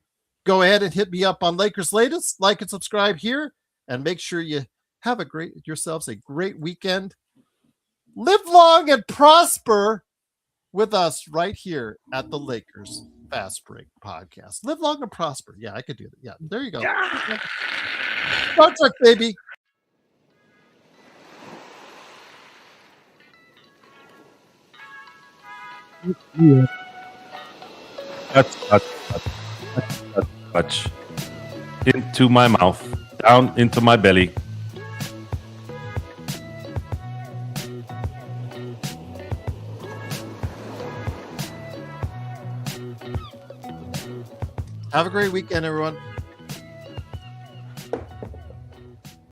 Go ahead and hit me up on Lakers Latest. Like and subscribe here, and make sure you have yourselves a great weekend. Live long and prosper with us right here at the Lakers Fast Break Podcast. Live long and prosper. Yeah, I could do that. Yeah, there you go. Star Trek, baby. Yeah. Touch into my mouth, down into my belly. Have a great weekend, everyone.